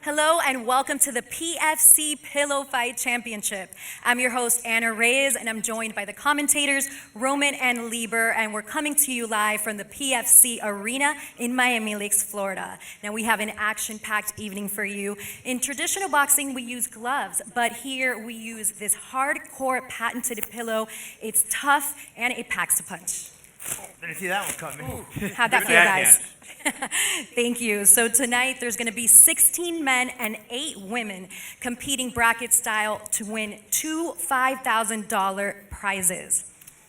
Hello and welcome to the PFC Pillow Fight Championship. I'm your host, Anna Reyes, and I'm joined by the commentators, Roman and Lieber, and we're coming to you live from the PFC Arena in Miami Lakes, Florida. Now we have an action-packed evening for you. In traditional boxing, we use gloves, but here we use this hardcore patented pillow. It's tough and it packs a punch. Didn't see that one coming. How'd that feel, guys? Thank you. So tonight there's going to be 16 men and 8 women competing bracket style to win 2 $5,000 prizes.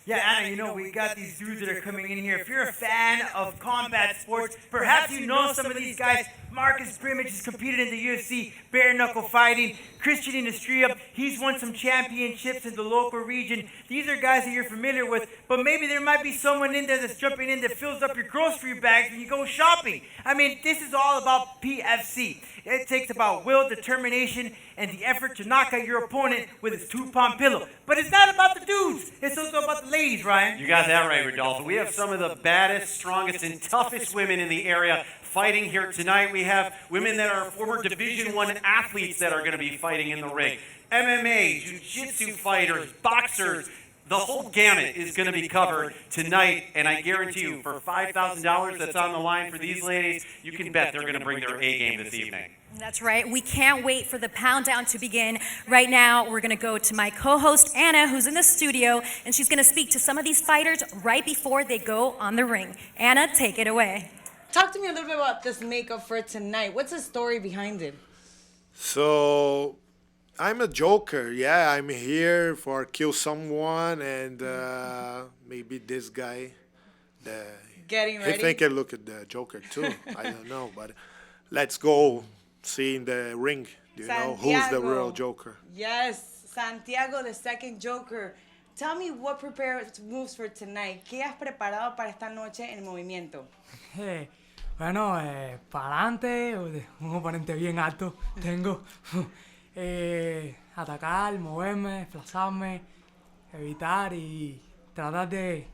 Yeah, Anna, you know, we got these dudes that are coming in here. If you're a fan of combat sports, perhaps you know some of these guys. Marcus Brimage has competed in the UFC, bare knuckle fighting. Christian Industria, he's won some championships in the local region. These are guys that you're familiar with, but maybe there might be someone in there that's jumping in that fills up your grocery bags when you go shopping. I mean, this is all about PFC. It takes about will, determination, and the effort to knock out your opponent with his 2-pound pillow. But it's not about the dudes. It's also about the ladies, Ryan. You got that right, Rodolfo. We have some of the baddest, strongest, and toughest women in the area fighting here tonight. We have women that are former Division I athletes that are going to be fighting in the ring. MMA, jiu-jitsu fighters, boxers. The whole gamut is going to be covered tonight, and I guarantee you, for $5,000 that's on the line for these ladies, you can bet they're going to bring their A game this evening. That's right. We can't wait for the pound down to begin. Right now, we're going to go to my co-host, Anna, who's in the studio, and she's going to speak to some of these fighters right before they go on the ring. Anna, take it away. Talk to me a little bit about this makeup for tonight. What's the story behind it? So, I'm a joker. Yeah, I'm here for kill someone, and maybe this guy. Getting ready. I think I look at the Joker too. I don't know, but let's go see in the ring. You know who's the real Joker. Yes, Santiago, the second Joker. Tell me what prepared moves for tonight. ¿Qué has preparado para esta noche en el movimiento? Bueno, para adelante, un oponente bien alto tengo. Atacar, moverme, desplazarme, evitar y tratar de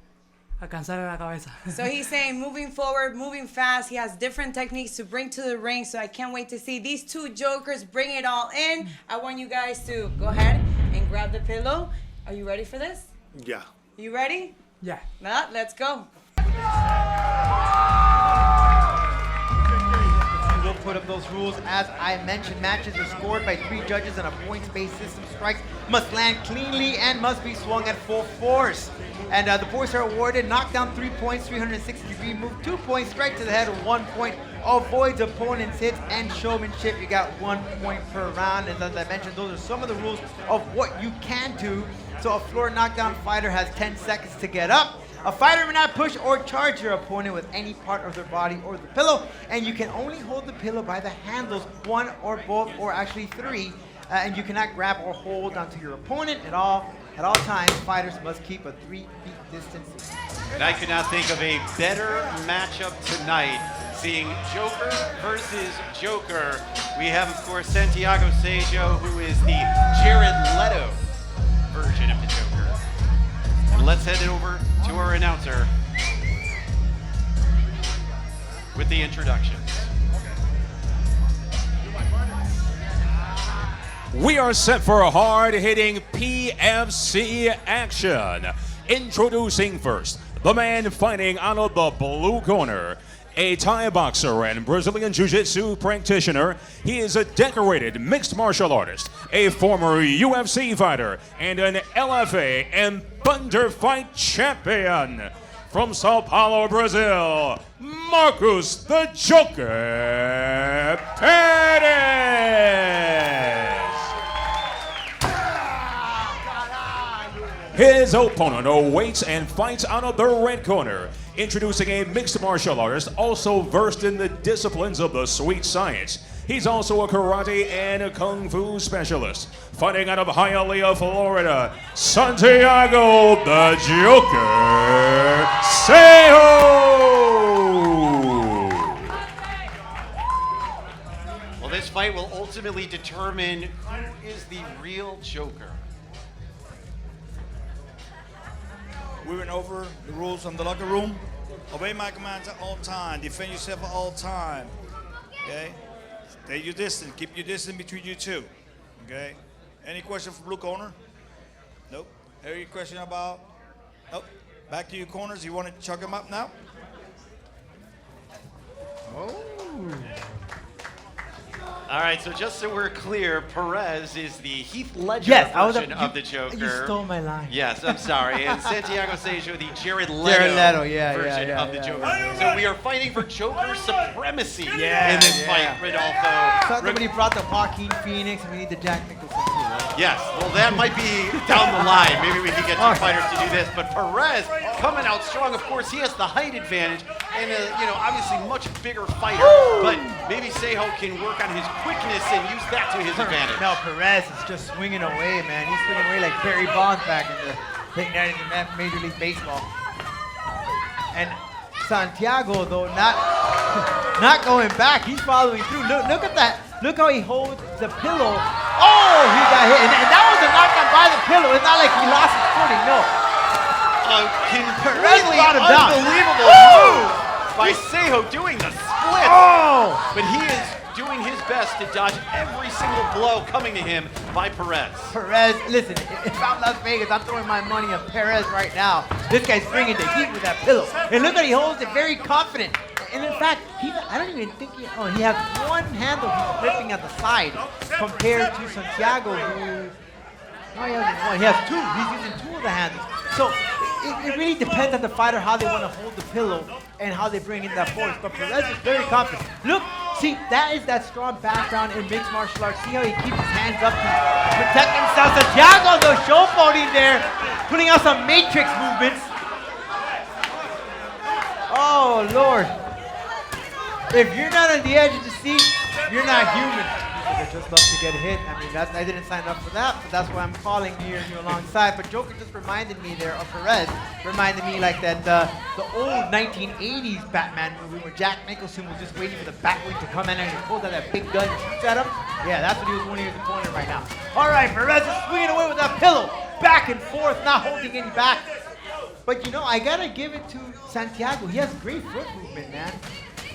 alcanzar la cabeza. So he's saying moving forward, moving fast. He has different techniques to bring to the ring, so I can't wait to see these two jokers bring it all in. I want you guys to go ahead and grab the pillow. Are you ready for this? Yeah. You ready? Yeah. Well, let's go. We'll put up those rules. As I mentioned, matches are scored by 3 judges on a points-based system. Strikes must land cleanly and must be swung at full force. And the points are awarded: knockdown 3 points, 360-degree move 2 points, strike to the head 1 point, avoids opponent's hits, and showmanship. You got 1 point per round. And as I mentioned, those are some of the rules of what you can do. So a floor knockdown fighter has 10 seconds to get up. A fighter may not push or charge your opponent with any part of their body or the pillow, and you can only hold the pillow by the handles, 1 or both, or actually 3, and you cannot grab or hold onto your opponent at all. At all times, fighters must keep a 3 feet distance. And I could not think of a better matchup tonight, seeing Joker versus Joker. We have, of course, Santiago Sejo, who is the Jared Leto version of the Joker. And let's head over to our announcer with the introductions. We are set for a hard-hitting PFC action. Introducing first, the man fighting out of the blue corner, a Thai boxer and Brazilian Jiu-Jitsu practitioner. He is a decorated mixed martial artist, a former UFC fighter, and an LFA and Thunder Fight champion. From Sao Paulo, Brazil, Marcus the Joker Perez. His opponent awaits and fights out of the red corner. Introducing a mixed martial artist, also versed in the disciplines of the sweet science. He's also a karate and a kung fu specialist. Fighting out of Hialeah, Florida, Santiago the Joker Sejo. Well, this fight will ultimately determine who is the real Joker. We went over the rules from the locker room. Obey my commands at all time. Defend yourself at all time. Okay? Stay your distance. Keep your distance between you two. Okay. Any question for blue corner? Nope. Any question about? Nope. Back to your corners. You want to chuck them up now? All right, so just so we're clear, Perez is the Heath Ledger Yes, version of the Joker. You stole my line. Yes, I'm sorry. And Santiago Sejo, the Jared Leto, version of the Joker. right. So we are fighting for Joker supremacy Yeah, in this yeah. fight, Rodolfo. So somebody brought the Joaquin Phoenix, and we need the Jack Nicholson too, right? Yes, well, that might be down the line. Maybe we can get two fighters to do this. But Perez coming out strong. Of course, he has the height advantage and, obviously much bigger fighter. But maybe Sejo can work on his quickness and use that to his advantage. No, Perez is just swinging away, man. He's swinging away like Barry Bonds back in the late 90s in Major League Baseball. And Santiago, though, not going back. He's following through. Look at that. Look how he holds the pillow. Oh, he got hit. And that was a knockdown by the pillow. It's not like he lost his footing, no. Completely brought him down. unbelievable move by Sejo doing the split. Oh! But he is doing his best to dodge every single blow coming to him by Perez. Perez, listen, if I'm Las Vegas, I'm throwing my money on Perez right now. This guy's bringing the heat with that pillow. And look how he holds it very confident. And in fact, I don't even think he has one handle he's flipping at the side compared to Santiago, who, no, he hasn't one. He has two. He's using two of the handles. So it really depends on the fighter how they want to hold the pillow and how they bring in that force. But Perez is very confident. Look, see, that is that strong background in mixed martial arts. See how he keeps his hands up to protect himself. Santiago, though, showboating there, putting out some matrix movements. Oh, Lord. If you're not on the edge of the seat, you're not human. I just love to get hit. I mean, I didn't sign up for that, but that's why I'm calling you alongside. But Joker just reminded me there of Perez. Reminded me like that the old 1980s Batman movie where Jack Nicholson was just waiting for the Batwing to come in and he pulled out that big gun and shoots at him. Yeah, that's what he was doing in the corner right now. All right, Perez is swinging away with that pillow. Back and forth, not holding any back. But I gotta give it to Santiago. He has great foot movement, man.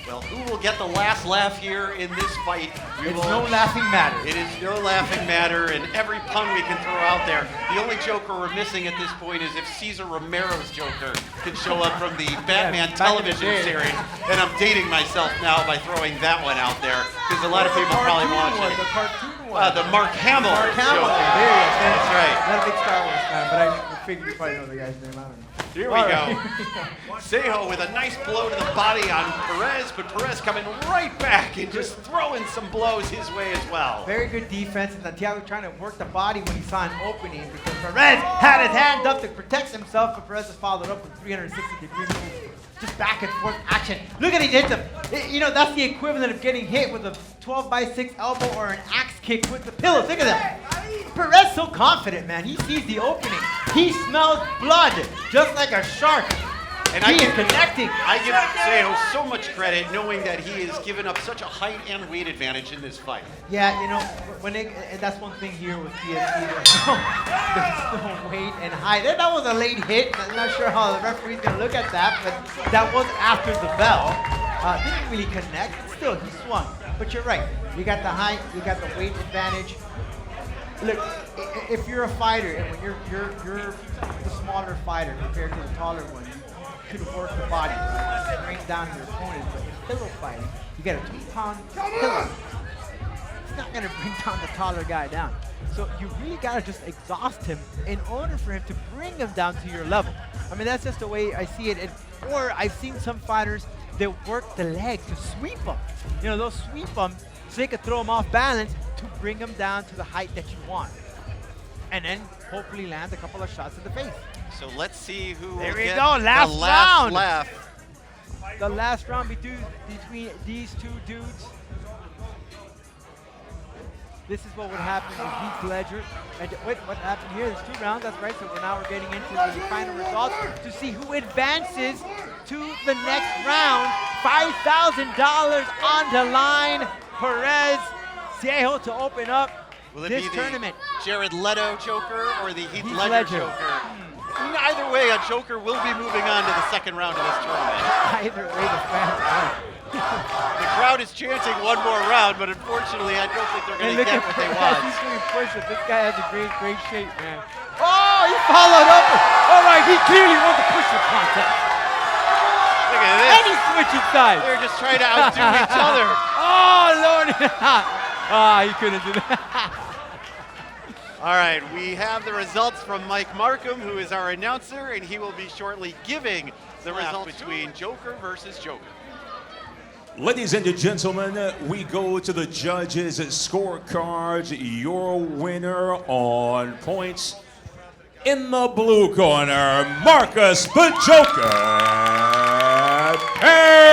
Well, who will get the last laugh here in this fight? It's no laughing matter. It is no laughing matter, and every pun we can throw out there. The only Joker we're missing at this point is if Cesar Romero's Joker can show up from the Batman television series. And I'm dating myself now by throwing that one out there, because a lot of people probably watch it. The cartoon one. The Mark Hamill Hamill. Joker. There you go. That's right. Not a big Star Wars fan, but I figured you probably know the guy's name. I don't know. Here we go. Sejo with a nice blow to the body on Perez, but Perez coming right back and just throwing some blows his way as well. Very good defense, and Santiago trying to work the body when he saw an opening because Perez had his hand up to protect himself, but Perez has followed up with 360-degree moves. Just back and forth action. Look at he hit him. That's the equivalent of getting hit with a 12-by-6 elbow or an axe kick with the pillows. Look at that. Perez so confident, man. He sees the opening. He smells blood, just like a shark. And he is connecting. I give Sejo so much credit knowing that he has given up such a height and weight advantage in this fight. Yeah, and that's one thing here with PFC. There's no weight and height. That was a late hit. I'm not sure how the referee's going to look at that, but that was after the bell. Didn't really connect. Still, he swung. But you're right. You got the height. You got the weight advantage. Look, if you're a fighter and when you're the smaller fighter compared to the taller one, you could work the body, bring down your opponent. But with pillow fighting, you got a 2-pound pillow. It's not gonna bring down the taller guy down. So you really gotta just exhaust him in order for him to bring him down to your level. I mean, that's just the way I see it. Or I've seen some fighters, they work the legs to sweep them. They'll sweep them so they can throw them off balance to bring them down to the height that you want. And then hopefully land a couple of shots in the face. So let's see who will There we get go, the last round. laugh. The last round between these two dudes. This is what would happen if Heath Ledger. And wait, what happened here? There's 2 rounds, that's right. So now we're getting into the final results to see who advances to the next round. $5,000 on the line. Perez, Sejo to open up this tournament. Jared Leto Joker or the Heath Ledger Ledger. Joker? Either way, a Joker will be moving on to the second round of this tournament. Either way, the fans win. The crowd is chanting one more round, but unfortunately, I don't think they're going to get what they He's want. doing push-ups. This guy has a great shape, man. Oh, he followed up. All right, he clearly won the push-up contest. Look at this. And he's switching sides. They're just trying to outdo each other. Oh, Lord. He couldn't do that. All right, we have the results from Mike Markham, who is our announcer, and he will be shortly giving the results between Joker versus Joker. Ladies and gentlemen, we go to the judges' scorecards. Your winner on points in the blue corner, Marcus the Joker Pence.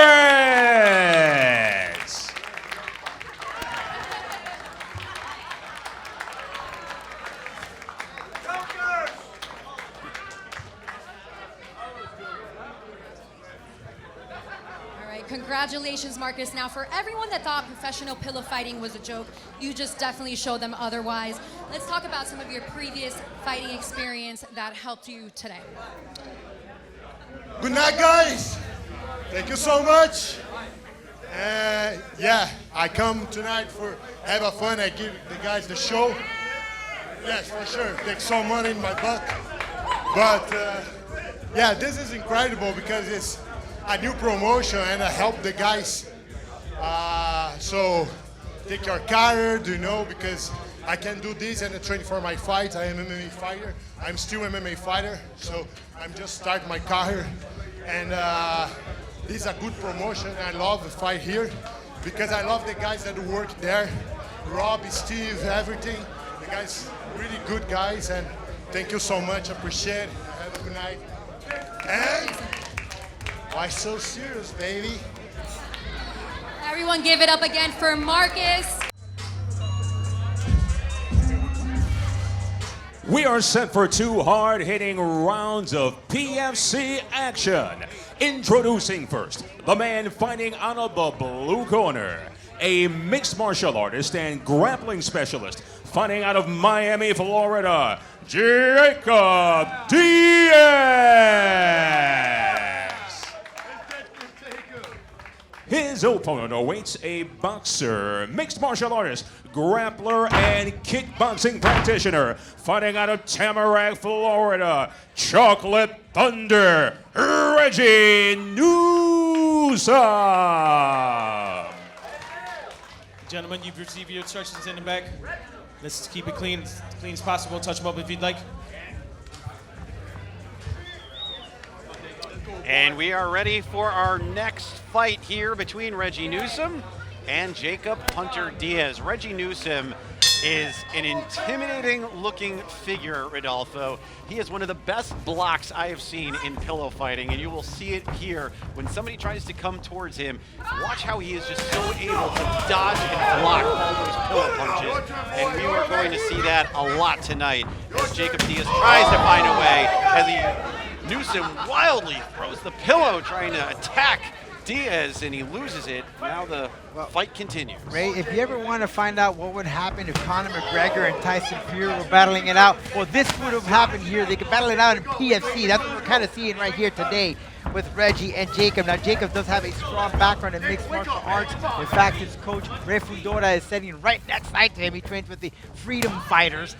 Congratulations, Marcus. Now, for everyone that thought professional pillow fighting was a joke, you just definitely showed them otherwise. Let's talk about some of your previous fighting experience that helped you today. Good night, guys. Thank you so much. Yeah, I come tonight for have a fun. I give the guys the show. Yes, for sure. Take some money in my butt. But yeah, this is incredible because it's a new promotion and I help the guys. So take your career, because I can do this and I train for my fight. I am an MMA fighter. I'm still an MMA fighter, so I'm just starting my career. And this is a good promotion. I love the fight here because I love the guys that work there. Rob, Steve, everything. The guys, really good guys, and thank you so much. Appreciate it. Have a good night. And why so serious, baby? Everyone give it up again for Marcus. We are set for 2 hard-hitting rounds of PFC action. Introducing first, the man fighting out of the blue corner, a mixed martial artist and grappling specialist fighting out of Miami, Florida, Jacob Diaz. His opponent awaits a boxer, mixed martial artist, grappler, and kickboxing practitioner fighting out of Tamarack, Florida, Chocolate Thunder, Reggie Newsom. Gentlemen, you've received your instructions in the back. Let's keep it clean as possible. Touch them up if you'd like. And we are ready for our next fight here between Reggie Newsom and Jacob Hunter Diaz. Reggie Newsom is an intimidating looking figure, Rodolfo. He is one of the best blocks I have seen in pillow fighting, and you will see it here when somebody tries to come towards him. Watch how he is just so able to dodge and block all those pillow punches, and we are going to see that a lot tonight as Jacob Diaz tries to find a way as Newsom wildly throws the pillow trying to attack Diaz, and he loses it. Now the fight continues. Ray, if you ever want to find out what would happen if Conor McGregor and Tyson Fury were battling it out, well, this would have happened here. They could battle it out in PFC. That's what we're kind of seeing right here today with Reggie and Jacob. Now, Jacob does have a strong background in mixed martial arts. In fact, his coach, Ray Fundora, is sitting right next to him. He trains with the Freedom Fighters,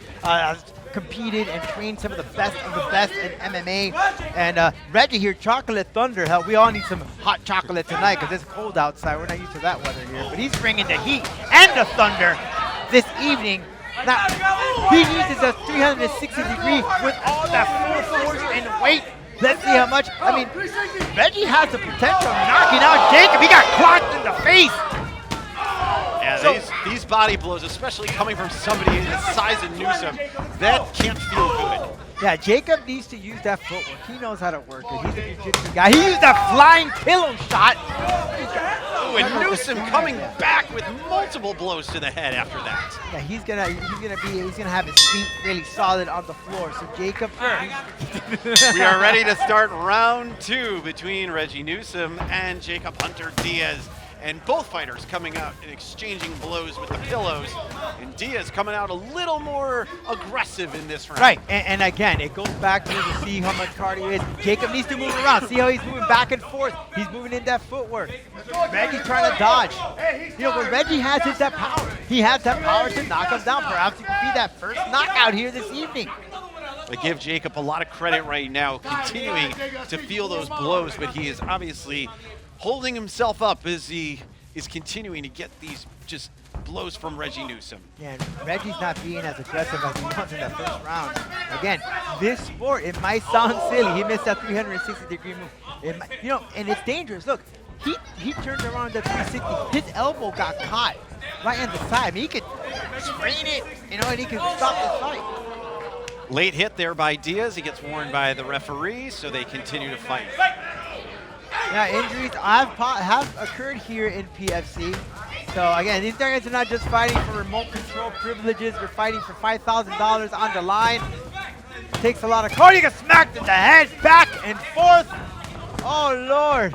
competed and trained some of the best in MMA. And Reggie here, Chocolate Thunder. Hell, we all need some hot chocolate tonight because it's cold outside. We're not used to that weather here. But he's bringing the heat and the thunder this evening. Now, he uses a 360-degree with all that full force and weight. Let's see how much. I mean, Reggie has the potential of knocking out Jacob. He got clocked in the face. Yeah, so, these body blows, especially coming from somebody the size of Newsom, that can't feel good. Yeah, Jacob needs to use that footwork. He knows how to work it. He's a jiu-jitsu guy. He used that flying pillow shot. Ooh, and Newsom coming back with multiple blows to the head after that. Yeah, he's gonna have his feet really solid on the floor. So Jacob, we are ready to start round 2 between Reggie Newsom and Jacob Hunter Diaz. And both fighters coming out and exchanging blows with the pillows. And Diaz coming out a little more aggressive in this round. Right, and again, it goes back to see how much cardio is. Jacob needs to move around. See how he's moving back and forth. He's moving in that footwork. Reggie's trying to dodge. You know, what Reggie has is that power. He has that power to knock him down. Perhaps he could be that first knockout here this evening. I give Jacob a lot of credit right now, continuing to feel those blows, but he is obviously holding himself up as he is continuing to get these just blows from Reggie Newsom. Yeah, and Reggie's not being as aggressive as he was in that first round. Again, this sport, it might sound silly. He missed that 360-degree move. It might, you know, and it's dangerous. Look, he turned around the 360. His elbow got caught right on the side. I mean, he could sprain it, you know, and he could stop the fight. Late hit there by Diaz. He gets warned by the referee, so they continue to fight. Yeah, injuries have occurred here in PFC. So again, these guys are not just fighting for remote control privileges. They're fighting for $5,000 on the line. Takes a lot of cardio. You get smacked in the head, back and forth. Oh Lord.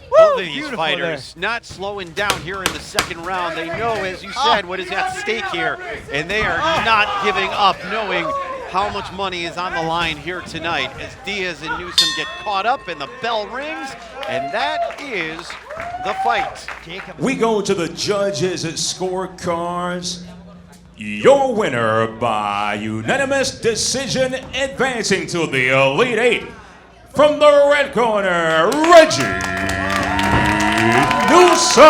Both of these fighters not slowing down here in the second round. They know, as you said, what is at stake here, and they are not giving up, knowing how much money is on the line here tonight as Diaz and Newsom get caught up and the bell rings, and that is the fight. We go to the judges' scorecards. Your winner by unanimous decision, advancing to the Elite Eight, from the red corner, Reggie Newsom.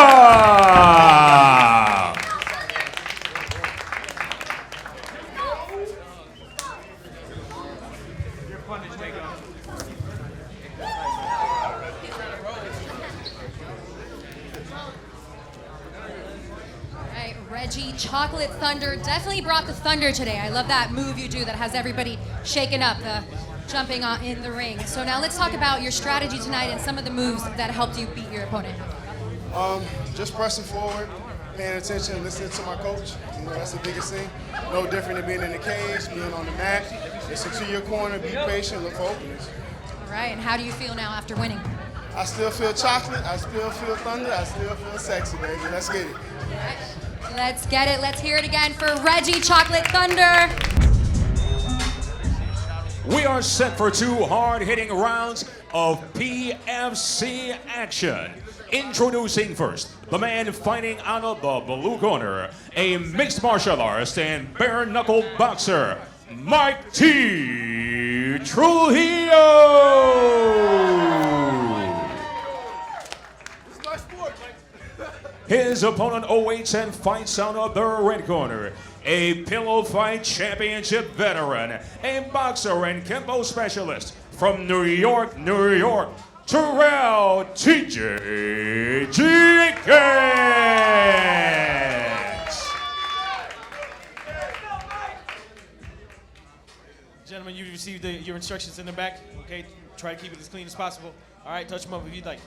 Reggie, Chocolate Thunder, definitely brought the thunder today. I love that move you do that has everybody shaken up, the jumping on in the ring. So now let's talk about your strategy tonight and some of the moves that helped you beat your opponent. Just pressing forward, paying attention, listening to my coach. You know, that's the biggest thing. No different than being in the cage, being on the mat. Listen to your corner, be patient, look for openings. All right, and how do you feel now after winning? I still feel chocolate, I still feel thunder, I still feel sexy, baby. Let's get it. All right, let's get it. Let's hear it again for Reggie Chocolate Thunder. We are set for 2 hard-hitting rounds of PFC action. Introducing first, the man fighting out of the blue corner, a mixed martial artist and bare-knuckle boxer, Mike T. Trujillo. His opponent awaits and fights out of the red corner, a pillow fight championship veteran, a boxer and kempo specialist from New York, New York, Tyrell TJ Jenkins. Gentlemen, you've received your instructions in the back. Okay, try to keep it as clean as possible. All right, touch them up if you'd like.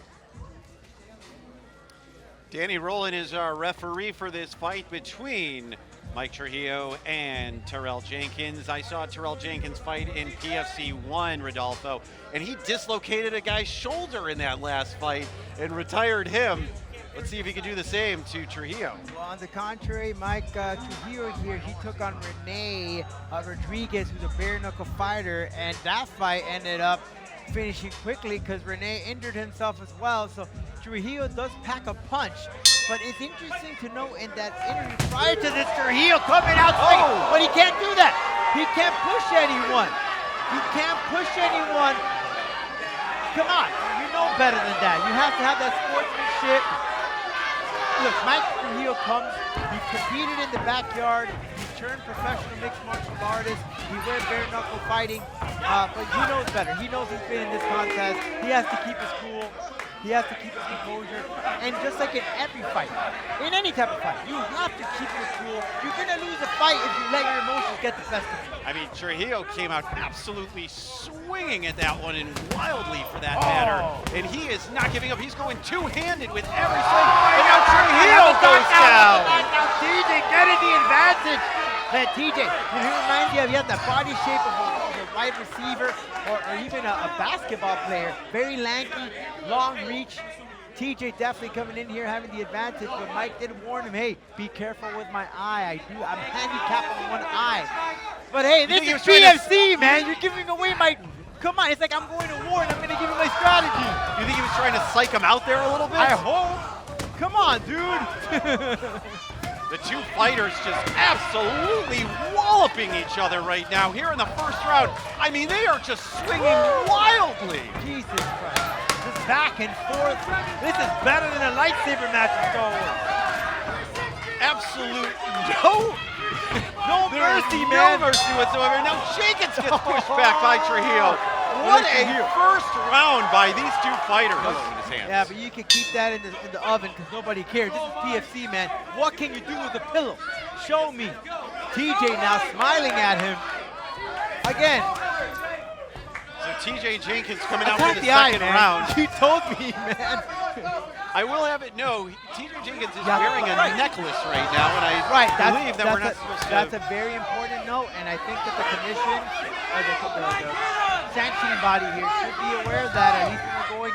Danny Rowland is our referee for this fight between Mike Trujillo and Tyrell Jenkins. I saw Tyrell Jenkins fight in PFC 1, Rodolfo, and he dislocated a guy's shoulder in that last fight and retired him. Let's see if he can do the same to Trujillo. Well, on the contrary, Mike Trujillo here, he took on Rene Rodriguez, who's a bare-knuckle fighter, and that fight ended up finishing quickly because Rene injured himself as well. So Trujillo does pack a punch, but it's interesting to note in that interview prior to this, Trujillo coming out swinging, but he can't do that. He can't push anyone. He can't push anyone. Come on, you know better than that. You have to have that sportsmanship. Look, Mike Trujillo comes, he competed in the backyard, he turned professional mixed martial artist, he went bare-knuckle fighting, but he knows better. He knows he's been in this contest. He has to keep his cool. He has to keep his composure. And just like in every fight, in any type of fight, you have to keep your cool. You're going to lose a fight if you let your emotions get the best of you. I mean, Trujillo came out absolutely swinging at that one, and wildly for that matter. And he is not giving up. He's going two-handed with every swing. And now Trujillo goes down. Now TJ getting the advantage. That TJ, he reminds you of, he has the body shape of a wide receiver or even a basketball player. Very lanky, long reach. TJ definitely coming in here having the advantage, but Mike did warn him, hey, be careful with my eye. I'm handicapped on one eye. But hey, this is PFC, man. You're giving away my... Come on, it's like I'm going to war and I'm going to give you my strategy. You think he was trying to psych him out there a little bit? I hope. Come on, dude. The two fighters just absolutely walloping each other right now here in the first round. I mean, they are just swinging wildly. Jesus Christ. Just back and forth. This is better than a lightsaber match in Star Wars. Absolute no mercy, man. No mercy whatsoever. Now Jenkins gets pushed back by Trujillo. What a first round by these two fighters. Yeah, but you can keep that in the oven because nobody cares. This is PFC, man. What can you do with a pillow? Show me. TJ now smiling at him. Again. So TJ Jenkins coming out for the second round. You told me, man. I will have it know, TJ Jenkins is wearing a necklace right now, and I believe that we're not supposed to... That's a very important note, and I think that the commission, or the sanctioning body here should be aware that at least when we're going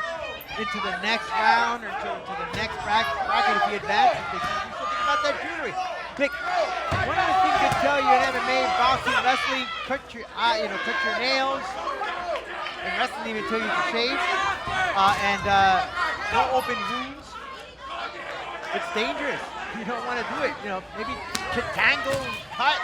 into the next round or to the next bracket, if he advances, they should do something about that jewelry. One of the things they tell you in MMA, boxing, wrestling, cut your nails. In wrestling, even tell you to shave, and no open wounds. It's dangerous. You don't want to do it. You know, maybe tangle, cut.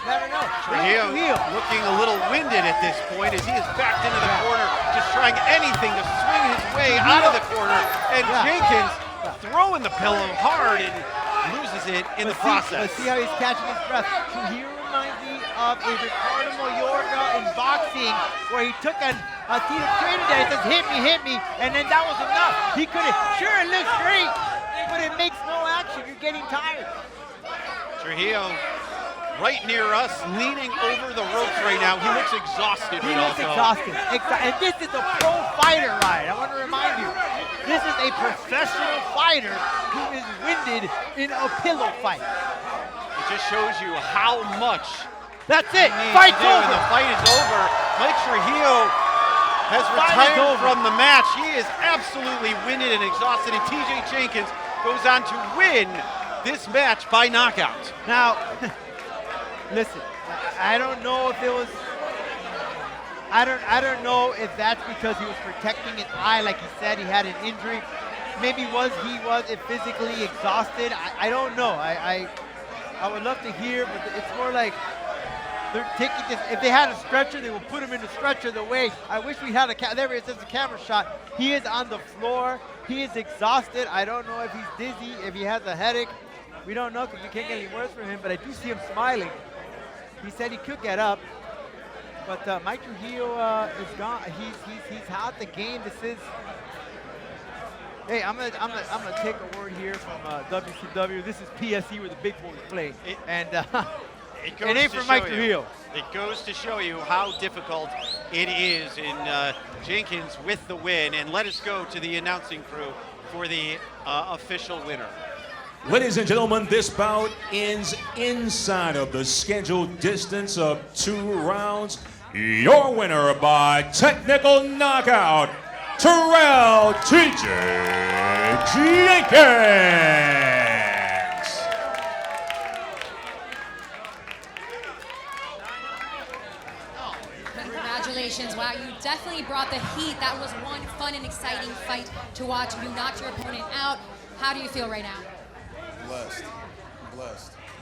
I don't know. Trujillo looking a little winded at this point as he is backed into the corner, just trying anything to swing his way out of the corner. And Jenkins throwing the pillow hard and loses it in the process. Let's see how he's catching his breath. Trujillo reminds me of a Ricardo Mayorga in boxing, where he took a Tito Trinidad and says, hit me, and then that was enough. He could have, sure, it looks great, but it makes no action. You're getting tired. Trujillo right near us, leaning over the ropes right now. He looks exhausted. He looks exhausted. And this is a pro fighter, Ryan. I want to remind you, this is a professional fighter who is winded in a pillow fight. It just shows you how much. That's it. Fight's over. The fight is over. Mike Trujillo has retired from the match. He is absolutely winded and exhausted, and TJ Jenkins goes on to win this match by knockout. Now, listen, I don't know if it was. I don't know if that's because he was protecting an eye, like he said he had an injury. Maybe he was physically exhausted. I don't know. I would love to hear, but it's more like they're taking this. If they had a stretcher, they would put him in the stretcher the way. I wish we had there it is, a camera shot. He is on the floor. He is exhausted. I don't know if he's dizzy, if he has a headache. We don't know because we can't get any words from him, but I do see him smiling. He said he could get up, but Mike Trujillo is gone. He's out the game. This is. Hey, I'm gonna take a word here from WCW. This is PSC where the big boys play, it ain't for Mike Trujillo. It goes to show you how difficult it is in Jenkins with the win. And let us go to the announcing crew for the official winner. Ladies and gentlemen, this bout ends inside of the scheduled distance of 2 rounds. Your winner by technical knockout, Tyrell TJ Jenkins. Congratulations. Wow, you definitely brought the heat. That was one fun and exciting fight to watch. You knocked your opponent out. How do you feel right now? Blessed.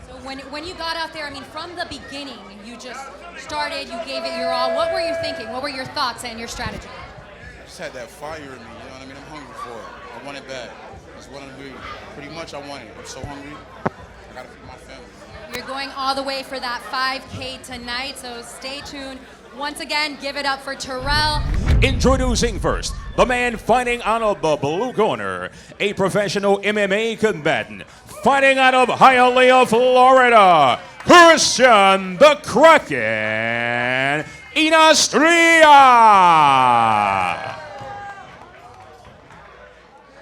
So when you got out there, I mean, from the beginning, you just started, you gave it your all. What were you thinking? What were your thoughts and your strategy? I just had that fire in me, you know what I mean? I'm hungry for it. I want it bad. That's what I'm doing. Pretty much I want it. I'm so hungry. I gotta feed my family. You're going all the way for that 5K tonight, so stay tuned. Once again, give it up for Tyrell. Introducing first, the man fighting out of the blue corner, a professional MMA combatant, fighting out of Hialeah, Florida, Christian the Kraken Inastria.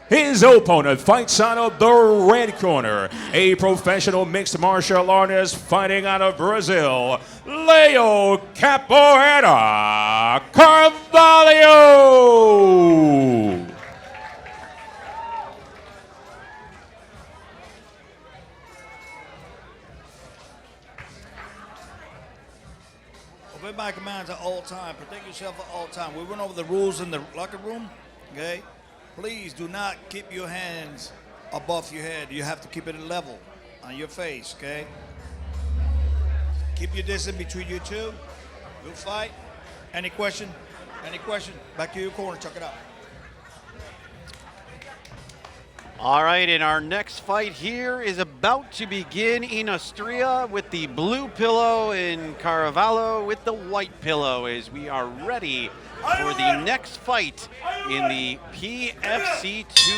His opponent fights out of the red corner, a professional mixed martial artist fighting out of Brazil, Leo Capoeira Carvalho. obey my commands at all time. Protect yourself at all time. We went over the rules in the locker room, okay? Please do not keep your hands above your head. You have to keep it level on your face, okay? Keep your distance between you two. Good fight. Any question? Any question? Back to your corner. Check it out. All right, and our next fight here is about to begin. Inastria with the blue pillow and Caravallo with the white pillow as we are ready for the next fight in the PFC 2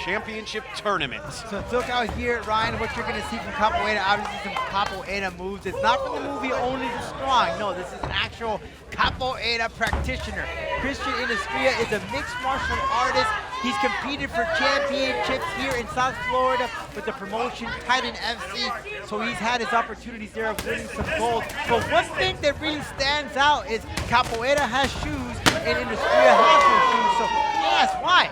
Championship Tournament. So look out here, Ryan, what you're going to see from Capoeira, obviously some Capoeira moves. It's not from the movie Only the Strong. No, this is an actual Capoeira practitioner. Christian Inastria is a mixed martial artist. He's competed for championships here in South Florida with the promotion Titan FC, so he's had his opportunities there of winning some gold. But one thing that really stands out is Capoeira has shoes and Inastria has no shoes, so yes, why?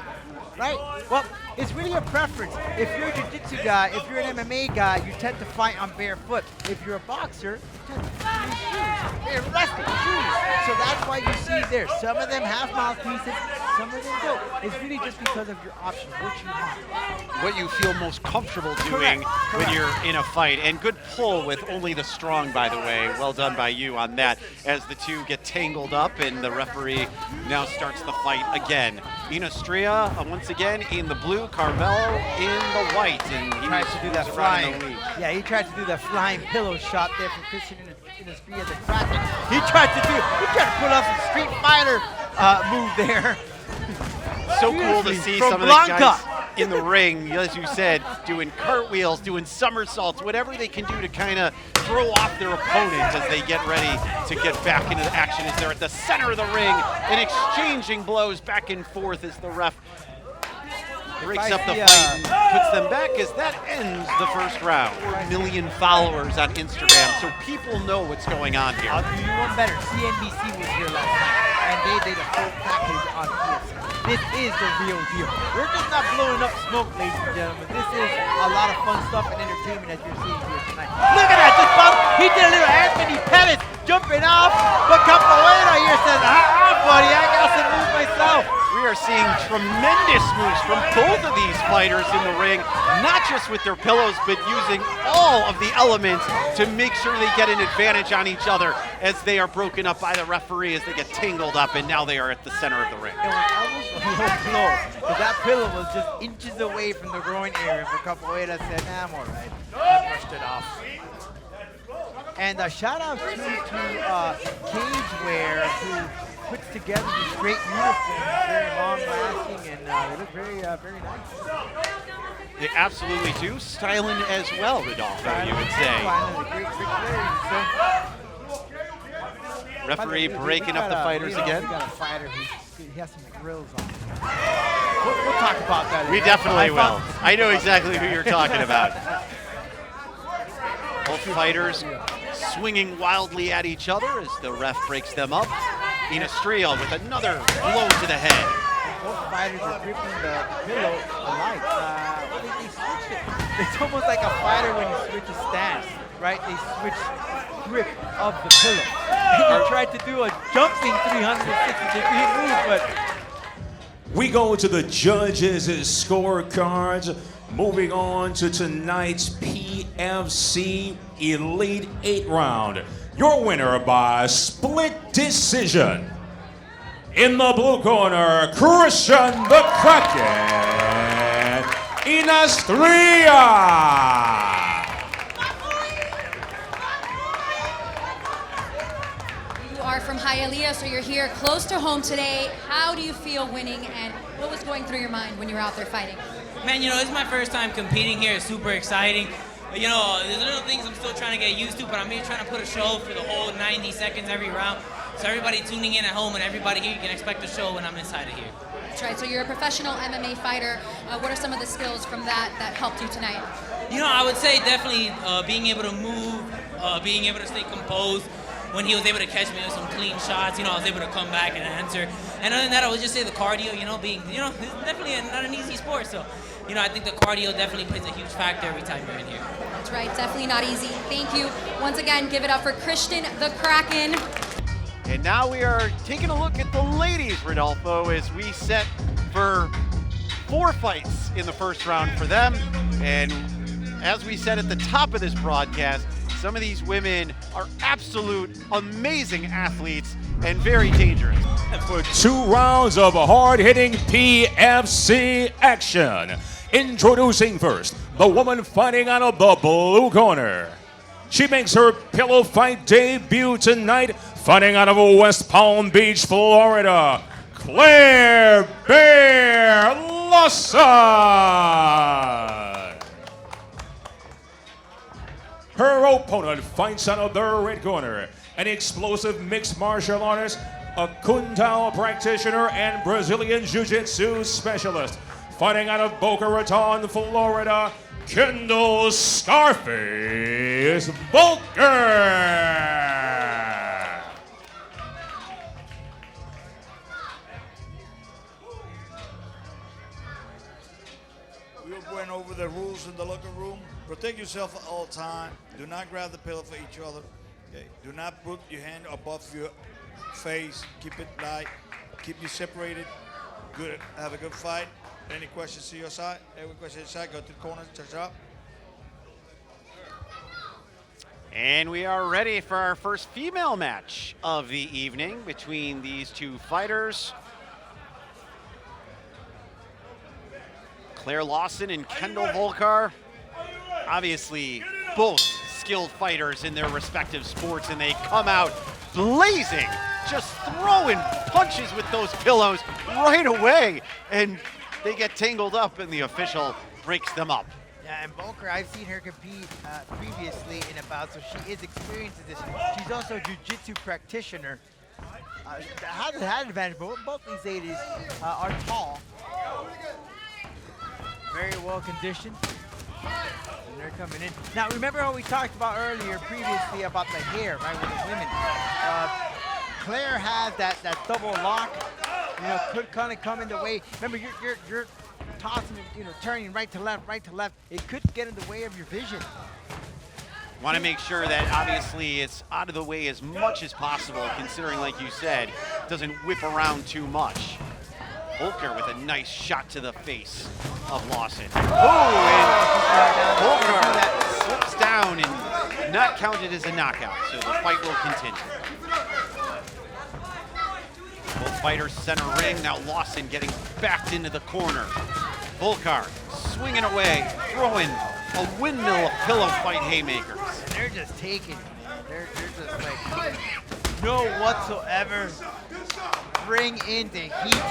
Right? Well, it's really a preference. If you're a jiu-jitsu guy, if you're an MMA guy, you tend to fight on barefoot. If you're a boxer, you tend to fight in shoes, they're wrestling shoes. So that's why you see there, some of them have mouthpieces, some of them don't. It's really just because of your option, what you want. What you feel most comfortable doing when you're in a fight. And good pull with Only the Strong, by the way. Well done by you on that. As the two get tangled up and the referee now starts the fight again. Inastria, once again, in the blue, Carmelo in the white. And he tried to do that flying. Yeah, he tried to do that flying pillow shot there from Christian Inastria, the Kraken. He tried to pull off some Street Fighter move there. So cool to see some of the guys in the ring, as you said, doing cartwheels, doing somersaults, whatever they can do to kind of throw off their opponent as they get ready to get back into the action as they're at the center of the ring and exchanging blows back and forth as the ref breaks up the fight and puts them back as that ends the first round. 4 million followers on Instagram, so people know what's going on here. I'll do you one better. CNBC was here last night, and they did a full package on PFC. This is the real deal. We're just not blowing up smoke, ladies and gentlemen. This is a lot of fun stuff and entertainment as you're seeing here tonight. Look at that, just bump. He did a little Anthony Pettis jumping off, but Capoeira here says, buddy, I got some moves myself. We are seeing tremendous moves from both of these fighters in the ring, not just with their pillows, but using all of the elements to make sure they get an advantage on each other as they are broken up by the referee as they get tangled up, and now they are at the center of the ring. It was almost a low blow, but that pillow was just inches away from the groin area. For Capoeira said, nah, I'm all right. I brushed it off. And a shout out to Cagewear, who puts together these great uniforms, very long lasting, and they look very, very nice. They absolutely do. Styling as well, Rodolfo, you would say. Referee breaking up the fighters again. We got a fighter he has some grills on. We'll talk about that. We definitely will. I know exactly who you're talking about. Both fighters swinging wildly at each other as the ref breaks them up. Inastria with another blow to the head. Both fighters are gripping the pillow alike. They switch it. It's almost like a fighter when you switch a stance, right? They switch grip of the pillow. And he tried to do a jumping 360-degree move, but we go to the judges' scorecards. Moving on to tonight's PFC Elite 8 round. Your winner by split decision. In the blue corner, Christian the Kraken Inastria. You are from Hialeah, so you're here close to home today. How do you feel winning, and what was going through your mind when you were out there fighting? Man, you know, this is my first time competing here. It's super exciting. You know, there's little things I'm still trying to get used to, but I'm here trying to put a show for the whole 90 seconds every round. So everybody tuning in at home and everybody here, you can expect a show when I'm inside of here. That's right, so you're a professional MMA fighter. What are some of the skills from that helped you tonight? You know, I would say definitely being able to move, being able to stay composed. When he was able to catch me with some clean shots, you know, I was able to come back and answer. And other than that, I would just say the cardio, you know, it's definitely not an easy sport. So, you know, I think the cardio definitely plays a huge factor every time you're in here. That's right, definitely not easy. Thank you. Once again, give it up for Christian the Kraken. And now we are taking a look at the ladies, Rodolfo, as we set for 4 fights in the first round for them. And as we said at the top of this broadcast, some of these women are absolute amazing athletes and very dangerous. For 2 rounds of hard-hitting PFC action. Introducing first, the woman fighting out of the blue corner. She makes her pillow fight debut tonight, fighting out of West Palm Beach, Florida, Claire Bear Lawson. Her opponent fights out of the red corner, an explosive mixed martial artist, a Kung-Tao practitioner, and Brazilian Jiu-Jitsu specialist. Fighting out of Boca Raton, Florida, Kendall Scarface Volker. We went over the rules in the locker room. Protect yourself at all time. Do not grab the pillow for each other. Okay. Do not put your hand above your face. Keep it light. Keep you separated. Good. Have a good fight. Any questions to your side? Every question to your side. Go to the corner. Touch up. And we are ready for our first female match of the evening between these 2 fighters. Claire Lawson and Kendall Volkar. Obviously, both skilled fighters in their respective sports, and they come out blazing, just throwing punches with those pillows right away. And they get tangled up, and the official breaks them up. Yeah, and Volker, I've seen her compete previously in a bout, so she is experienced in this. She's also a jiu-jitsu practitioner. Has an advantage, but both these ladies are tall. Very well conditioned. And they're coming in. Now, remember how we talked about earlier previously about the hair, right, with the women? Claire has that double lock, you know, could kind of come in the way. Remember, you're tossing, you know, turning right to left. It could get in the way of your vision. Want to make sure that obviously it's out of the way as much as possible, considering, like you said, it doesn't whip around too much. Volker with a nice shot to the face of Lawson. Oh, and Volker slips down and not counted as a knockout, so the fight will continue. Both fighters center ring, now Lawson getting backed into the corner. Volkar swinging away, throwing a windmill of pillow fight haymakers. And they're just taking, they're just like, no whatsoever, bring in the heat.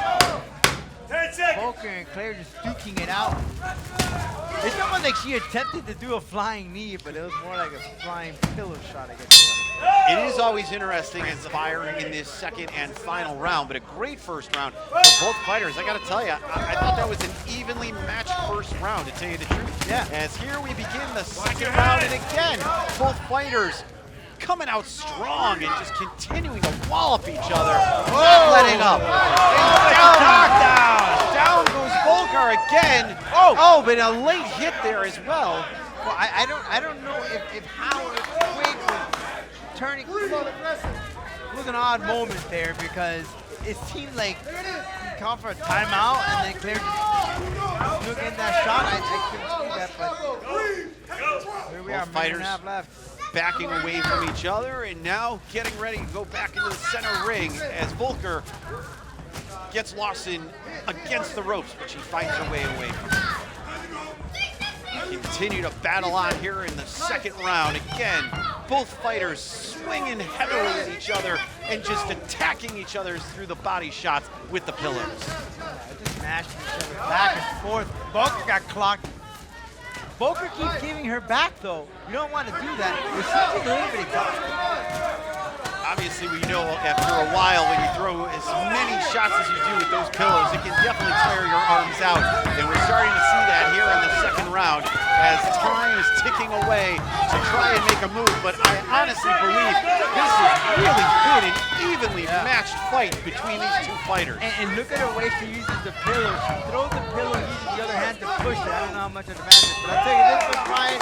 Volker and Claire just duking it out. It's almost like she attempted to do a flying knee, but it was more like a flying pillow shot against her. It is always interesting as firing in this second and final round, but a great first round for both fighters. I got to tell you, I thought that was an evenly matched first round, to tell you the truth. Yeah. As here we begin the second round, and again, both fighters coming out strong and just continuing to wallop each other, not letting up. Down goes Volkar again. Oh, but a late hit there as well. Well, I don't know if Howard Quigg was turning. It was an odd moment there because it seemed like he called for a timeout and then Claire just took in that shot. I couldn't see that, but here we are, minute and a half left. Backing away from each other and now getting ready to go back into the center ring as Volker gets Lawson against the ropes, but she fights her way away from him. Continue to battle on here in the second round. Again, both fighters swinging heavily at each other and just attacking each other through the body shots with the pillows. Just mashing each other back and forth. Volker got clocked. Volker keeps giving her back, though. You don't want to do that. It seems like a little bit exhausting. Obviously, we know after a while when you throw as many shots as you do with those pillows, it can definitely tire your arms out. And we're starting to see that here in the second round as time is ticking away to try and make a move. But I honestly believe this has really been an evenly matched fight between these two fighters. And look at her way she uses the pillow. She throws the pillow, uses the other hand to push it. I don't know how much advantage, but I'll tell you this was Ryan,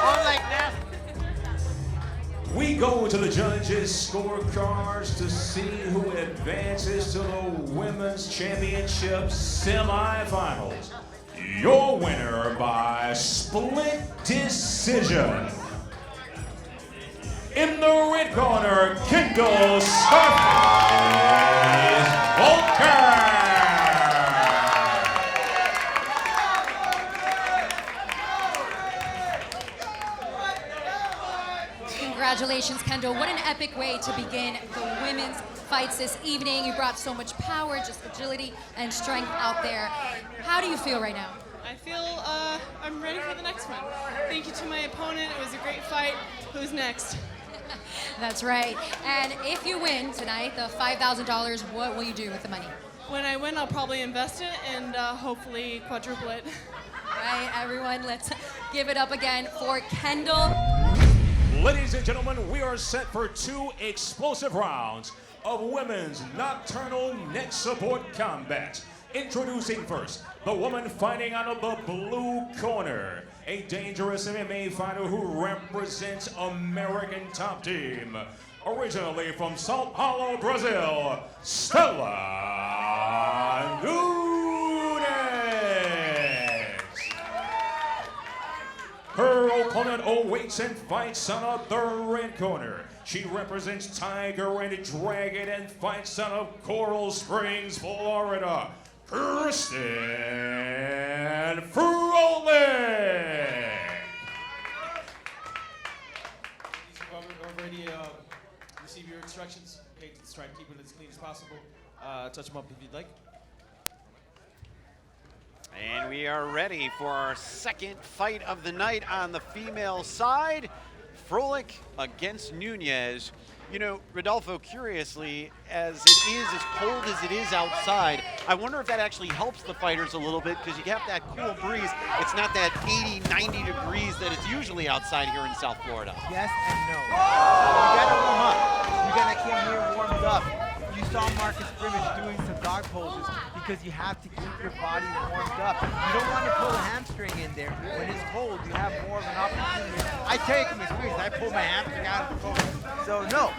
unlike that. We go to the judges' scorecards to see who advances to the Women's Championship semifinals. Your winner by split decision. In the red corner, Kendall Scarface Volker. Congratulations, Kendall. What an epic way to begin the women's fights this evening. You brought so much power, just agility and strength out there. How do you feel right now? I feel I'm ready for the next one. Thank you to my opponent. It was a great fight. Who's next? That's right. And if you win tonight, the $5,000, what will you do with the money? When I win, I'll probably invest it and hopefully quadruple it. All right, everyone, let's give it up again for Kendall. Ladies and gentlemen, we are set for 2 explosive rounds of women's nocturnal neck support combat. Introducing first, the woman fighting out of the blue corner, a dangerous MMA fighter who represents American Top Team. Originally from Sao Paulo, Brazil, Estella Nunez. Her opponent awaits and fights out of the red corner. She represents Tiger and Dragon and fights out of Coral Springs, Florida. Kristen Frolic. Already receive your instructions. Okay, let's try to keep it as clean as possible. Touch them up if you'd like. And we are ready for our second fight of the night on the female side. Frolic against Nunez. You know, Rodolfo, curiously, as cold as it is outside, I wonder if that actually helps the fighters a little bit because you have that cool breeze. It's not that 80, 90 degrees that it's usually outside here in South Florida. Yes and no. You gotta warm up. You gotta come here warmed up. You saw Marcus Brimage doing some dog poses because you have to keep your body warmed up. You don't want to pull a hamstring in there. When it's cold, you have more of an opportunity. I tell you from experience, I pulled my hamstring out of the cold. So no,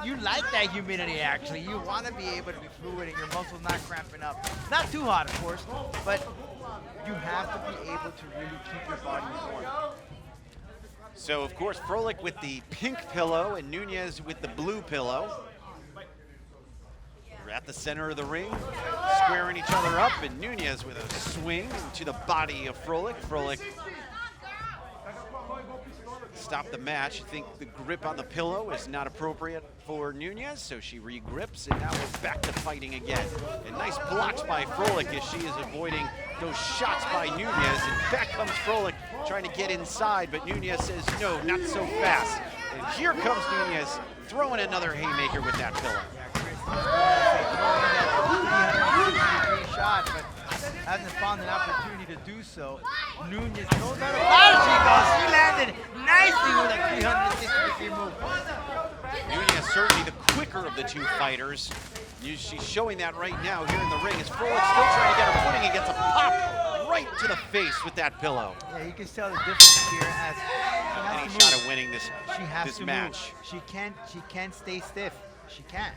you like that humidity actually. You want to be able to be fluid and your muscles not cramping up. Not too hot, of course, but you have to be able to really keep your body warm. So, of course, Frolic with the pink pillow and Nunez with the blue pillow. We're at the center of the ring, squaring each other up, and Nunez with a swing to the body of Frolic. Frolic stopped the match. I think the grip on the pillow is not appropriate for Nunez, so she regrips, and now we're back to fighting again. And nice blocks by Frolic as she is avoiding those shots by Nunez, and back comes Frolic trying to get inside, but Nunez says, no, not so fast. And here comes Nunez throwing another haymaker with that pillow. Shot, but hasn't found an opportunity to do so. Nunez knows how to she goes. She landed nicely with a 360-degree move. Nunez certainly the quicker of the two fighters. She's showing that right now here in the ring as Frolic still trying to get her footing and gets a pop right to the face with that pillow. Yeah, you can tell the difference here as any shot of winning this match. She can't stay stiff. She can't.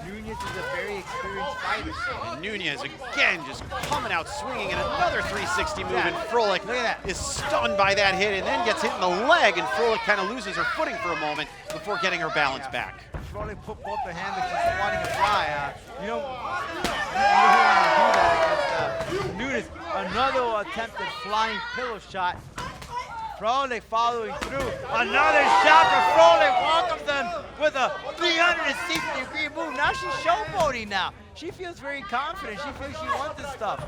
Nunez is a very experienced fighter. And Nunez again just coming out swinging and another 360 move, and Frolic is stunned by that hit and then gets hit in the leg, and Frolic kind of loses her footing for a moment before getting her balance back. Frolic put both her hands like she's wanting to fly. You don't want to do that against Nunez. Another attempted flying pillow shot. Frolic following through. Another shot for Frolic. Welcomes them with a 360-degree move. Now she's showboating now. She feels very confident. She feels she wants this stuff.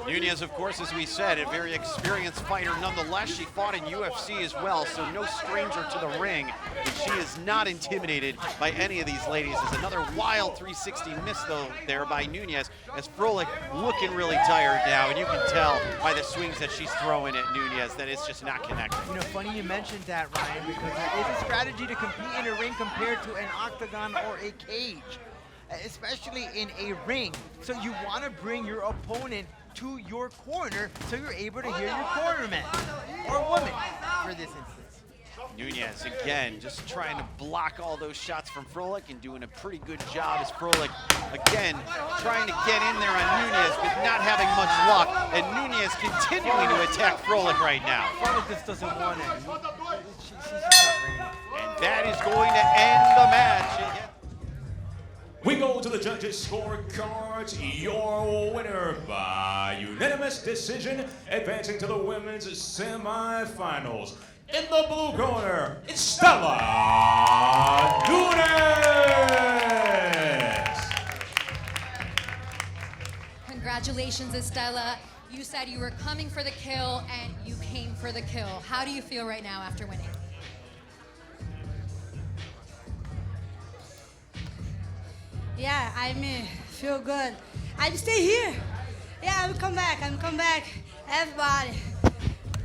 Nunez, of course, as we said, a very experienced fighter. Nonetheless, she fought in UFC as well, so no stranger to the ring. And she is not intimidated by any of these ladies. There's another wild 360 miss, though, there by Nunez, as Frolic looking really tired now, and you can tell by the swings that she's throwing at Nunez that it's just not connecting. You know, funny you mentioned that, Ryan, because there is a strategy to compete in a ring compared to an octagon or a cage, especially in a ring. So you want to bring your opponent to your corner so you're able to hear your cornerman or woman for this instance. Nunez again, just trying to block all those shots from Froelich and doing a pretty good job as Froelich again trying to get in there on Nunez, but not having much luck. And Nunez continuing to attack Froelich right now. Froelich just doesn't want it. And that is going to end the match. We go to the judges' scorecards. Your winner by unanimous decision, advancing to the women's semifinals. In the blue corner, Estella Nunez. Congratulations, Estella. You said you were coming for the kill, and you came for the kill. How do you feel right now after winning? Yeah, I feel good. I'm still here. Yeah, I'm come back. Everybody.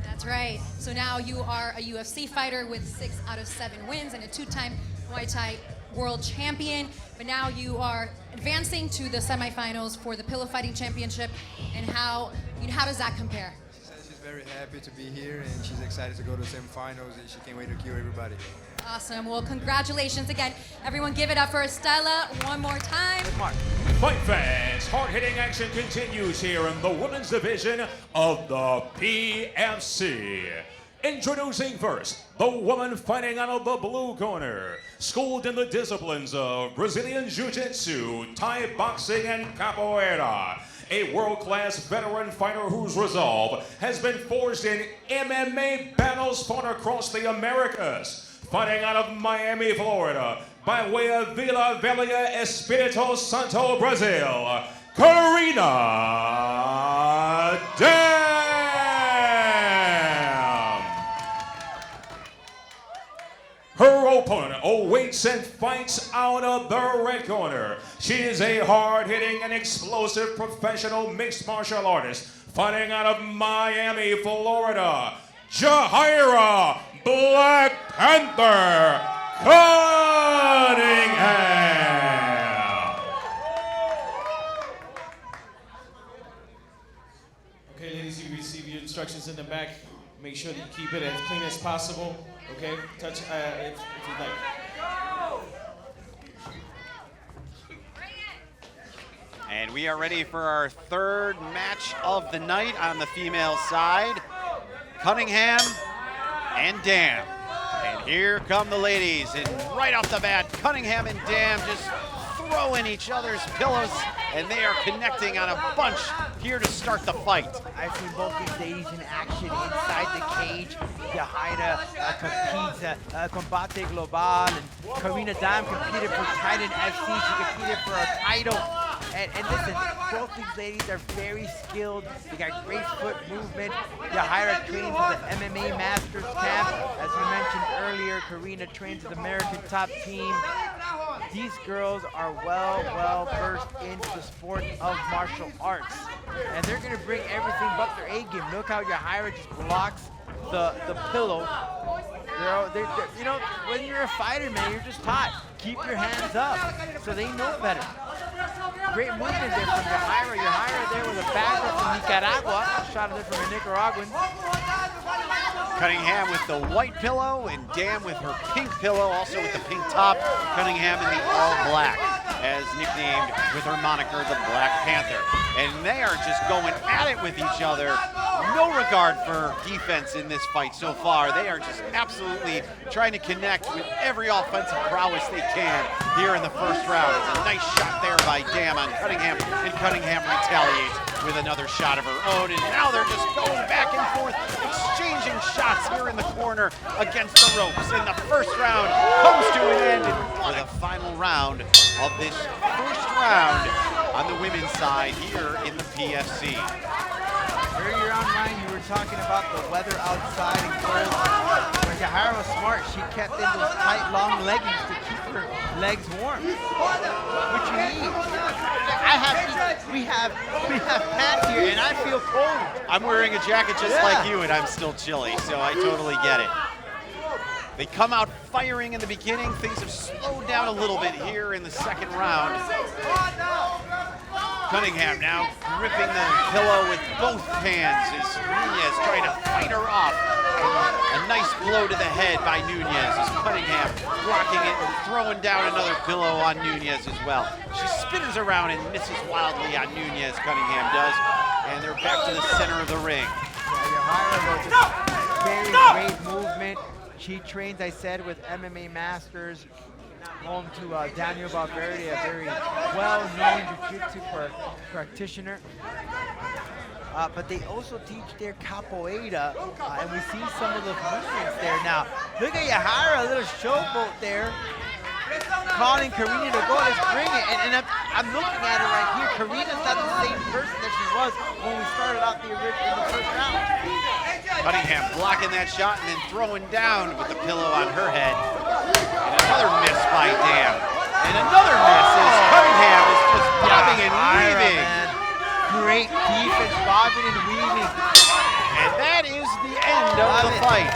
That's right. So now you are a UFC fighter with 6 out of 7 wins and a 2-time Muay Thai world champion. But now you are advancing to the semifinals for the Pillow Fighting Championship. And how does that compare? She says she's very happy to be here and she's excited to go to the semifinals and she can't wait to kill everybody. Awesome. Well, congratulations again. Everyone give it up for Estella one more time. Fight fans, hard-hitting action continues here in the women's division of the PFC. Introducing first, the woman fighting out of the blue corner. Schooled in the disciplines of Brazilian Jiu-Jitsu, Thai boxing, and capoeira. A world-class veteran fighter whose resolve has been forged in MMA battles fought across the Americas. Fighting out of Miami, Florida, by way of Vila Velha Espírito Santo, Brazil, Karina Dam. Her opponent awaits and fights out of the red corner. She is a hard-hitting and explosive professional mixed martial artist, fighting out of Miami, Florida, Jahaira Black Panther Cunningham. Okay, ladies, you receive your instructions in the back. Make sure that you keep it as clean as possible. Okay, touch if you'd like. And we are ready for our third match of the night on the female side. Cunningham and Dam. And here come the ladies. And right off the bat, Cunningham and Dam just throwing each other's pillows, and they are connecting on a bunch here to start the fight. I've seen both these ladies in action inside the cage. Jahaira competes Combate Global, and Karina Dam competed for Titan FC. She competed for a title. And listen, both these ladies are very skilled. They got great foot movement. Jahaira trains with the MMA Masters camp. As we mentioned earlier, Karina trains with the American Top Team. These girls are well versed into the sport of martial arts. And they're gonna bring everything but their A game. Look how Jahaira just blocks the pillow. They're, you know, when you're a fighter, man, you're just taught, keep your hands up. So they know better. Great movement there from Jahaira. Jahaira there with a backer from Nicaragua. Shot it from a Nicaraguan. Cunningham with the white pillow and Dam with her pink pillow, also with the pink top. Cunningham in the all black, as nicknamed with her moniker, the Black Panther. And they are just going at it with each other. No regard for defense in this fight so far. They are just absolutely trying to connect with every offensive prowess they can here in the first round. It's a nice shot there by Dam on Cunningham, and Cunningham retaliates with another shot of her own. And now they're just going back and forth, exchanging shots here in the corner against the ropes. And the first round comes to an end with a final round of this first round on the women's side here in the PFC. Earlier online, you were talking about the weather outside and cold. When Jahaira was smart, she kept in those tight, long leggings to keep her legs warm, which you need. We have pants here, and I feel cold. I'm wearing a jacket just like you, and I'm still chilly, so I totally get it. They come out firing in the beginning. Things have slowed down a little bit here in the second round. Cunningham now gripping the pillow with both hands as Nunez trying to fight her off. A nice blow to the head by Nunez as Cunningham blocking it and throwing down another pillow on Nunez as well. She spins around and misses wildly on Nunez, Cunningham does, and they're back to the center of the ring. Very great movement. She trains, I said, with MMA Masters, home to Daniel Valverde, a very well-known jiu-jitsu practitioner. But they also teach their capoeira, and we see some of the movements there now. Look at Yahara, a little showboat there, calling Karina to go, let's bring it. And I'm looking at her right here. Karina's not the same person that she was when we started out in the first round. Cunningham blocking that shot and then throwing down with the pillow on her head. And another miss by Dam. And another miss as Cunningham is just bobbing and weaving. Great defense, bobbing and weaving. And that is the end of the fight.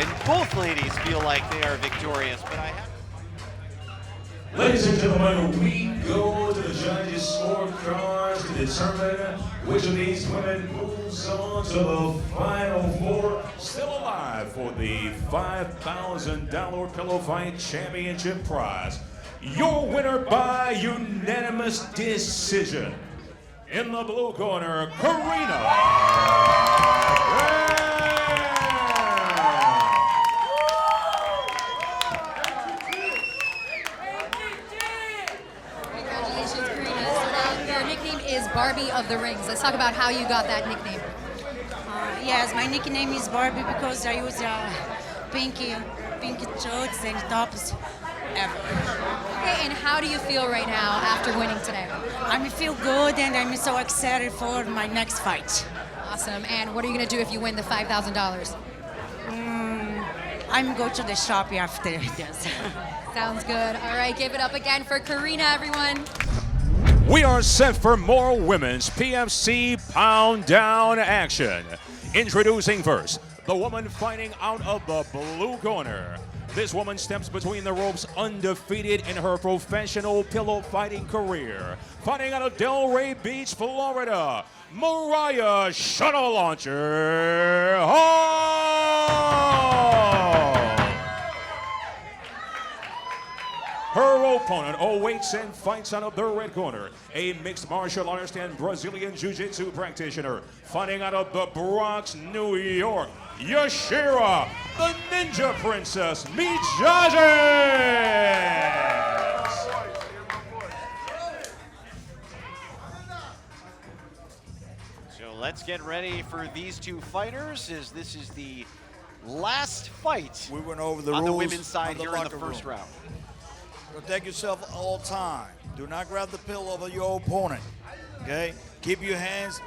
And both ladies feel like they are victorious, but I have... Ladies and gentlemen, we go to the judges' scorecards to determine which of these women moves on to the final four, still alive for the $5,000 Pillow Fight Championship prize. Your winner by unanimous decision. In the blue corner, Karina. Is Barbie of the Rings. Let's talk about how you got that nickname. Yes, my nickname is Barbie because I use pink shorts and tops ever. Okay, and how do you feel right now after winning today? I feel good and I'm so excited for my next fight. Awesome. And what are you going to do if you win the $5,000? I'm going to the shop after this. Sounds good. All right, give it up again for Karina, everyone. We are set for more women's PFC Pound Down action. Introducing first, the woman fighting out of the blue corner. This woman steps between the ropes undefeated in her professional pillow fighting career. Fighting out of Delray Beach, Florida, Mariah Shuttle Launcher Hall. Her opponent awaits and fights out of the red corner, a mixed martial artist and Brazilian jiu-jitsu practitioner, fighting out of the Bronx, New York, Yashira, the Ninja Princess Mijajes. So let's get ready for these two fighters, as this is the last fight we went over the on rules the women's side here in the locker first room. round. Protect yourself at all time. Do not grab the pillow of your opponent, okay? Keep your hands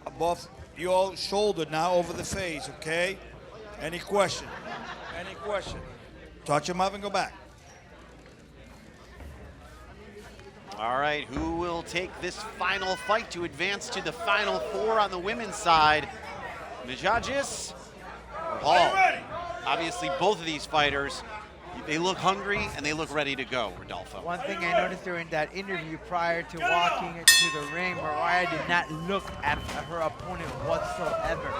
above your shoulder, now over the face, okay? Any question? Any question? Touch him up and go back. All right, who will take this final fight to advance to the final four on the women's side? Mijajes or Hall? Obviously, both of these fighters, they look hungry and they look ready to go, Rodolfo. One thing I noticed during that interview prior to walking into the ring, Mariah did not look at her opponent whatsoever.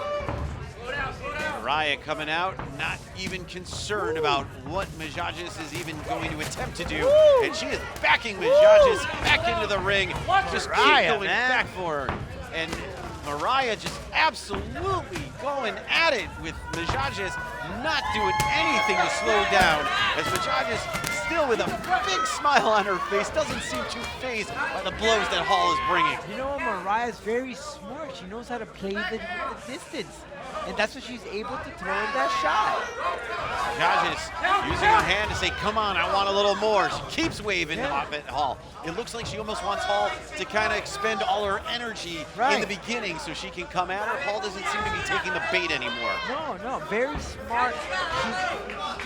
Mariah coming out, not even concerned about what Mijajes is even going to attempt to do. And she is backing Mijajes back into the ring. Just keep going back for her. And Mariah just absolutely going at it with Mijajes, not doing anything to slow down, as Mijajes still with a big smile on her face, doesn't seem too fazed by the blows that Hall is bringing. You know what, Mariah's very smart. She knows how to play the distance. And that's what she's able to throw in that shot. Mijajes using her hand to say, come on, I want a little more. She keeps waving off at Hall. It looks like she almost wants Hall to kind of expend all her energy in the beginning so she can come at her. Hall doesn't seem to be taking the bait anymore. No, very smart.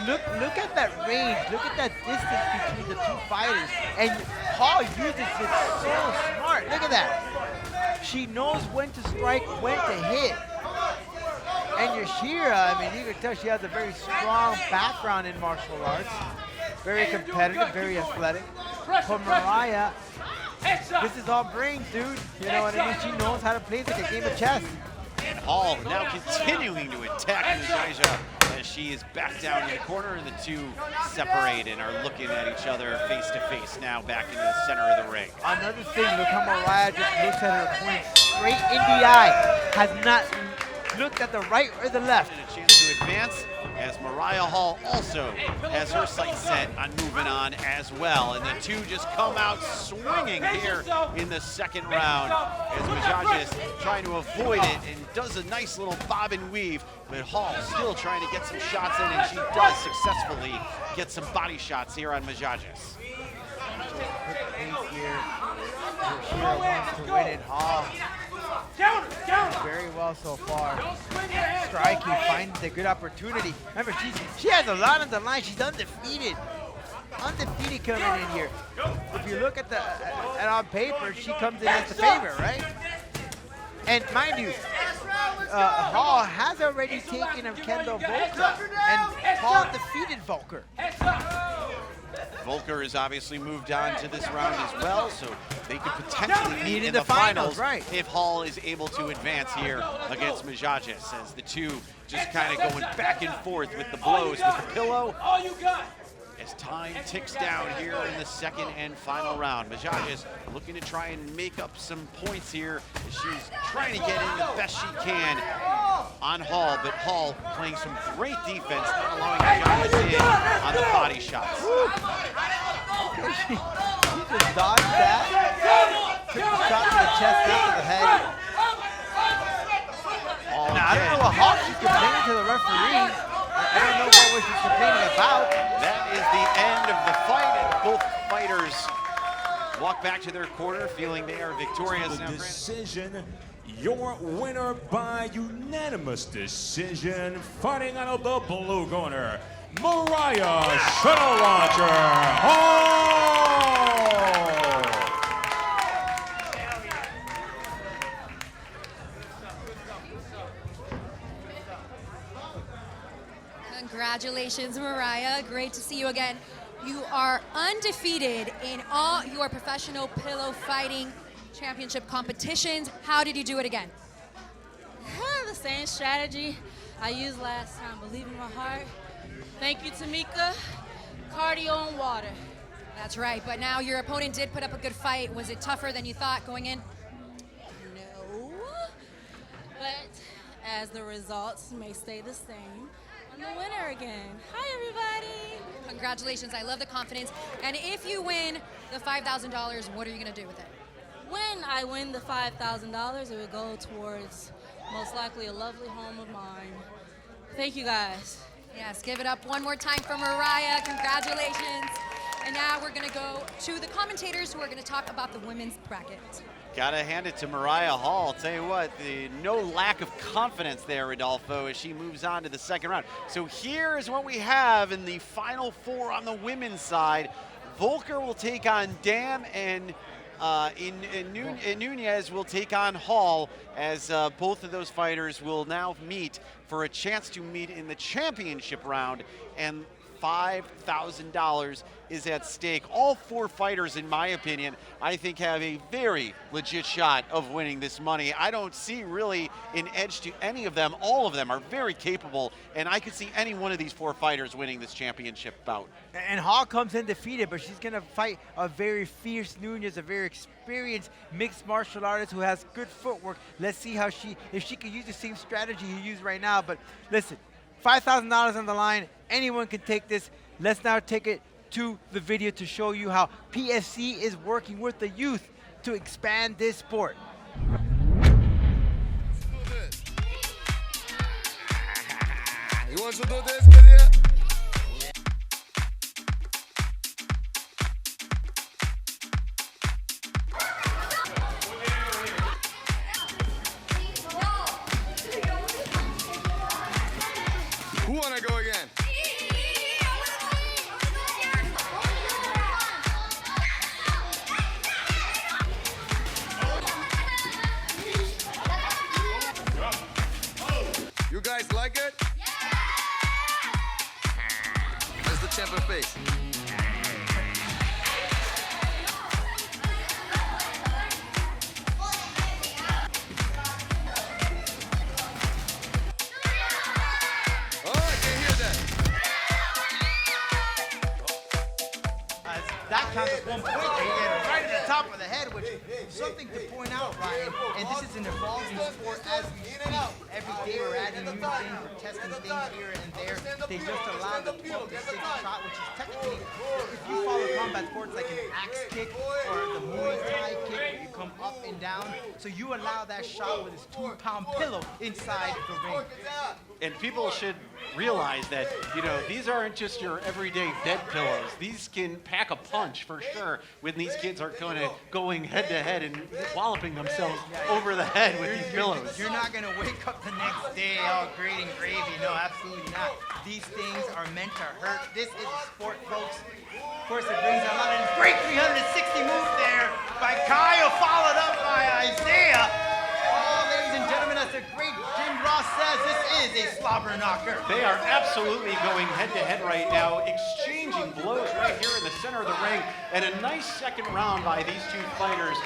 Look at that range. Look at that distance between the two fighters. And Hall uses it so smart. Look at that. She knows when to strike, when to hit. And Yashira, I mean, you can tell she has a very strong background in martial arts. Very competitive, very athletic. For Mariah, this is all brains, dude. You know what I mean? She knows how to play like a game of chess. And Hall now continuing to attack Mijajes as she is back down in the corner, and the two separate and are looking at each other face to face now back into the center of the ring. Another thing, look how Mariah just looks at her opponent straight in the eye. Has not looked at the right or the left. And a chance to advance, as Mariah Hall also has her sights set on moving on as well. And the two just come out swinging here in the second round, as Majages trying to avoid it and does a nice little bob and weave, but Hall still trying to get some shots in, and she does successfully get some body shots here on Majages. Shira wants to win it. Hall very well so far. Strikey finds a good opportunity. Remember, she has a lot on the line. She's undefeated. Undefeated coming in here. If you look at on paper, she comes in as the favorite, right? And mind you, Hall has already taken of Kendall Volker, and Hall defeated Volker. Volker has obviously moved on to this round as well, so they could potentially meet in the finals, right? If Hall is able to advance here against Majages, as the two just kind of going back and forth with the blows with the pillow. As time ticks down here in the second and final round. Majages looking to try and make up some points here, as she's trying to get in the best she can on Hall, but Hall playing some great defense, not allowing Majages in on the body shots. She just dodged that. Took the shot to the chest, not to the head. Now, I don't know what Hall she's complaining to the referee. I don't know what she's complaining about. That is the end of the fight, and both fighters walk back to their corner feeling they are victorious. The decision, your winner by unanimous decision, fighting out of the blue corner, Mariah Shuttle Launcher Hall. Congratulations, Mariah. Great to see you again. You are undefeated in all your professional pillow fighting championship competitions. How did you do it again? The same strategy I used last time. Believe in my heart. Thank you, Tamika. Cardio and water. That's right, but now your opponent did put up a good fight. Was it tougher than you thought going in? No. But as the results may stay the same, I'm the winner again. Hi, everybody. Congratulations. I love the confidence. And if you win the $5,000, what are you going to do with it? When I win the $5,000, it would go towards most likely a lovely home of mine. Thank you, guys. Yes, give it up one more time for Mariah. Congratulations. And now we're going to go to the commentators who are going to talk about the women's bracket. Gotta hand it to Mariah Hall. I'll tell you what, no lack of confidence there, Rodolfo, as she moves on to the second round. So here is what we have in the final four on the women's side. Volker will take on Dam, and Nunez will take on Hall, as both of those fighters will now meet for a chance to meet in the championship round, and $5,000 is at stake. All four fighters, in my opinion, I think have a very legit shot of winning this money. I don't see really an edge to any of them. All of them are very capable, and I could see any one of these four fighters winning this championship bout. And Hall comes in defeated, but she's going to fight a very fierce Nunez, a very experienced mixed martial artist who has good footwork. Let's see how if she could use the same strategy he used right now. But listen, $5,000 on the line. Anyone can take this. Let's now take it to the video to show you how PFC is working with the youth to expand this sport. You want to do this, kid? Who wanna go again? You guys like it? Yeah! That's the champion face. Oh, I can hear that counts as 1 point. They get it right at the top of the head, which is something to point out, Ryan. And this is an evolving sport as we speak. Every day we're adding new things, we're testing things here and there. They just allow the 12 to 6 shot, which is technically, if you follow combat sports like an axe kick or the Muay Thai kick, where you come up and down. So you allow that shot with this 2-pound pillow inside the ring. And people should realize that, you know, these aren't just your everyday bed pillows. These can pack a punch for sure when these kids are going head to head and walloping themselves over the head with these pillows. You're not going to wake up the next day all great and gravy. No, absolutely not. These things are meant to hurt. This is a sport, folks. Of course, it brings a lot of great 360 move there by Kyle, followed up by Isaiah. Oh, ladies and gentlemen, as the great Jim Ross says, this is a slobber knocker. They are absolutely going head-to-head right now, exchanging blows right here in the center of the ring, and a nice second round by these two fighters.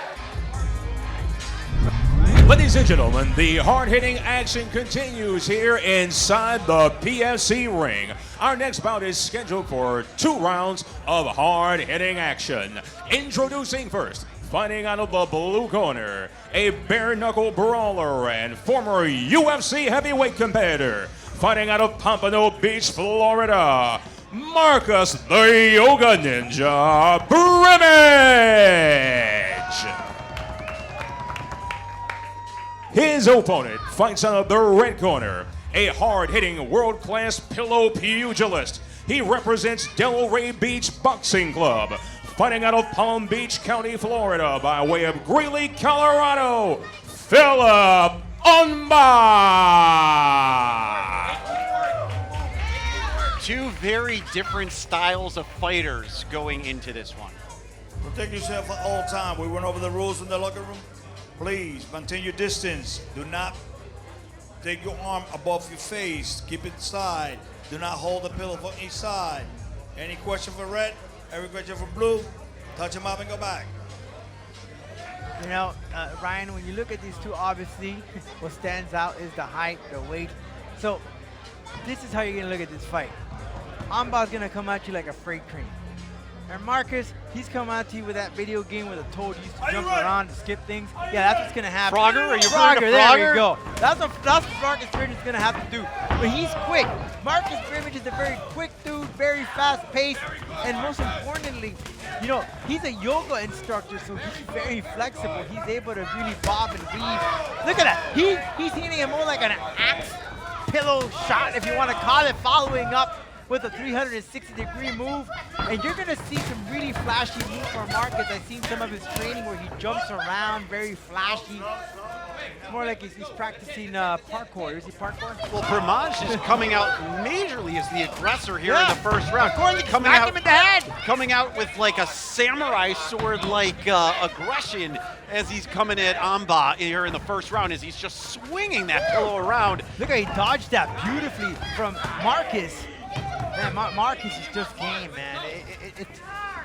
Ladies and gentlemen, the hard-hitting action continues here inside the PFC ring. Our next bout is scheduled for 2 rounds of hard-hitting action. Introducing first, fighting out of the blue corner, a bare-knuckle brawler and former UFC heavyweight competitor. Fighting out of Pompano Beach, Florida, Marcus the Yoga Ninja Brimage. His opponent fights out of the red corner, a hard-hitting world-class pillow pugilist. He represents Delray Beach Boxing Club. Fighting out of Palm Beach County, Florida, by way of Greeley, Colorado, Philip Unba. Two very different styles of fighters going into this one. Protect yourself at all time. We went over the rules in the locker room. Please maintain your distance. Do not take your arm above your face. Keep it inside. Do not hold the pillow from each side. Any question for red? Every question for blue? Touch them up and go back. You know, Ryan, when you look at these two, obviously, what stands out is the height, the weight. So this is how you're going to look at this fight. Amba's going to come at you like a freight train. And Marcus, he's coming out to you with that video game where the toad used to jump around and skip things. Yeah, that's what's going to happen. Frogger? Are you Frogger, referring to there Frogger? you go. That's what Marcus Brimage is going to have to do. But he's quick. Marcus Brimage is a very quick dude, very fast-paced, and most importantly, you know, he's a yoga instructor, so he's very flexible. He's able to really bob and weave. Look at that. He's hitting it more like an axe pillow shot, if you want to call it, following up with a 360-degree move. And you're going to see some really flashy moves from Marcus. I've seen some of his training where he jumps around, very flashy. It's more like he's practicing parkour. Is he parkour? Well, Brimage is coming out majorly as the aggressor here in the first round. Coming out, him in the head. Coming out with like a samurai sword-like aggression as he's coming at Amba here in the first round as he's just swinging that pillow around. Look how he dodged that beautifully from Marcus. Man, Marcus is just game, man.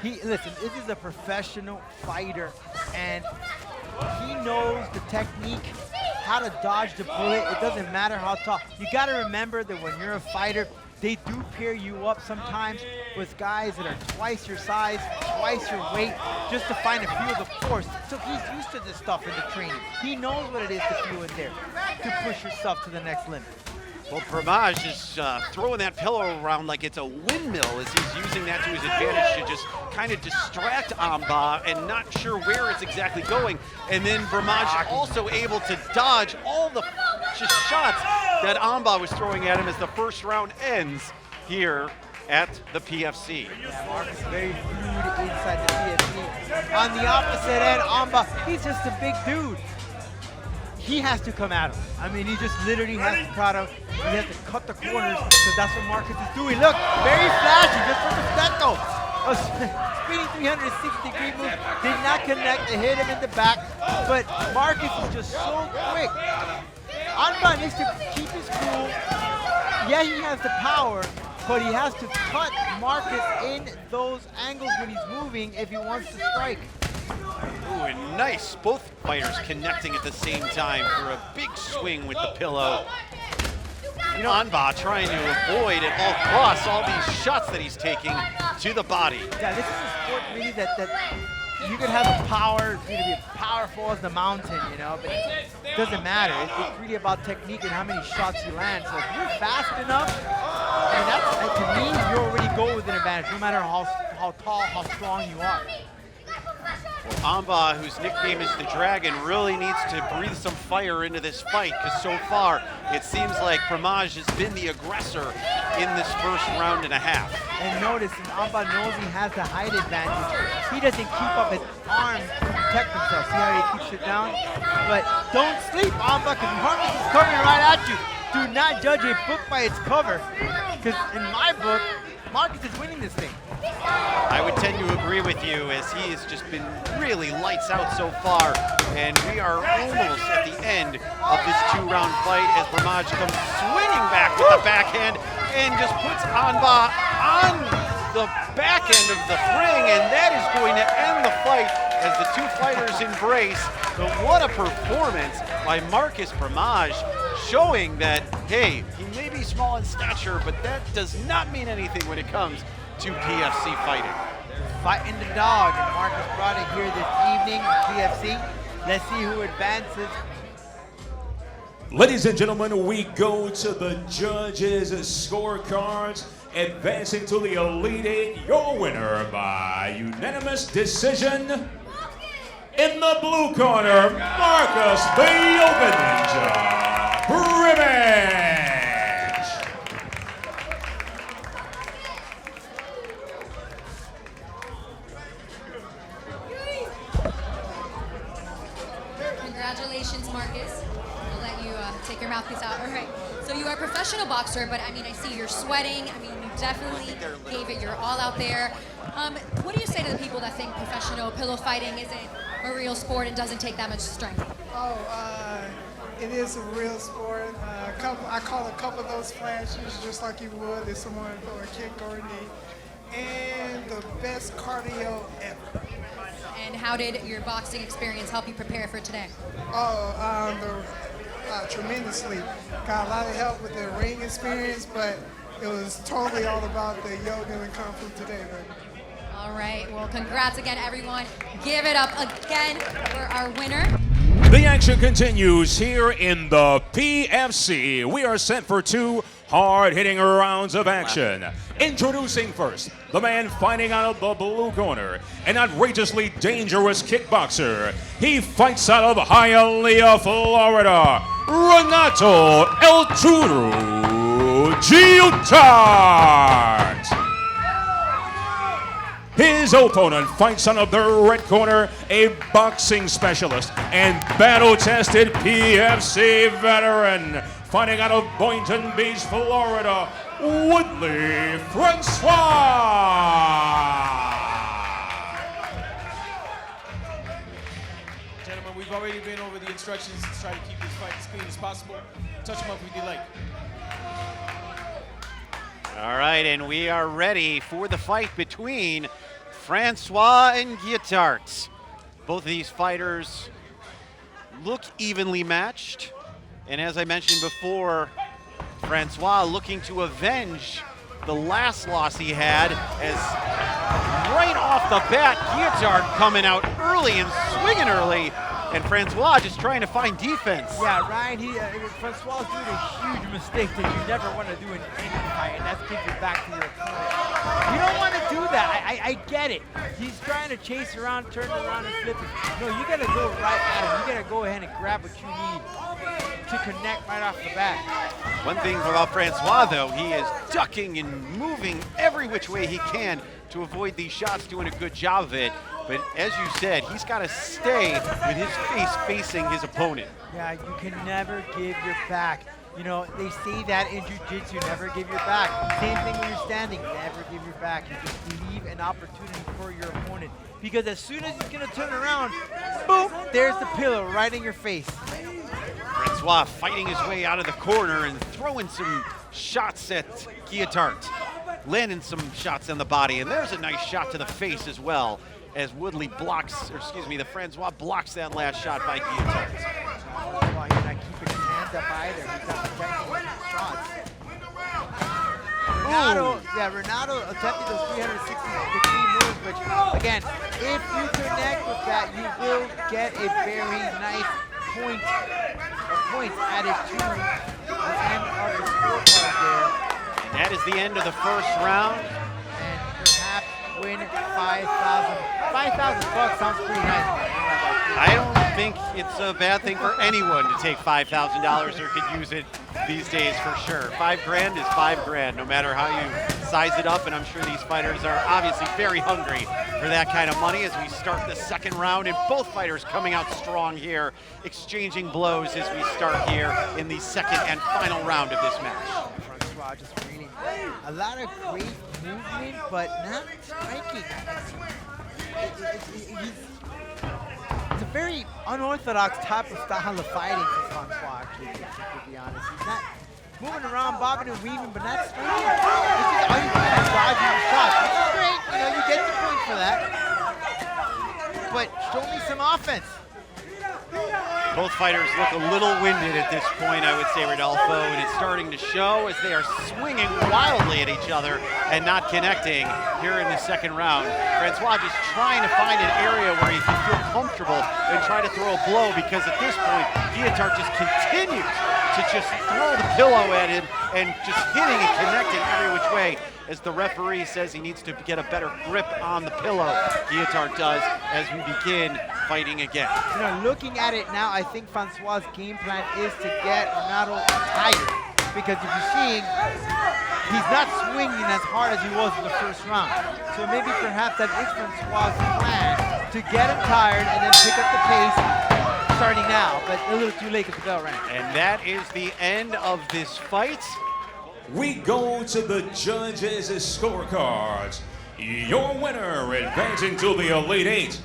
Listen, this is a professional fighter, and he knows the technique, how to dodge the bullet. It doesn't matter how tough. You got to remember that when you're a fighter, they do pair you up sometimes with guys that are twice your size, twice your weight, just to find a feel of the force. So he's used to this stuff in the training. He knows what it is to feel in there, to push yourself to the next limit. Well, Brimage is throwing that pillow around like it's a windmill as he's using that to his advantage to just kind of distract Amba and not sure where it's exactly going. And then Brimage also able to dodge all the just shots that Amba was throwing at him as the first round ends here at the PFC. Yeah, Marcus very fluid inside the PFC. On the opposite end, Amba, he's just a big dude. He has to come at him. I mean, he just literally has to cut him. He has to cut the corners, because that's what Marcus is doing. Look, very flashy, just from the stecco. A spinning 360-degree move, did not connect to hit him in the back, but Marcus is just so quick. Amba needs to keep his cool. Yeah, he has the power, but he has to cut Marcus in those angles when he's moving if he wants to strike. Ooh, and nice. Both fighters connecting at the same time for a big swing with the pillow. You know, Anba trying to avoid at all costs all these shots that he's taking to the body. Yeah, this is a sport really that you could have a power, you know, be powerful as the mountain, you know, but it doesn't matter. It's really about technique and how many shots you land. So if you're fast enough, I mean, that's, to me, you already go with an advantage, no matter how tall, how strong you are. Well, Amba, whose nickname is the Dragon, really needs to breathe some fire into this fight, because so far it seems like Pramaj has been the aggressor in this first round and a half. And notice, Amba knows he has the height advantage. He doesn't keep up his arms to protect himself. See how he keeps it down? But don't sleep, Amba, because Marcus is coming right at you. Do not judge a book by its cover, because in my book, Marcus is winning this thing. I would tend to agree with you, as he has just been really lights out so far, and we are almost at the end of this 2-round fight as Pramaj comes swinging back with the backhand and just puts Amba on the back end of the ring, and that is going to end the fight as the two fighters embrace. But what a performance by Marcus Pramaj, showing that, hey, he may be small in stature, but that does not mean anything when it comes to PFC fighting. Fighting the dog, and Marcus brought it here this evening in PFC. Let's see who advances. Ladies and gentlemen, we go to the judges' scorecards. Advancing to the Elite Eight, your winner by unanimous decision. In the blue corner, Marcus the Yoga Ninja Brimage. Congratulations, Marcus. I'll let you take your mouthpiece out. All right. So you are a professional boxer, but I mean, I see you're sweating. I mean, you definitely gave it your all out there. What do you say to the people that think professional pillow fighting isn't a real sport and doesn't take that much strength? It is a real sport. I call a couple of those splashes just like you would if someone throw a kick or a knee. And the best cardio ever. And how did your boxing experience help you prepare for today? Tremendously. Got a lot of help with the ring experience, but it was totally all about the yoga and kung fu today, man. All right, well, congrats again, everyone. Give it up again for our winner. The action continues here in the PFC. We are set for 2 hard-hitting rounds of action. Introducing first, the man fighting out of the blue corner, an outrageously dangerous kickboxer. He fights out of Hialeah, Florida, Renato El Trujillo. His opponent fights out of the red corner, a boxing specialist and battle-tested PFC veteran, fighting out of Boynton Beach, Florida, Woodley Francois. Gentlemen, we've already been over the instructions to try to keep this fight as clean as possible. Touch them up if you like. All right, and we are ready for the fight between Francois and Guitart. Both of these fighters look evenly matched. And as I mentioned before, Francois looking to avenge the last loss he had, as right off the bat, Guitart coming out early and swinging early, and Francois just trying to find defense. Yeah, Ryan, Francois doing a huge mistake that you never want to do in any fight, and that's give you back to your opponent. You don't want to do that. I get it. He's trying to chase around, turn around, and flip it. No, you got to go right at him. You got to go ahead and grab what you need to connect right off the bat. One thing about Francois, though, he is ducking and moving every which way he can to avoid these shots, doing a good job of it. But as you said, he's got to stay with his face facing his opponent. Yeah, you can never give your back. You know, they say that in jiu-jitsu, never give your back. Same thing when you're standing, never give your back. You just leave an opportunity for your opponent. Because as soon as he's going to turn around, boom, there's the pillow right in your face. Francois fighting his way out of the corner and throwing some shots at Guitart. Landing some shots on the body, and there's a nice shot to the face as well, as Woodley blocks, or excuse me, the Francois blocks that last shot by Guitart. Well, he's not keeping his hands up either. He's not protecting his shots. Renato attempted those 360-degree moves, which, again, if you connect with that, you will get a very nice points added to the end of the scorecard there. And that is the end of the first round. And perhaps win 5,000. 5,000 bucks sounds pretty nice. I don't think it's a bad thing for anyone to take $5,000 or could use it these days for sure. $5,000 is $5,000, no matter how you size it up, and I'm sure these fighters are obviously very hungry for that kind of money as we start the second round, and both fighters coming out strong here, exchanging blows as we start here in the second and final round of this match. Francois just really a lot of great movement, but not striking. It's a very unorthodox type of style of fighting for Francois, actually, to be honest. He's not moving around, bobbing and weaving, but not striking. This is all you do is dodging your shots, which is great. You know, you get the point for that. But show me some offense. Both fighters look a little winded at this point, I would say, Rodolfo, and it's starting to show as they are swinging wildly at each other and not connecting here in the second round. Francois just trying to find an area where he can feel comfortable and try to throw a blow, because at this point, Guittard just continues to just throw the pillow at him and just hitting and connecting every which way. As the referee says he needs to get a better grip on the pillow, Guittard does, as we begin fighting again. You know, looking at it now, I think Francois' game plan is to get Renato tired. Because if you're seeing, he's not swinging as hard as he was in the first round. So maybe perhaps that is Francois' plan, to get him tired and then pick up the pace starting now. But a little too late because the bell rang. And that is the end of this fight. We go to the judges' scorecards. Your winner advancing to the Elite Eight.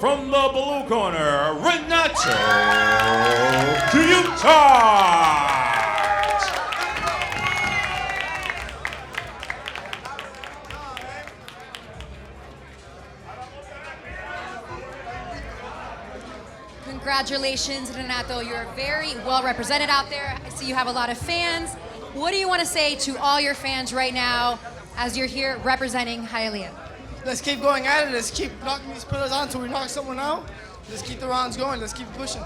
From the blue corner, Renato Guittard. Congratulations, Renato. You're very well represented out there. I see you have a lot of fans. What do you want to say to all your fans right now as you're here representing Hialeah? Let's keep going at it. Let's keep knocking these pillars on until we knock someone out. Let's keep the rounds going. Let's keep pushing.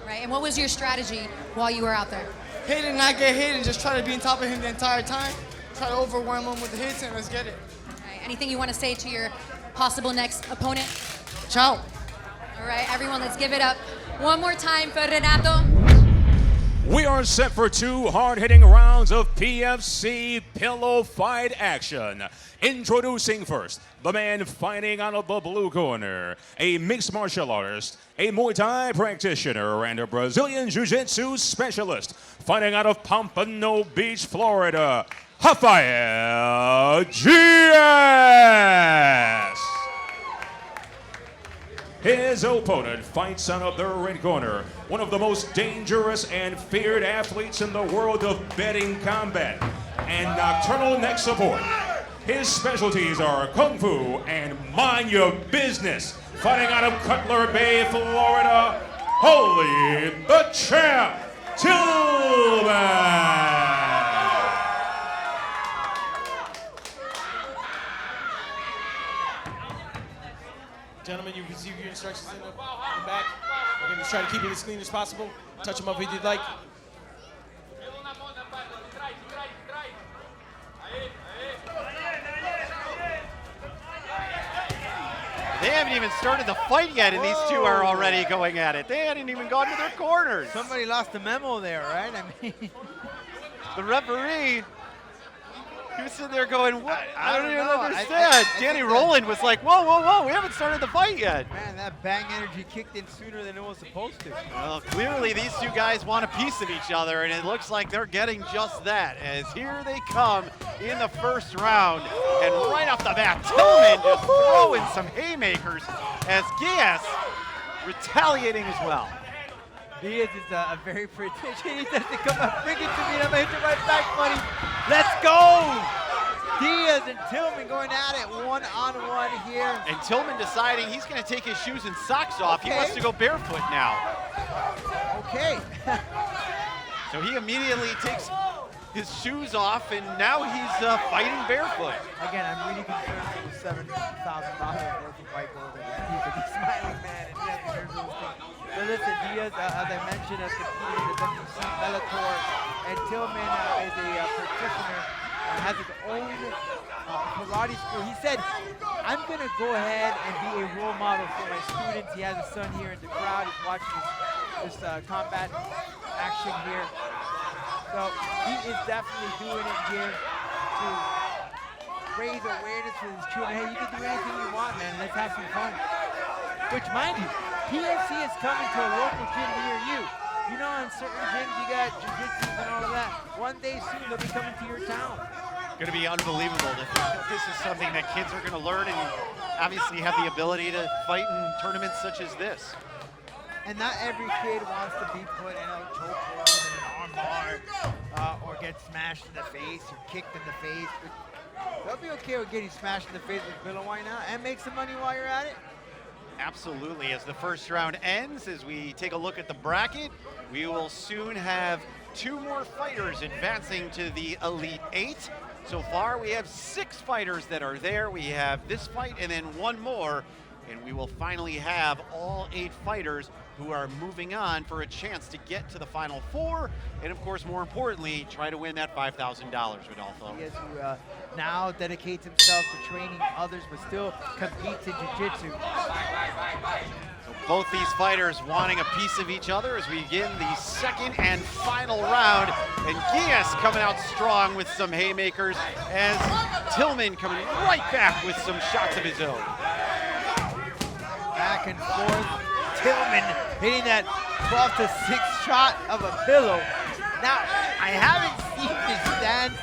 Right, and what was your strategy while you were out there? Hit and not get hit and just try to be on top of him the entire time. Try to overwhelm him with the hits and let's get it. Right, anything you want to say to your possible next opponent? Ciao. All right, everyone, let's give it up one more time for Renato. We are set for 2 hard-hitting rounds of PFC pillow fight action. Introducing first, the man fighting out of the blue corner, a mixed martial artist, a Muay Thai practitioner, and a Brazilian Jiu-Jitsu specialist, fighting out of Pompano Beach, Florida, Rafael Diaz. His opponent fights out of the red corner, one of the most dangerous and feared athletes in the world of betting combat and nocturnal neck support. His specialties are Kung Fu and Mind Your Business. Fighting out of Cutler Bay, Florida, Holy the Champ, Tillman. Gentlemen, you've received your instructions in the back. We're going to try to keep it as clean as possible. Touch them up if you'd like. They haven't even started the fight yet, and these two are already going at it. They hadn't even gone to their corners. Somebody lost the memo there, right? I mean, the referee, he was sitting there going, what? I don't even know. understand. Danny Rowland was like, whoa, whoa, whoa, we haven't started the fight yet. Man, that bang energy kicked in sooner than it was supposed to. Well, clearly these two guys want a piece of each other, and it looks like they're getting just that, as here they come in the first round. And right off the bat, Tillman just throwing some haymakers, as Diaz retaliating as well. Diaz is a very prodigious. He says to come up, bring it to me, and I'm going to hit you right back, buddy. Let's go! Diaz and Tillman going at it one-on-one here. And Tillman deciding he's going to take his shoes and socks off. Okay. He wants to go barefoot now. Okay. So he immediately takes his shoes off, and now he's fighting barefoot. Again, I'm really concerned with the $7,000 worth of white gold that he received, but he's smiling, man, and he has to hear those things. But listen, Diaz, as I mentioned, has competed in the WC, Bellator, and Tillman is a practitioner, has his own karate school. He said, I'm going to go ahead and be a role model for my students. He has a son here in the crowd. He's watching this combat action here. So he is definitely doing it here to raise awareness for his children. Hey, you can do anything you want, man. Let's have some fun. Which, mind you, PFC is coming to a local gym near you. You know, in certain gyms you got jiu-jitsu and all of that. One day soon they'll be coming to your town. Going to be unbelievable. This is something that kids are going to learn and obviously have the ability to fight in tournaments such as this. And not every kid wants to be put in a chokehold in an armbar or get smashed in the face or kicked in the face. But they'll be okay with getting smashed in the face with Bill, why not? And make some money while you're at it. Absolutely. As the first round ends, as we take a look at the bracket, we will soon have 2 more fighters advancing to the Elite 8. So far, we have 6 fighters that are there. We have this fight and then 1 more, and we will finally have all 8 fighters who are moving on for a chance to get to the Final 4, and of course, more importantly, try to win that $5,000, Rodolfo. He who now dedicates himself to training others, but still competes in jiu-jitsu. So both these fighters wanting a piece of each other as we begin the second and final round. And Gias coming out strong with some haymakers as Tillman coming right back with some shots of his own. Back and forth. Tillman hitting that 12 to 6 shot of a pillow. Now, I haven't seen this stance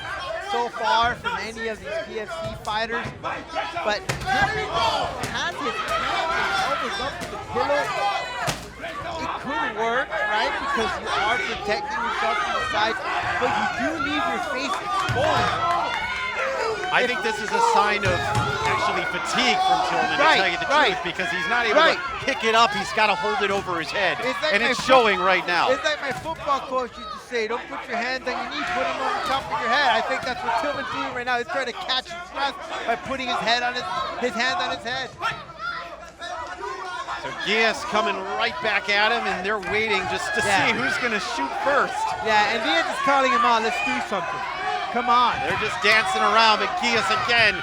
so far from any of these PFC fighters, but Tillman has his hands and elbows up to the pillow. It could work, right? Because you are protecting yourself from the sides, but you do leave your face exposed. I think this is a sign of actually fatigue from Tillman, to tell you the truth, because he's not able to pick it up. He's got to hold it over his head, and it's showing right now. It's like my football coach used to say, don't put your hands on your knees, put them on the top of your head. I think that's what Tillman's doing right now. He's trying to catch his breath by putting his hands on his head. So Gias coming right back at him, and they're waiting just to see who's going to shoot first. Yeah, and Gias is calling him on. Let's do something. Come on. They're just dancing around, but Gias again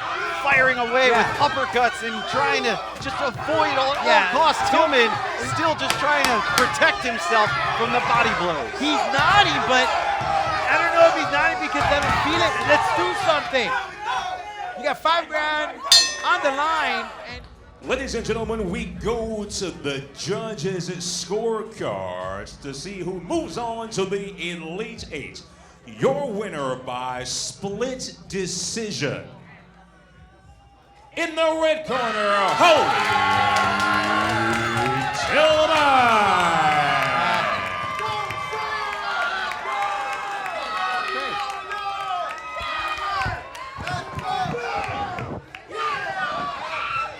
firing away with uppercuts and trying to just avoid all costs. Tillman still just trying to protect himself from the body blows. He's nodding, but I don't know if he's nodding because they don't feel it. Let's do something. You got $5 grand on the line. And ladies and gentlemen, we go to the judges' scorecards to see who moves on to the Elite 8. Your winner by split decision. In the red corner, holy Tillman.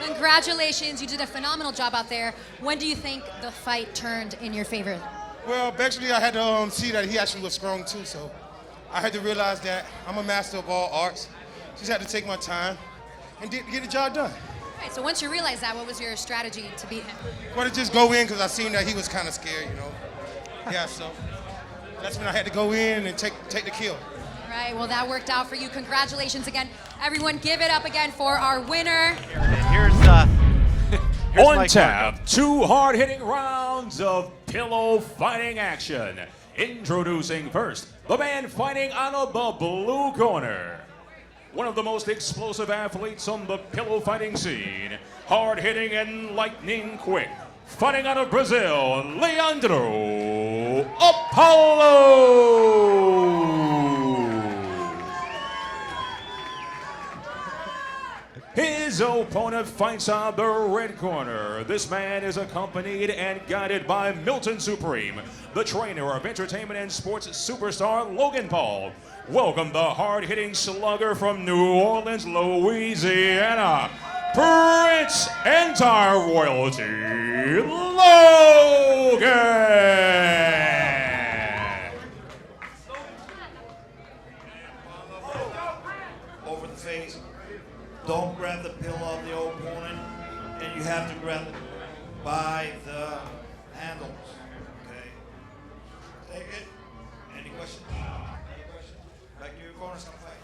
Congratulations, you did a phenomenal job out there. When do you think the fight turned in your favor? Well, basically, I had to see that he actually was strong too, so I had to realize that I'm a master of all arts. Just had to take my time and get the job done. All right, so once you realized that, what was your strategy to beat him? Well, to just go in because I seen that he was kind of scared, you know. Yeah, so that's when I had to go in and take the kill. All right, well, that worked out for you. Congratulations again. Everyone, give it up again for our winner. Here's on tap, 2 hard-hitting rounds of pillow fighting action. Introducing first, the man fighting out of the blue corner. One of the most explosive athletes on the pillow fighting scene. Hard-hitting and lightning quick. Fighting out of Brazil, Leandro Apollo. His opponent fights out the red corner. This man is accompanied and guided by Milton Supreme, the trainer of entertainment and sports superstar Logan Paul. Welcome the hard-hitting slugger from New Orleans, Louisiana, Prince Entire Royalty, Logan. face. Don't grab the pillow of the opponent, and you have to grab it by the handles. Okay. Take it. Any questions? Back to your corner, some fight.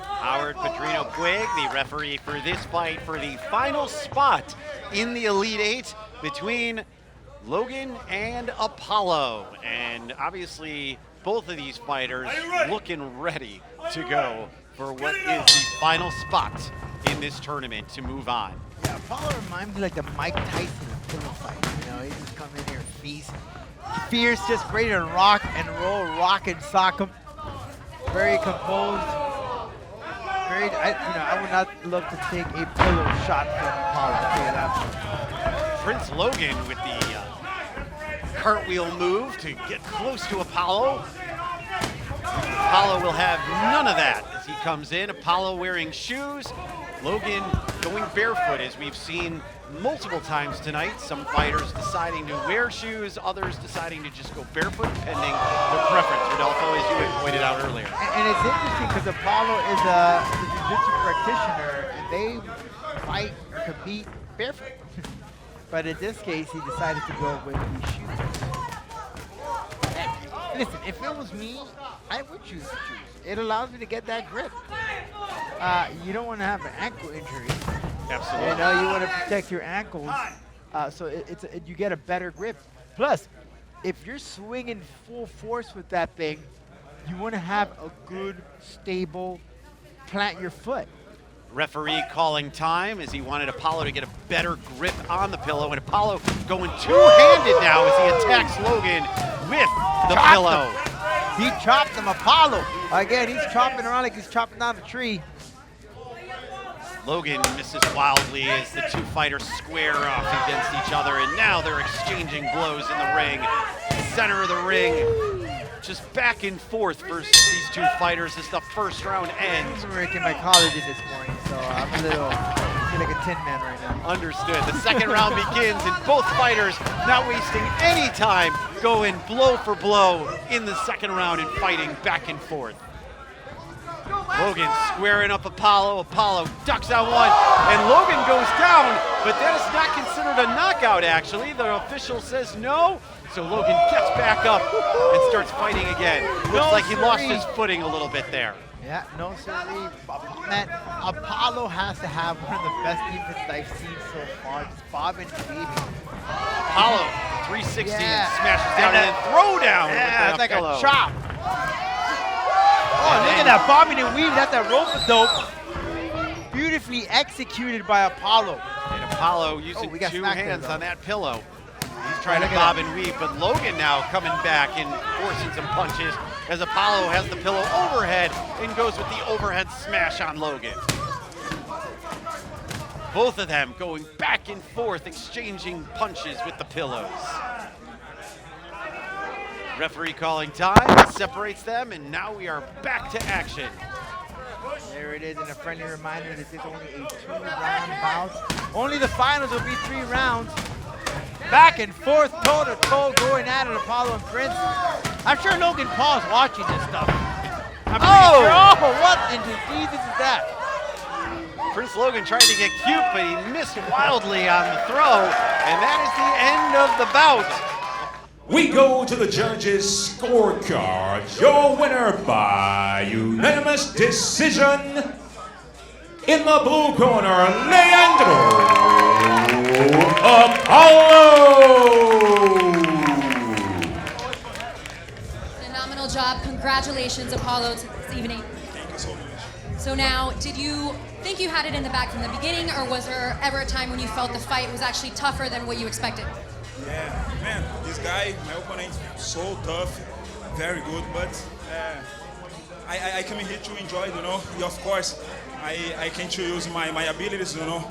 Howard Padrino Puig, the referee for this fight for the final spot in the Elite Eight between Logan and Apollo. And obviously, both of these fighters looking ready to go for what is the final spot in this tournament to move on. Yeah, Apollo reminds me like the Mike Tyson pillow fight. You know, he just come in here and feast. Fierce, just ready to rock and roll, rock and sock him. Very composed. I would not love to take a pillow shot from Apollo. I'll tell you that. Prince Logan with the cartwheel move to get close to Apollo. Apollo will have none of that as he comes in. Apollo wearing shoes. Logan going barefoot, as we've seen multiple times tonight. Some fighters deciding to wear shoes, others deciding to just go barefoot, pending their preference, Rodolfo, as you had pointed out earlier. And it's interesting because Apollo is a jiu-jitsu practitioner, and they fight or compete barefoot. But in this case, he decided to go with these shoes. And listen, if it was me, I would choose the shoes. It allows me to get that grip. You don't want to have an ankle injury. Absolutely. You know, you want to protect your ankles, so you get a better grip. Plus, if you're swinging full force with that thing, you want to have a good, stable, plant your foot. Referee calling time as he wanted Apollo to get a better grip on the pillow, and Apollo going two-handed now as he attacks Logan with the pillow. He chopped him, Apollo. Again, he's chopping around like he's chopping down a tree. Logan misses wildly as the two fighters square off against each other, and now they're exchanging blows in the ring. Center of the ring, just back and forth for these two fighters as the first round ends. I'm working my college in this morning, so I'm a little, I feel like a tin man right now. Understood. The second round begins, and both fighters not wasting any time, going blow for blow in the second round and fighting back and forth. Logan squaring up Apollo. Apollo ducks out one, and Logan goes down, but that is not considered a knockout, actually. The official says no, so Logan gets back up and starts fighting again. Looks like he lost his footing a little bit there. Yeah, no siree. Man, Apollo has to have one of the best defenses I've seen so far. Just bobbing and weaving. Apollo 360 and smashes down, and then throw down. Yeah, with it's like pillow. a chop. Oh, look at that bobbing and weaving. That's that rope-a-dope. Beautifully executed by Apollo. And Apollo using we got two smacked there, hands though. on that pillow. He's trying look to at bob that. and weave, but Logan now coming back and forcing some punches as Apollo has the pillow overhead and goes with the overhead smash on Logan. Both of them going back and forth, exchanging punches with the pillows. Referee calling time, separates them, and now we are back to action. There it is, and a friendly reminder that this is only a 2-round bout. Only the finals will be 3 rounds. Back and forth, toe-to-toe, going at it, Apollo and Prince. I'm sure Logan Paul's watching this stuff. I'm pretty sure. Oh, what in disease is that? Prince Logan trying to get cute, but he missed wildly on the throw, and that is the end of the bout. We go to the judges' scorecards. Your winner by unanimous decision in the blue corner, Leandro Apollo. Phenomenal job. Congratulations, Apollo, this evening. Thank you so much. So now, did you think you had it in the bag from the beginning, or was there ever a time when you felt the fight was actually tougher than what you expected? Yeah, man, this guy, my opponent, so tough, very good, but I came here to enjoy, you know. Of course, I came to use my abilities, you know.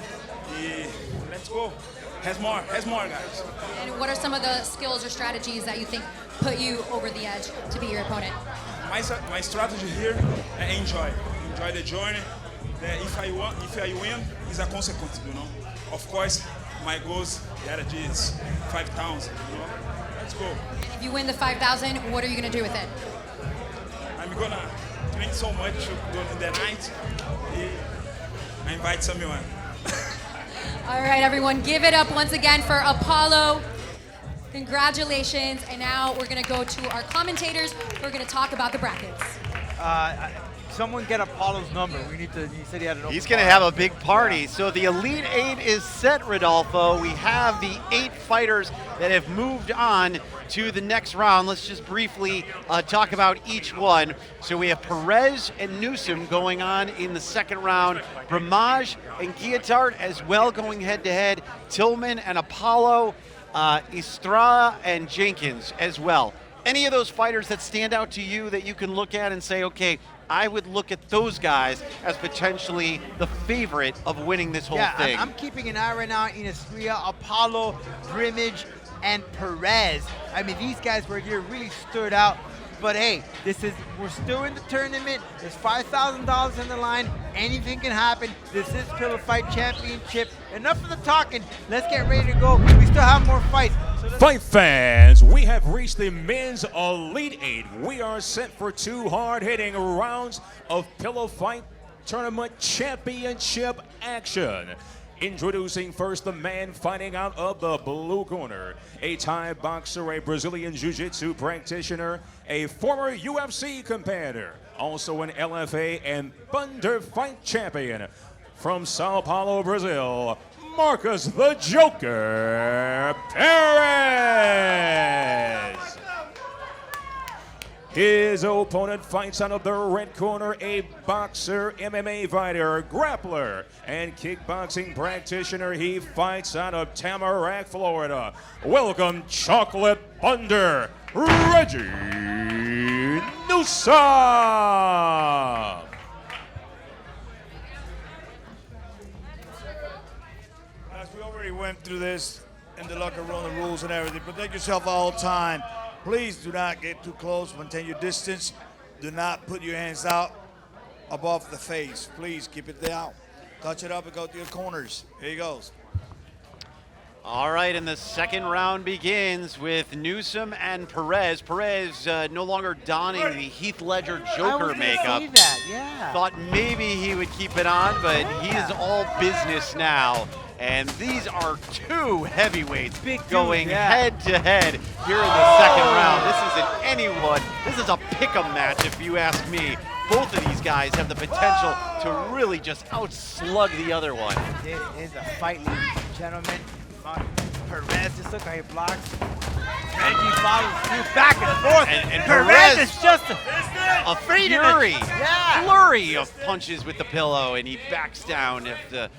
Let's go. Has more, guys. And what are some of the skills or strategies that you think put you over the edge to beat your opponent? My strategy here, enjoy the journey. If I win, it's a consequence, you know. Of course, my goals, is 5,000, you know. Let's go. And if you win the 5,000, what are you going to do with it? I'm gonna train so much during the night. I invite someone. All right, everyone, give it up once again for Apollo. Congratulations. And now we're going to go to our commentators. We're going to talk about the brackets. Someone get Apollo's number. We need to. He said he had an open He's going to have a big party. So the Elite Eight is set, Rodolfo. We have the 8 fighters that have moved on to the next round. Let's just briefly talk about each one. So we have Perez and Newsom going on in the second round. Bramaj and Guillotard as well going head-to-head. Tillman and Apollo. Estrada and Jenkins as well. Any of those fighters that stand out to you that you can look at and say, okay, I would look at those guys as potentially the favorite of winning this whole thing? I'm keeping an eye right now in Estrella, Apollo, Brimage, and Perez. I mean, these guys were here really stood out. But hey, we're still in the tournament. There's $5,000 in the line. Anything can happen. This is Pillow Fight Championship. Enough of the talking. Let's get ready to go. We still have more fights. Fight fans, we have reached the men's Elite Eight. We are set for 2 hard-hitting rounds of Pillow Fight Tournament Championship action. Introducing first the man fighting out of the blue corner, a Thai boxer, a Brazilian Jiu-Jitsu practitioner, a former UFC competitor, also an LFA and Thunder Fight champion. From Sao Paulo, Brazil, Marcus the Joker Perez. His opponent fights out of the red corner, a boxer, MMA fighter, grappler, and kickboxing practitioner. He fights out of Tamarack, Florida. Welcome, Chocolate Thunder, Reggie Newsom. As we already went through this in the locker room, the rules and everything, protect yourself all the time. Please do not get too close. Maintain your distance. Do not put your hands out above the face. Please keep it down. Touch it up and go to your corners. Here he goes. All right, and the second round begins with Newsom and Perez. Perez no longer donning the Heath Ledger Joker makeup. See that, yeah. Thought maybe he would keep it on, but he is all business now. And these are 2 heavyweights going head-to-head here in the second round. This isn't anyone. This is a pick'em match, if you ask me. Both of these guys have the potential to really just outslug the other one. It is a fight, ladies and gentlemen. Perez, just look how he blocks. Reggie follows through back and forth. And Perez is just a flurry of punches with the pillow, and he backs down after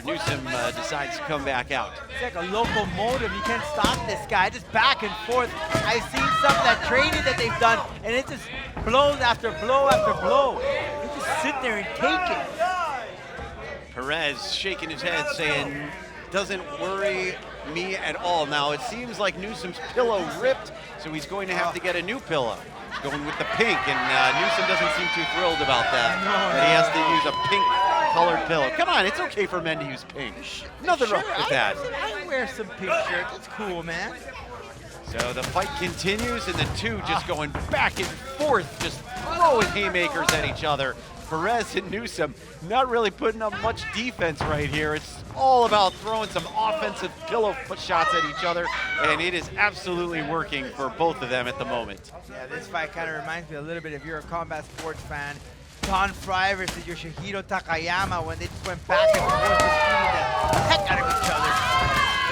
Newsom decides to come back out. It's like a locomotive. You can't stop this guy. Just back and forth. I've seen some of that training that they've done, and it just blows after blow after blow. You just sit there and take it. Perez shaking his head, saying, doesn't worry me at all. Now, it seems like Newsom's pillow ripped, so he's going to have to get a new pillow. He's going with the pink, and Newsom doesn't seem too thrilled about that. That he has to use a pink-colored pillow. Come on, it's okay for men to use pink. Nothing wrong with that. I wear some pink shirts. It's cool, man. So the fight continues, and the 2 just going back and forth, just throwing haymakers at each other. Perez and Newsom not really putting up much defense right here. It's all about throwing some offensive pillow shots at each other, and it is absolutely working for both of them at the moment. Yeah, this fight kind of reminds me a little bit, if you're a combat sports fan, Don Fry versus Yoshihiro Takayama, when they just went back and forth and beating the heck out of each other.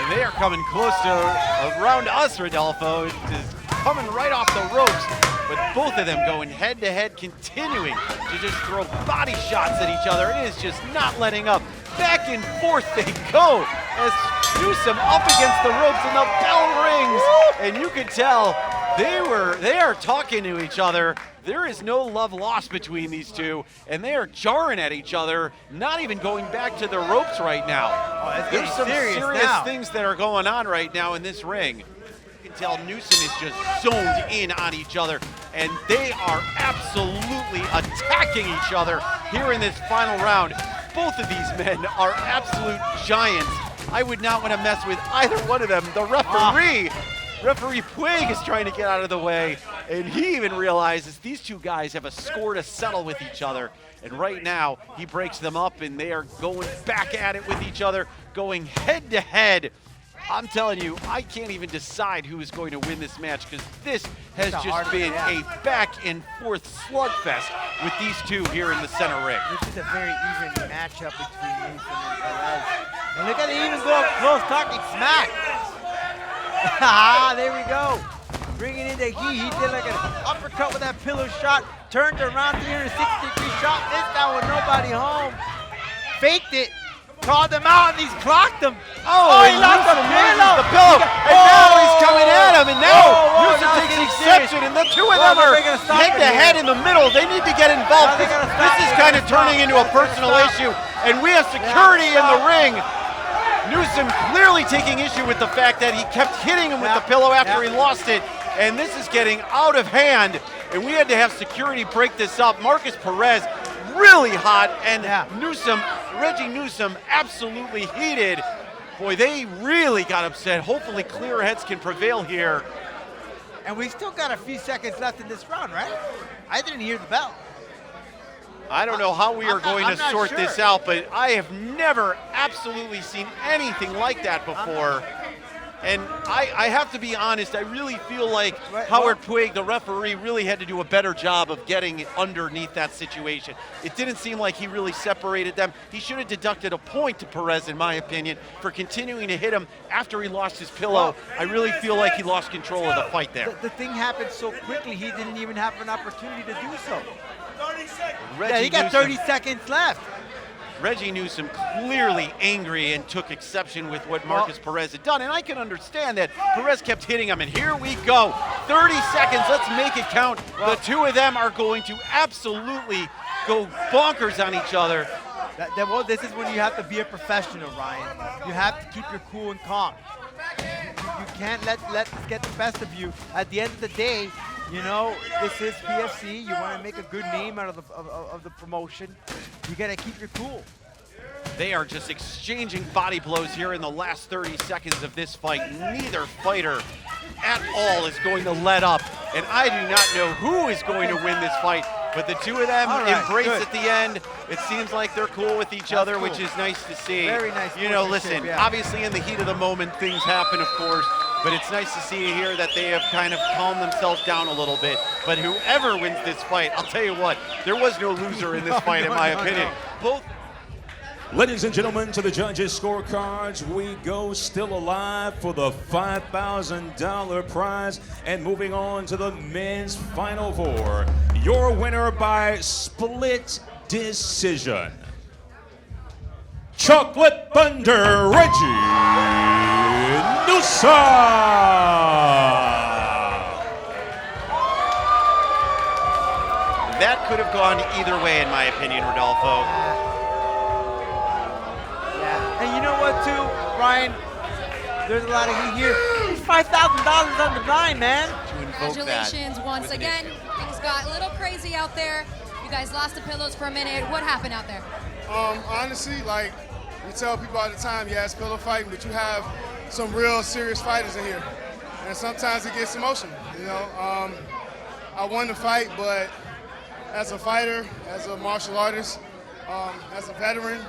And they are coming close to around us, Rodolfo. It is coming right off the ropes. But both of them going head-to-head, continuing to just throw body shots at each other. It is just not letting up. Back and forth they go as Newsom up against the ropes and the bell rings. And you can tell they are talking to each other. There is no love lost between these 2, and they are jarring at each other, not even going back to the ropes right now. There's some serious things that are going on right now in this ring. You can tell Newsom is just zoned in on each other, and they are absolutely attacking each other here in this final round. Both of these men are absolute giants. I would not want to mess with either one of them. The referee Referee Puig is trying to get out of the way, and he even realizes these two guys have a score to settle with each other. And right now, he breaks them up, and they are going back at it with each other, going head-to-head. I'm telling you, I can't even decide who is going to win this match because this has just been a back-and-forth slugfest with these two here in the center ring. This is a very even matchup between Nunez and Tyrell. And look at it even go up close, talking smack. There we go. Bringing in the heat. He did like an uppercut with that pillow shot. Turned around 360-degree shot. Missed that with nobody home. Faked it. Called him out and he's clocked him. Oh, he lost the pillow. And now he's coming at him. And now Nunez takes exception. And the two of them are head-to-head in the middle. They need to get involved. This is kind of turning into a personal issue. And we have security in the ring. Nunez clearly taking issue with the fact that he kept hitting him with the pillow after he lost it. And this is getting out of hand. And we had to have security break this up. Marcus Perez really hot, and Reggie Newsom absolutely heated. Boy, they really got upset. Hopefully clearer heads can prevail here. And we still got a few seconds left in this round, right? I didn't hear the bell. I don't know how we are going to sort this out, but I have never absolutely seen anything like that before. And I have to be honest, I really feel like Howard Puig, the referee, really had to do a better job of getting underneath that situation. It didn't seem like he really separated them. He should have deducted a point to Perez, in my opinion, for continuing to hit him after he lost his pillow. I really feel like he lost control of the fight there. The thing happened so quickly, he didn't even have an opportunity to do so. 30 seconds. He got 30 seconds left. Reggie Newsom clearly angry and took exception with what Marcus Perez had done. And I can understand that. Perez kept hitting him, and here we go. 30 seconds, let's make it count. The two of them are going to absolutely go bonkers on each other. This is when you have to be a professional, Ryan. You have to keep your cool and calm. You can't let this get the best of you. At the end of the day, you know, this is PFC. You want to make a good name out of the promotion. You got to keep your cool. They are just exchanging body blows here in the last 30 seconds of this fight. Neither fighter at all is going to let up. And I do not know who is going to win this fight, but the two of them embrace at the end. It seems like they're cool with each other, which is nice to see. Very nice. You know, listen, obviously in the heat of the moment, things happen, of course. But it's nice to see here that they have kind of calmed themselves down a little bit. But whoever wins this fight, I'll tell you what, there was no loser in this fight, in my opinion. Both. Ladies and gentlemen, to the judges' scorecards, we go still alive for the $5,000 prize. And moving on to the men's final four, your winner by split decision, Chocolate Thunder Reggie Newsom. That could have gone either way, in my opinion, Rodolfo. Yeah, and you know what, too, Ryan? There's a lot of heat here. There's $5,000 on the line, man. Congratulations once again. Things got a little crazy out there. You guys lost the pillows for a minute. What happened out there? Honestly, like we tell people all the time, yeah, it's pillow fighting, but you have some real serious fighters in here, and sometimes it gets emotional. You know, I won the fight, but as a fighter, as a martial artist, as a veteran,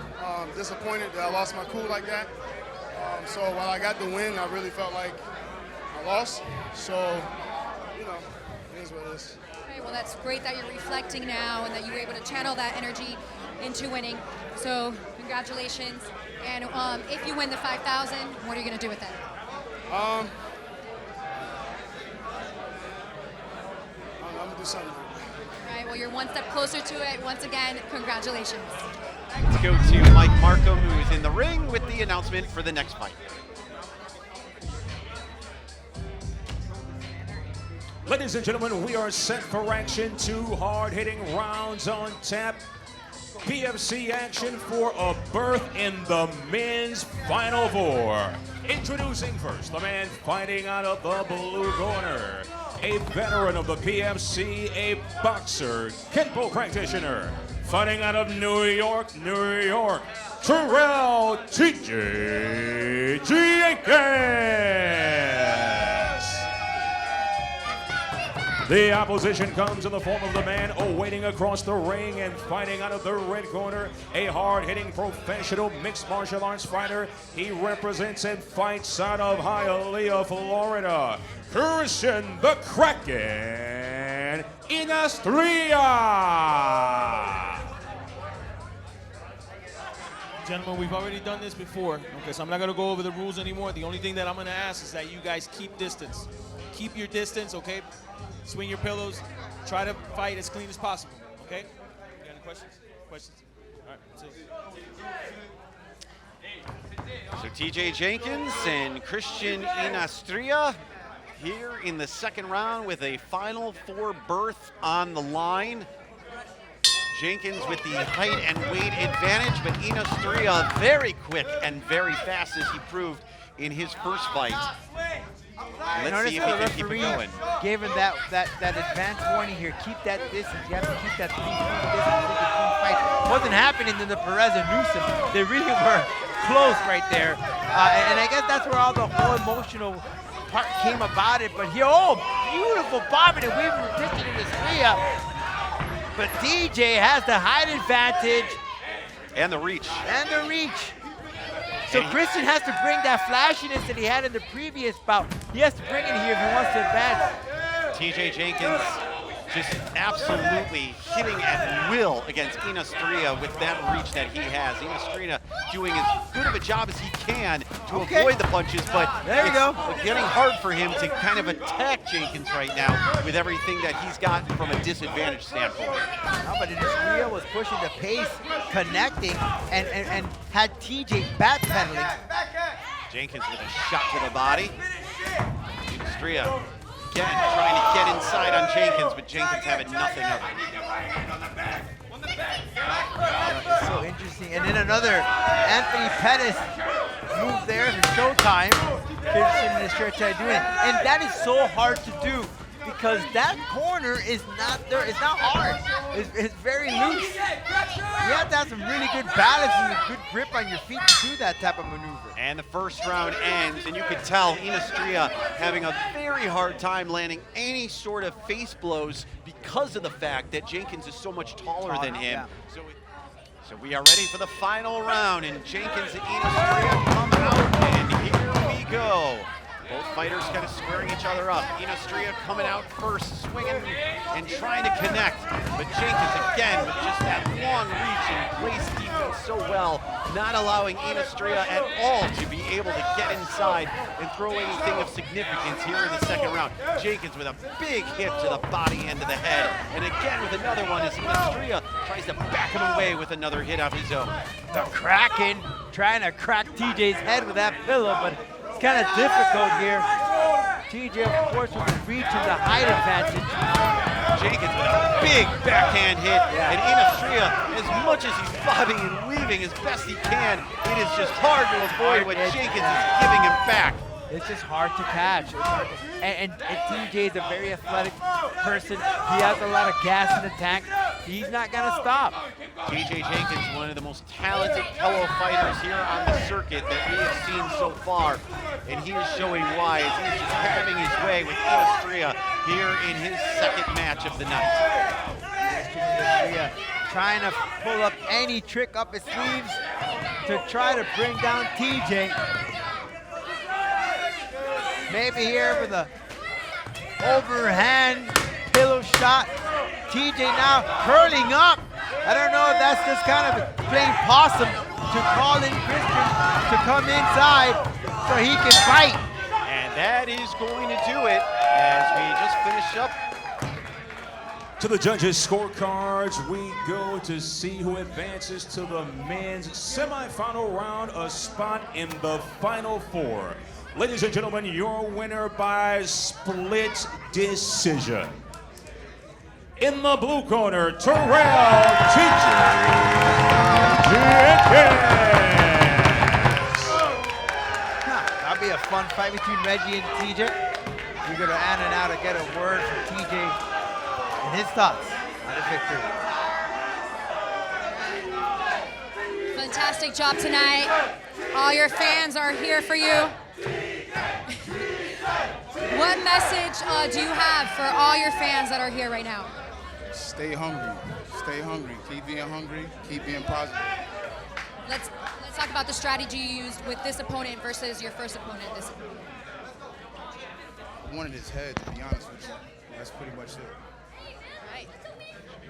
disappointed that I lost my cool like that. So while I got the win, I really felt like I lost. So, you know, it is what it is. Okay, well, that's great that you're reflecting now and that you were able to channel that energy into winning. So congratulations. And if you win the $5,000, what are you going to do with it? I'm going to do something. All right, well, you're one step closer to it. Once again, congratulations. Let's go to Mike Markham, who is in the ring with the announcement for the next fight. Ladies and gentlemen, we are set for action. 2 hard-hitting rounds on tap. PFC action for a berth in the men's final four. Introducing first, the man fighting out of the blue corner, a veteran of the PFC, a boxer, Kendall practitioner, fighting out of New York, Tyrell Jenkins. The opposition comes in the form of the man awaiting across the ring and fighting out of the red corner, a hard-hitting professional mixed martial arts fighter. He represents and fights out of Hialeah, Florida, Christian the Kraken Inastria. Gentlemen, we've already done this before. Okay, so I'm not going to go over the rules anymore. The only thing that I'm going to ask is that you guys keep distance. Keep your distance, okay? Swing your pillows. Try to fight as clean as possible, okay? You got any questions? Questions? All right, So TJ Jenkins and Christian Inastria here in the second round with a Final Four berth on the line. Jenkins with the height and weight advantage, but Inastria very quick and very fast as he proved in his first fight. Let's see if he can keep it going. Gave him that advance warning here. Keep that distance. You have to keep that 3 feet distance in between fights. It wasn't happening in the Perez and Newsom. They really were close right there. And I guess that's where all the whole emotional part came about it. But here, oh, beautiful bobbing and weaving with Christian Inastria. But DJ has the height advantage. And the reach. And the reach. So Christian has to bring that flashiness that he had in the previous bout. He has to bring it here if he wants to advance. TJ Jenkins just absolutely hitting at will against Inastria with that reach that he has. Inastria doing as good of a job as he can to avoid the punches, but there you go. Getting hard for him to kind of attack Jenkins right now with everything that he's got from a disadvantage standpoint. No, but Inastria was pushing the pace, connecting, and had TJ backpedaling. Jenkins with a shot to the body. Inastria again trying to get inside on Jenkins, but Jenkins having nothing of it. It's so interesting. And then another Anthony Pettis move there for showtime. Christian Inastria tried doing it. And that is so hard to do because that corner is not there. It's not hard. It's very loose. You have to have some really good balance and a good grip on your feet to do that type of maneuver. And the first round ends, and you could tell Inastria having a very hard time landing any sort of face blows because of the fact that Jenkins is so much taller than him. Yeah. So we are ready for the final round, and Jenkins and Inastria come out, and here we go. Both fighters kind of squaring each other up. Inastria coming out first, swinging and trying to connect. But Jenkins again with just that long reach and plays defense so well, not allowing Inastria at all to be able to get inside and throw anything of significance here in the second round. Jenkins with a big hit to the body and to the head. And again with another one as Inastria tries to back him away with another hit of his own. The Kraken trying to crack TJ's head with that pillow, but it's kind of difficult here. TJ, of course, with the reach and the height advantage. Jenkins with a big backhand hit, and Inastria, as much as he's bobbing and weaving as best he can, it is just hard to avoid what Jenkins is giving him back. It's just hard to catch. And TJ is a very athletic person. He has a lot of gas in the tank. He's not going to stop. TJ Jenkins, one of the most talented fellow fighters here on the circuit that we have seen so far. And he is showing why as he's just having his way with Inastria here in his second match of the night. Inastria trying to pull up any trick up his sleeves to try to bring down TJ. Maybe here with a overhand pillow shot. TJ now curling up. I don't know if that's just kind of playing possum to call in Christian to come inside so he can fight. And that is going to do it as we just finish up. To the judges' scorecards, we go to see who advances to the men's semifinal round, a spot in the Final Four. Ladies and gentlemen, your winner by split decision. In the blue corner, Tyrell Jenkins. That'll be a fun fight between Reggie and TJ. We're going to Anna now to get a word from TJ and his thoughts on the victory. Fantastic job tonight. All your fans are here for you. What message do you have for all your fans that are here right now? Stay hungry. Stay hungry. Keep being hungry. Keep being positive. Let's talk about the strategy you used with this opponent versus your first opponent. I wanted his head, to be honest with you. That's pretty much it. Right.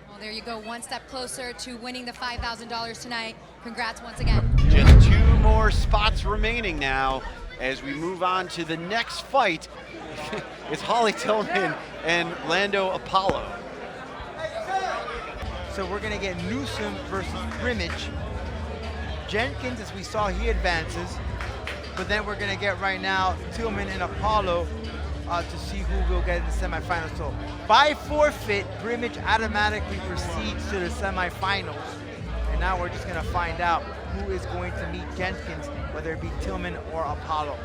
Well, there you go. One step closer to winning the $5,000 tonight. Congrats once again. Just 2 more spots remaining now as we move on to the next fight. It's Holly Tillman and Lando Apollo. So we're going to get Newsom versus Brimage. Jenkins, as we saw, he advances. But then we're going to get right now Tillman and Apollo to see who will get in the semifinals. So by forfeit, Brimage automatically proceeds to the semifinals. And now we're just going to find out who is going to meet Jenkins, whether it be Tillman or Apollo.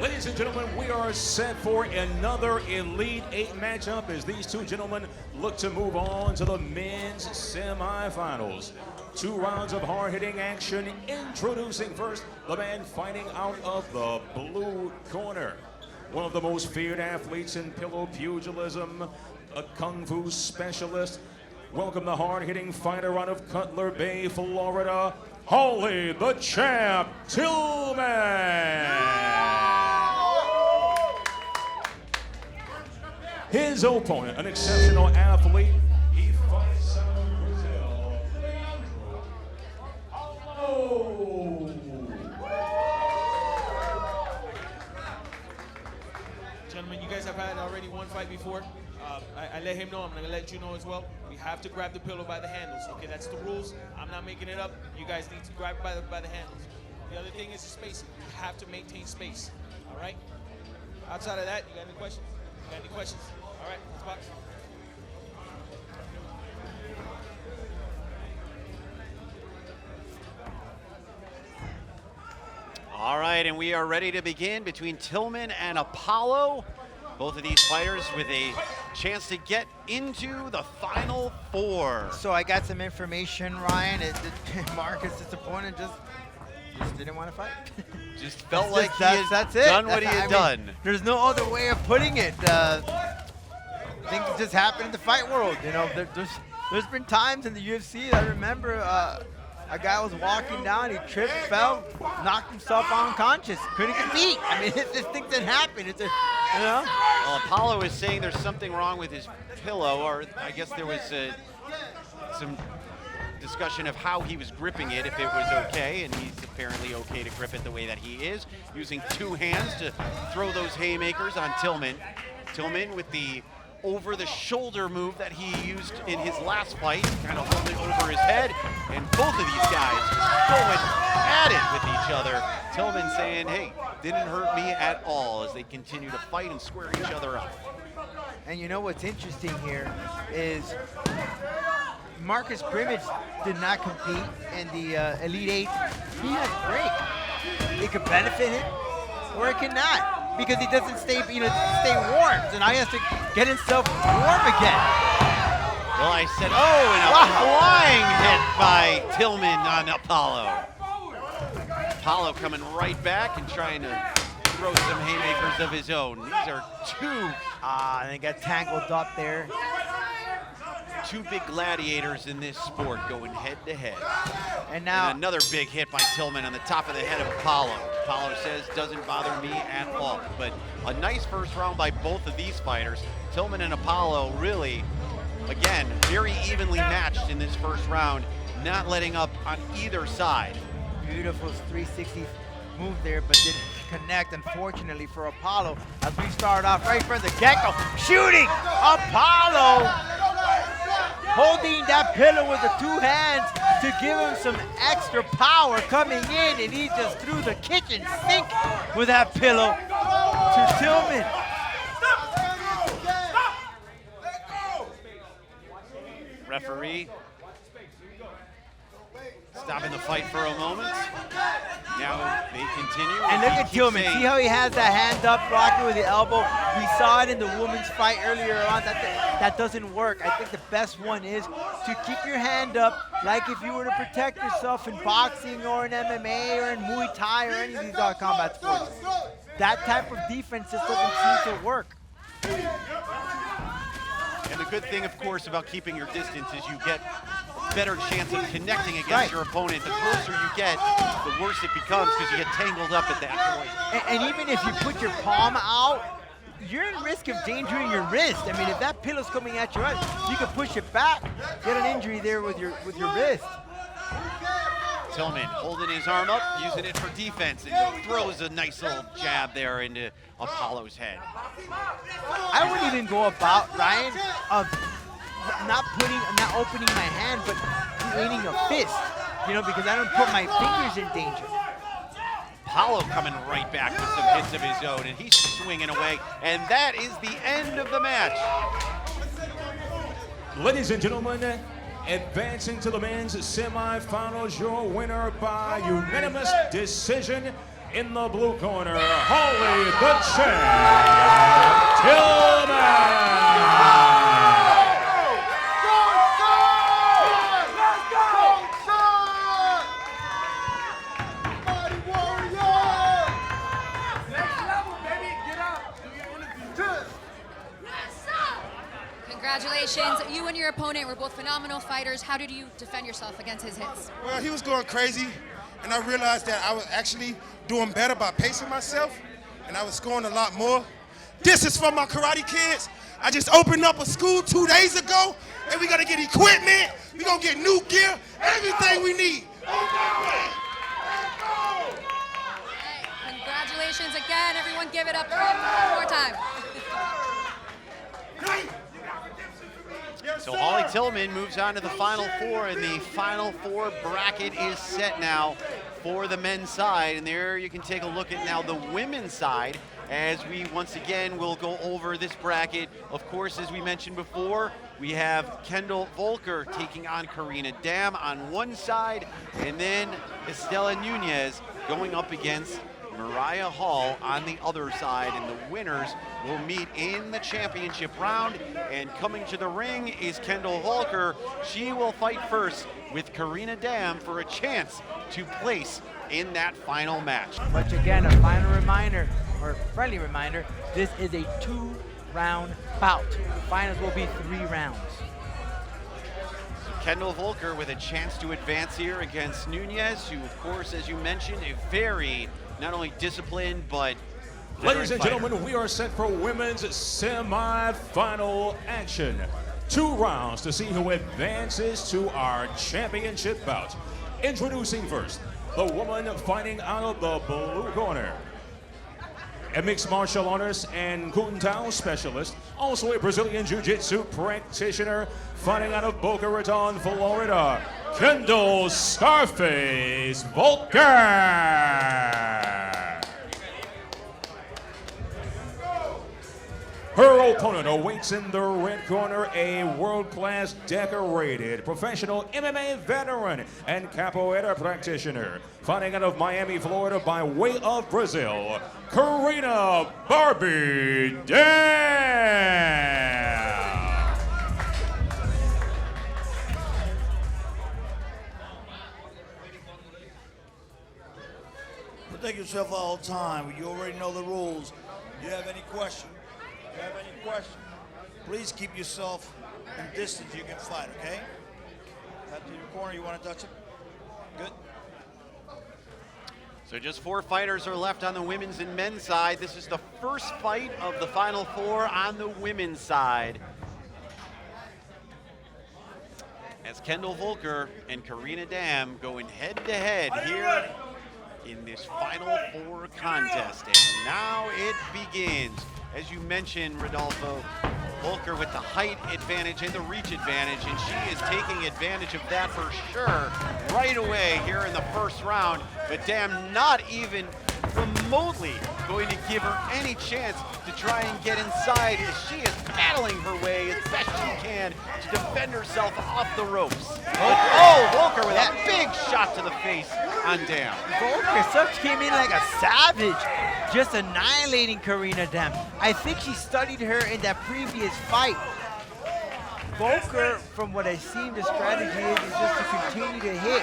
Ladies and gentlemen, we are set for another Elite 8 matchup as these 2 gentlemen look to move on to the men's semifinals. 2 rounds of hard-hitting action. Introducing first the man fighting out of the blue corner. One of the most feared athletes in pillow pugilism, a kung fu specialist. Welcome the hard-hitting fighter out of Cutler Bay, Florida, Holly the Champ Tillman. His opponent, an exceptional athlete. He fights out of Brazil. Gentlemen, you guys have had already one fight before. I let him know, I'm gonna let you know as well. We have to grab the pillow by the handles, okay? That's the rules. I'm not making it up. You guys need to grab it by the handles. The other thing is spacing. You have to maintain space, all right? Outside of that, you got any questions? You got any questions? All right, let's box. All right, and we are ready to begin between Tillman and Apollo. Both of these fighters with a chance to get into the Final 4. So I got some information, Ryan. Marcus' opponent just didn't want to fight. Just felt like he had done what he had done. There's no other way of putting it. Things just happen in the fight world. You know, there's been times in the UFC. I remember a guy was walking down, he tripped, fell, knocked himself unconscious, couldn't compete. I mean, it's just things that happen. It's you know. Well, Apollo is saying there's something wrong with his pillow, or I guess there was some discussion of how he was gripping it, if it was okay, and he's apparently okay to grip it the way that he is, using 2 hands to throw those haymakers on Tillman. Tillman with the over-the-shoulder move that he used in his last fight, kind of holding over his head, and both of these guys going at it with each other. Tillman saying, hey, didn't hurt me at all, as they continue to fight and square each other up. And you know what's interesting here is Marcus Brimage did not compete in the Elite 8. He has a break. It could benefit him, or it could not. Because he doesn't stay, stay warm. So now he has to get himself warm again. Well, I said, oh, and a flying hit by Tillman on Apollo. Apollo coming right back and trying to throw some haymakers of his own. These are 2. And they got tangled up there. 2 big gladiators in this sport going head to head. And now another big hit by Tillman on the top of the head of Apollo. Apollo says, doesn't bother me at all. But a nice first round by both of these fighters. Tillman and Apollo really, again, very evenly matched in this first round, not letting up on either side. Beautiful 360 move there, but didn't connect, unfortunately, for Apollo. As we start off right from the get-go, shooting! Apollo holding that pillow with the 2 hands to give him some extra power coming in, and he just threw the kitchen sink with that pillow to Tillman. Referee stopping the fight for a moment. Now they continue. And look at keep Tillman. saying- See how he has that hand up, blocking with the elbow? We saw it in the women's fight earlier on. That doesn't work. I think the best one is to keep your hand up like if you were to protect yourself in boxing or in MMA or in Muay Thai or any of these combat sports. That type of defense just doesn't seem to work. And the good thing, of course, about keeping your distance is you get a better chance of connecting against your opponent. The closer you get, the worse it becomes because you get tangled up at that point. And even if you put your palm out, you're in risk of endangering your wrist. I mean, if that pillow's coming at your eyes, you can push it back, get an injury there with your wrist. Tillman holding his arm up, using it for defense, and throws a nice little jab there into Apollo's head. I wouldn't even go about, Ryan, of not opening my hand, but creating a fist, because I don't put my fingers in danger. Apollo coming right back with some hits of his own, and he's swinging away, and that is the end of the match. Ladies and gentlemen, advancing to the men's semifinals, your winner by unanimous decision in the blue corner, Holly the Champ, Tillman. Congratulations. You and your opponent were both phenomenal fighters. How did you defend yourself against his hits? Well, he was going crazy, and I realized that I was actually doing better by pacing myself, and I was scoring a lot more. This is for my karate kids. I just opened up a school 2 days ago, and we're going to get equipment. We're going to get new gear, everything we need. Congratulations again. Everyone give it up for him one more time. So Holly Tillman moves on to the Final Four, and the Final Four bracket is set now for the men's side. And there you can take a look at now the women's side as we once again will go over this bracket. Of course, as we mentioned before, we have Kendall Volker taking on Karina Dam on one side, and then Estella Nunez going up against Mariah Hall on the other side, and the winners will meet in the championship round. And coming to the ring is Kendall Volker. She will fight first with Karina Dam for a chance to place in that final match. But again, a final reminder, or friendly reminder, this is a 2-round bout. The finals will be 3 rounds. Kendall Volker with a chance to advance here against Nunez, who, of course, as you mentioned, a very not only disciplined, but Ladies and gentlemen, we are set for women's semi-final action. 2 rounds to see who advances to our championship bout. Introducing first, the woman fighting out of the blue corner. A mixed martial artist and Kung Tao specialist, also a Brazilian Jiu-Jitsu practitioner, fighting out of Boca Raton, Florida, Kendall Scarface Volker. Her opponent awaits in the red corner, a world-class decorated professional MMA veteran and capoeira practitioner, fighting out of Miami, Florida by way of Brazil, Karina Barbie Dam. Protect yourself all the time. You already know the rules. Do you have any question? If you have any question, please keep yourself in distance. You can fight, okay? Cut to your corner. You want to touch it? Good. So just 4 fighters are left on the women's and men's side. This is the first fight of the Final Four on the women's side, as Kendall Volker and Karina Dam going head-to-head here in this Final Four contest. And now it begins. As you mentioned, Rodolfo, Volker with the height advantage and the reach advantage, and she is taking advantage of that for sure right away here in the first round. But Dam not even remotely going to give her any chance to try and get inside as she is battling her way as best she can to defend herself off the ropes. Volker with a big shot to the face on Dam. Volker came in like a savage, just annihilating Karina Dam. I think she studied her in that previous fight. Volker, from what I've seen, the strategy is just to continue to hit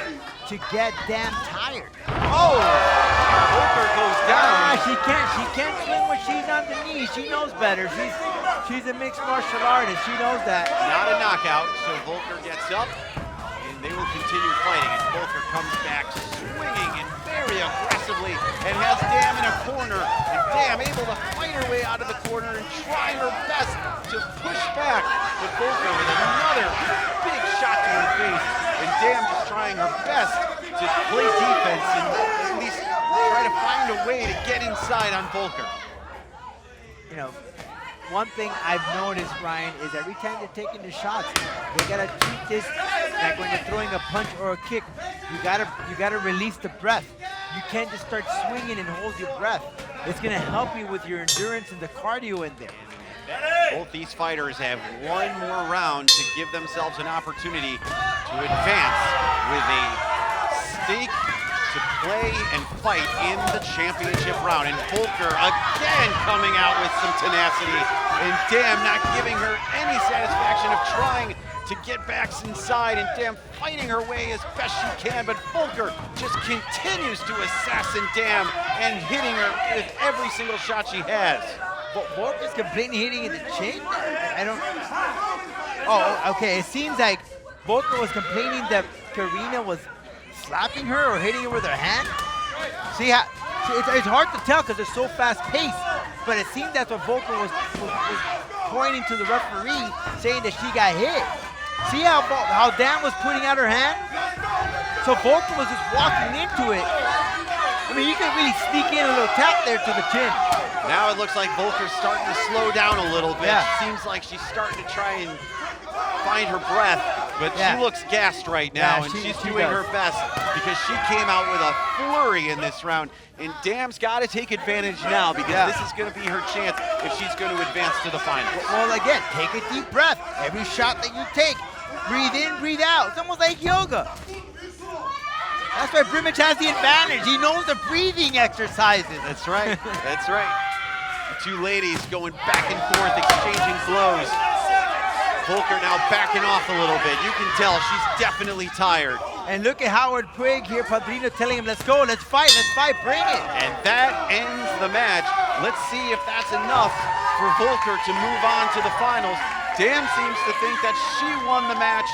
to get Dam tired. Volker goes down. She can't swing when she's on the knee. She knows better. She's a mixed martial artist. She knows that. Not a knockout, so Volker gets up, and they will continue fighting as Volker comes back swinging and very aggressively and has Dam in a corner, and Dam able to fight her way out of the corner and trying her best to push back, but Volker with another big shot to her face, and Dam just trying her best to play defense and at least try to find a way to get inside on Volker. You know, one thing I've noticed, Ryan, is every time they're taking the shots, they gotta treat this like when you're throwing a punch or a kick. You gotta release the breath. You can't just start swinging and hold your breath. It's gonna help you with your endurance and the cardio in there. Both these fighters have one more round to give themselves an opportunity to advance with a stake to play and fight in the championship round. And Volker again coming out with some tenacity, and Dam not giving her any satisfaction of trying to get back inside, and Dam fighting her way as best she can, but Volker just continues to assassin Dam and hitting her with every single shot she has. Volker's completely hitting in the chin? I don't... Oh, okay, it seems like Volker was complaining that Karina was slapping her or hitting her with her hand. See how it's hard to tell because it's so fast paced, but it seems that's what Volker was pointing to the referee, saying that she got hit. See how Dam was putting out her hand? So Volker was just walking into it. I mean, you can really sneak in a little tap there to the chin. Now it looks like Volker's starting to slow down a little bit. Yeah. Seems like she's starting to try and find her breath, but she looks gassed right now, and she's doing her best because she came out with a flurry in this round, and Dam's got to take advantage now because this is going to be her chance if she's going to advance to the finals. Well, again, take a deep breath. Every shot that you take, breathe in, breathe out. It's almost like yoga. That's why Brimage has the advantage. He knows the breathing exercises. That's right. That's right. The two ladies going back and forth, exchanging blows. Volker now backing off a little bit. You can tell she's definitely tired. And look at Howard Puig here, Padrino telling him, let's go, let's fight, bring it. And that ends the match. Let's see if that's enough for Volker to move on to the finals. Dam seems to think that she won the match.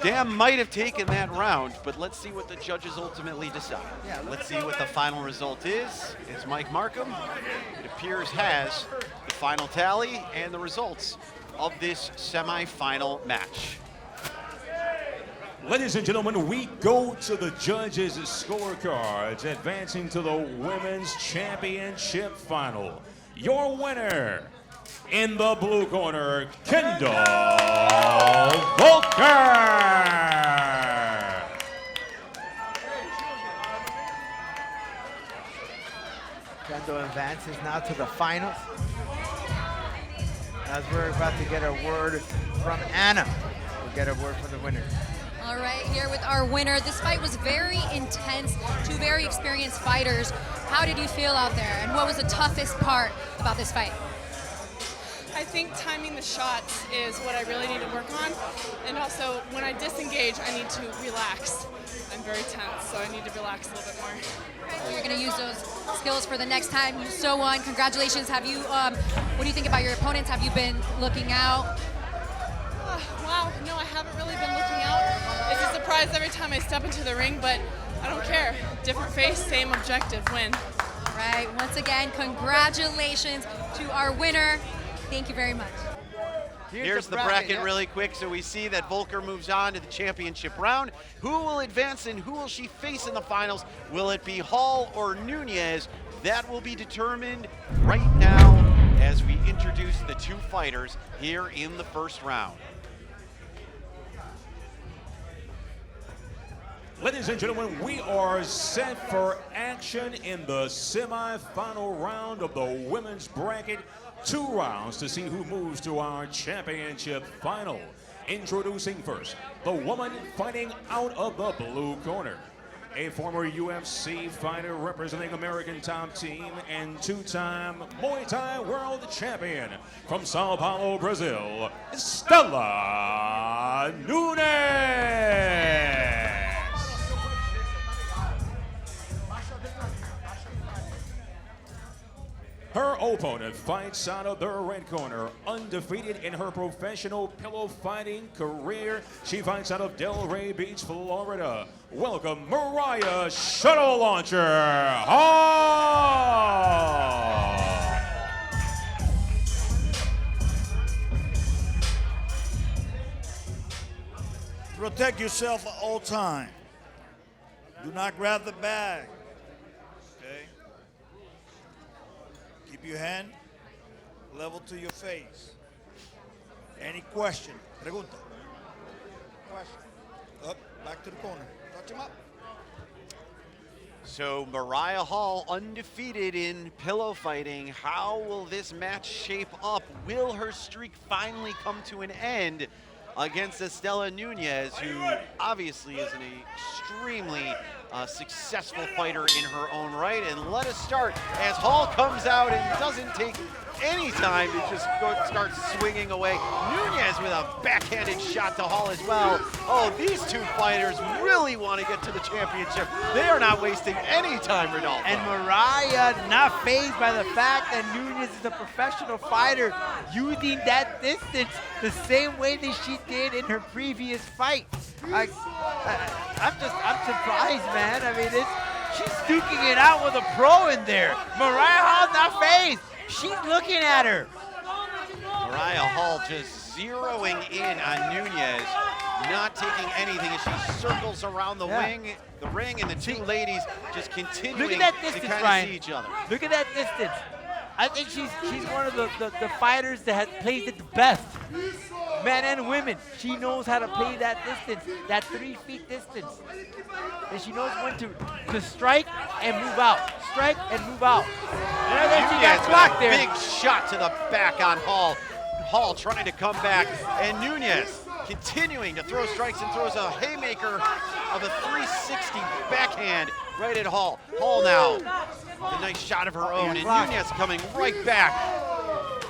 Dam might have taken that round, but let's see what the judges ultimately decide. Let's see what the final result is. It's Mike Markham, it appears, has the final tally and the results of this semifinal match. Ladies and gentlemen, we go to the judges' scorecards, advancing to the Women's Championship Final. Your winner, in the blue corner, Kendall Volker. Kendall advances now to the finals. As we're about to get a word from Anna. We'll get a word from the winner. All right, here with our winner. This fight was very intense, two very experienced fighters. How did you feel out there, and what was the toughest part about this fight? I think timing the shots is what I really need to work on, and also when I disengage, I need to relax. I'm very tense, so I need to relax a little bit more. So you're going to use those skills for the next time you so on. Congratulations. Have you? What do you think about your opponents? Have you been looking out? Wow, no, I haven't really been looking out. It's a surprise every time I step into the ring, but I don't care. Different face, same objective, win. All right, once again, congratulations to our winner. Thank you very much. Here's the bracket really quick. So we see that Volker moves on to the championship round. Who will advance and who will she face in the finals? Will it be Hall or Nunez? That will be determined right now as we introduce the two fighters here in the first round. Ladies and gentlemen, we are set for action in the semifinal round of the women's bracket. 2 rounds to see who moves to our championship final. Introducing first, the woman fighting out of the blue corner. A former UFC fighter representing American Top Team and 2-time Muay Thai World Champion from Sao Paulo, Brazil, Estella Nunez. Her opponent fights out of the red corner, undefeated in her professional pillow fighting career. She fights out of Delray Beach, Florida. Welcome, Mariah Shuttle Launcher Hall. Protect yourself at all time. Do not grab the bag. Okay? Keep your hand level to your face. Any question? Pregunta. Question. Up, back to the corner. Touch him up. So Mariah Hall undefeated in pillow fighting. How will this match shape up? Will her streak finally come to an end against Estella Nunez, who obviously is an extremely successful fighter in her own right? And let us start as Hall comes out and doesn't take any time to just start swinging away. Nunez with a backhanded shot to Hall as well. Oh, these two fighters really want to get to the championship. They are not wasting any time, Rodolfo. And Mariah not fazed by the fact that Nunez is a professional fighter, using that distance the same way that she did in her previous fight. I'm surprised, man. I mean, she's duking it out with a pro in there. Mariah Hall's not fazed. She's looking at her. Mariah Hall just zeroing in on Nunez, not taking anything as she circles around the ring, and the two ladies just continuing Look at that to distance, kind of Ryan. see each other. Look at that distance. I think she's one of the fighters that has played it the best. Men and women. She knows how to play that distance, that 3 feet distance. And she knows when to strike and move out. Strike and move out. And then she got clocked there. Big shot to the back on Hall. Hall trying to come back, and Nunez continuing to throw strikes and throws a haymaker of a 360 backhand right at Hall. Hall now, a nice shot of her own, and Nunez coming right back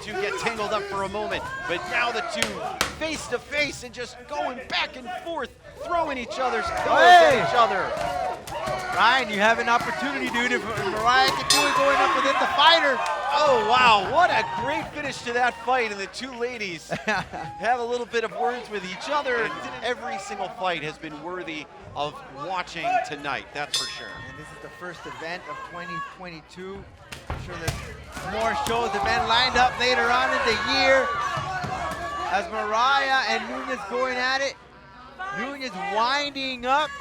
to get tangled up for a moment. But now the two face to face and just going back and forth, throwing each other's colors at each other. Ryan, you have an opportunity, dude. If Mariah can do it going up within the fighter. Oh, wow. What a great finish to that fight. And the two ladies have a little bit of words with each other. Every single fight has been worthy of watching tonight, that's for sure. And this is the first event of 2022. I'm sure there's more shows have been lined up later on in the year. As Mariah and Nunez going at it. Nunez winding up.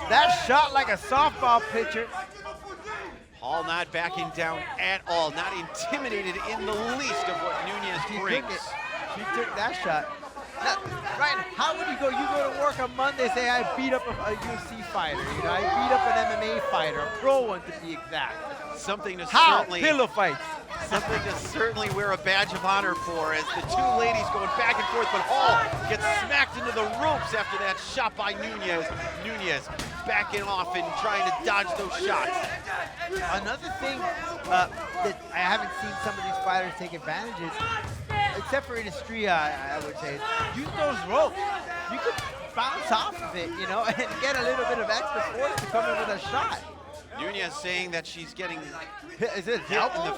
That shot like a softball pitcher. Hall not backing down at all, not intimidated in the least of what Nunez brings. She took that shot. Now, Ryan, how would you go? You go to work on Monday, say I beat up a UFC fighter, I beat up an MMA fighter, a pro one to be exact. Something to certainly pillow fights. Something to certainly wear a badge of honor for, as the two ladies going back and forth, but Hall gets smacked into the ropes after that shot by Nunez. Nunez backing off and trying to dodge those shots. Another thing that I haven't seen some of these fighters take advantages, except for Industria, I would say, use those ropes. You could bounce off of it, and get a little bit of extra force to come in with a shot. Nunez saying that she's getting hit in the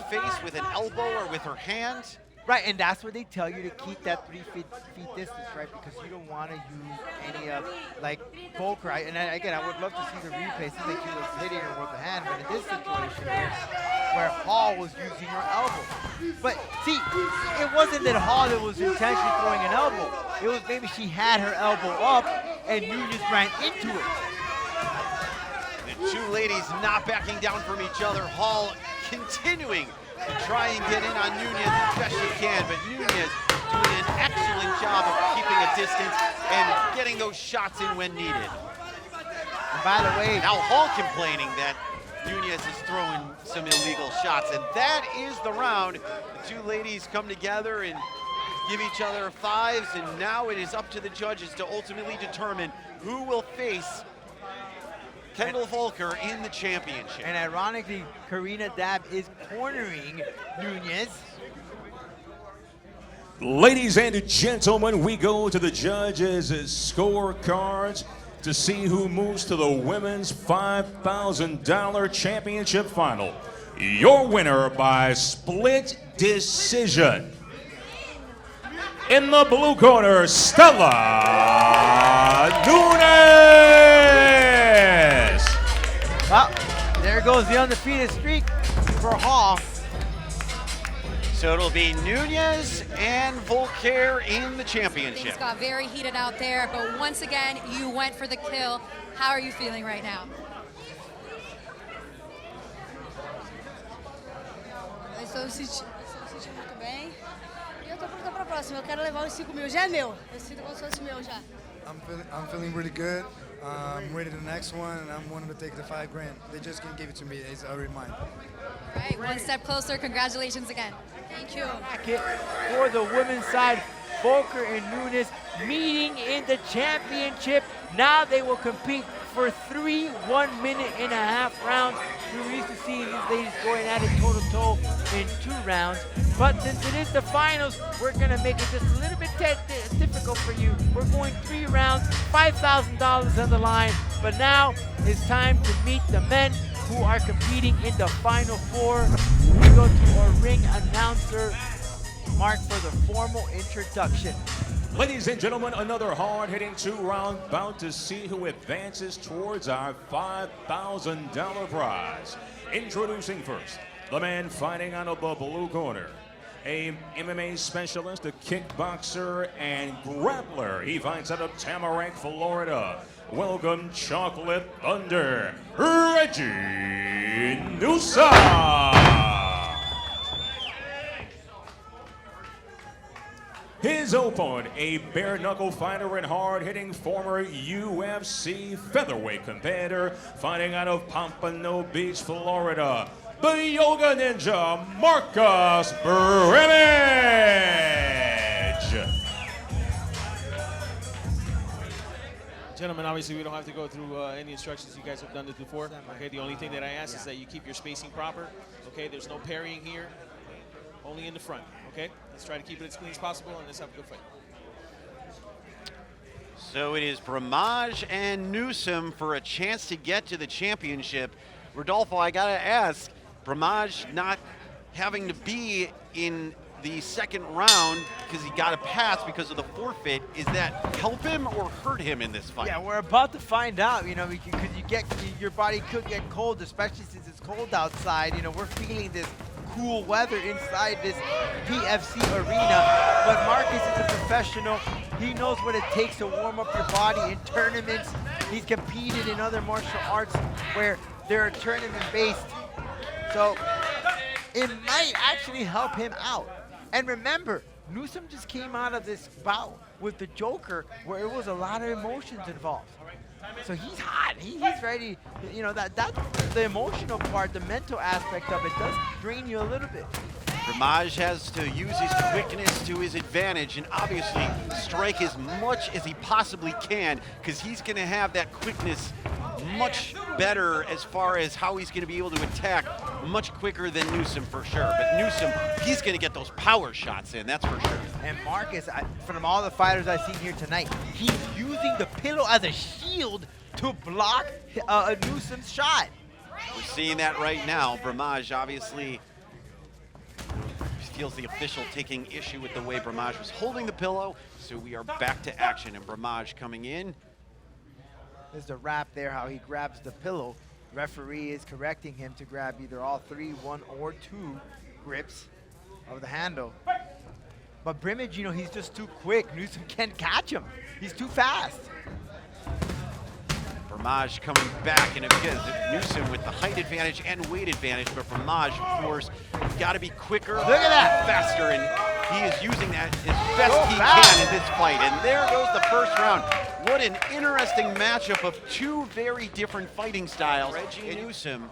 face with an elbow or with her hand. Right, and that's where they tell you to keep that 3 feet distance, right? Because you don't want to use any of, like, Volker. And again, I would love to see the replay. It seems like he was hitting her with the hand, but in this situation here, where Hall was using her elbow. But see, it wasn't that Hall that was intentionally throwing an elbow. It was maybe she had her elbow up, and Nunez ran into it. The two ladies not backing down from each other. Hall continuing to try and get in on Nunez as best she can, but Nunez doing an excellent job of keeping a distance and getting those shots in when needed. by the way, now Hall complaining that Nunez is throwing some illegal shots, and that is the round. The two ladies come together and give each other fives, and now it is up to the judges to ultimately determine who will face Kendall Volker in the championship. And ironically, Karina Dabb is cornering Nunez. Ladies and gentlemen, we go to the judges' scorecards to see who moves to the women's $5,000 championship final. Your winner by split decision. In the blue corner, Estella Nunez. Well, there goes the undefeated streak for Hall. So it'll be Nunez and Volker in the championship. Things got very heated out there, but once again, you went for the kill. How are you feeling right now? Estou me sentindo muito bem. E eu tô pronta para a próxima. Eu quero levar os 5 mil. Já é meu. Eu sinto como se fosse meu já. I'm feeling really good. I'm ready to the next one, and I'm wanting to take the $5 grand. They just can't give it to me. It's already mine. All right, one step closer. Congratulations again. Thank you. For the women's side, Volker and Nunez meeting in the championship. Now they will compete for 3 1.5-minute rounds. We were used to seeing these ladies going at it toe-to-toe in 2 rounds. But since it is the finals, we're going to make it just a little bit difficult for you. We're going 3 rounds, $5,000 on the line. But now it's time to meet the men who are competing in the final 4. We go to our ring announcer, Mark, for the formal introduction. Ladies and gentlemen, another hard-hitting 2-round bout to see who advances towards our $5,000 prize. Introducing first, the man fighting out of the blue corner, a MMA specialist, a kickboxer, and grappler. He fights out of Tamarack, Florida. Welcome, Chocolate Thunder, Reggie Newsom. His opponent, a bare-knuckle fighter and hard-hitting former UFC featherweight competitor, fighting out of Pompano Beach, Florida, the Yoga Ninja, Marcus Brimage. Gentlemen, obviously we don't have to go through any instructions. You guys have done this before. Okay, the only thing that I ask is that you keep your spacing proper. Okay, there's no parrying here, only in the front. Okay, let's try to keep it as clean as possible and let's have a good fight. So it is Brimage and Newsom for a chance to get to the championship. Rodolfo, I gotta ask, Brimage not having to be in the second round because he got a pass because of the forfeit, is that help him or hurt him in this fight? Yeah, we're about to find out, you know, because your body could get cold, especially since it's cold outside. You know, we're feeling this cool weather inside this PFC arena, but Marcus is a professional. He knows what it takes to warm up your body in tournaments. He's competed in other martial arts where they're tournament-based. So it might actually help him out. And remember, Newsom just came out of this bout with the Joker where it was a lot of emotions involved. So he's hot. He's ready. You know, that's the emotional part, the mental aspect of it does drain you a little bit. Brimage has to use his quickness to his advantage and obviously strike as much as he possibly can because he's going to have that quickness much better as far as how he's going to be able to attack much quicker than Newsom for sure. But Newsom, he's going to get those power shots in, that's for sure. And Marcus, from all the fighters I've seen here tonight, he's using the pillow as a shield to block Newsom's shot. We're seeing that right now. Brimage obviously feels the official taking issue with the way Brimage was holding the pillow. So we are back to action and Brimage coming in. There's the wrap there, how he grabs the pillow. Referee is correcting him to grab either all 3, 1, or 2 grips of the handle. But Brimage, you know, he's just too quick. Newsom can't catch him. He's too fast. Brimage coming back, and again, Newsom with the height advantage and weight advantage, but Brimage, of course, got to be quicker. Look at that. Faster, and he is using that as best he can in this fight. And there goes the first round. What an interesting matchup of two very different fighting styles. Reggie Newsom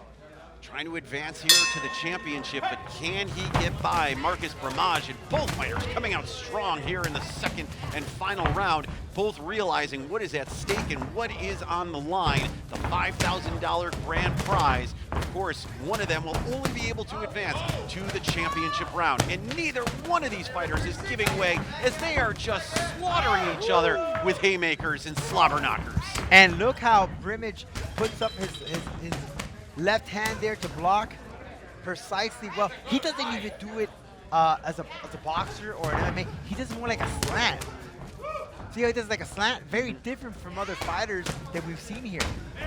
trying to advance here to the championship, but can he get by Marcus Bramage? And both fighters coming out strong here in the second and final round, both realizing what is at stake and what is on the line, the $5,000 grand prize. Of course, one of them will only be able to advance to the championship round, and neither one of these fighters is giving way as they are just slaughtering each other with haymakers and slobber knockers. And look how Brimage puts up his left hand there to block precisely well. He doesn't even do it as a boxer or an MMA. He does more like a slant. See how he does like a slant? Very different from other fighters that we've seen here.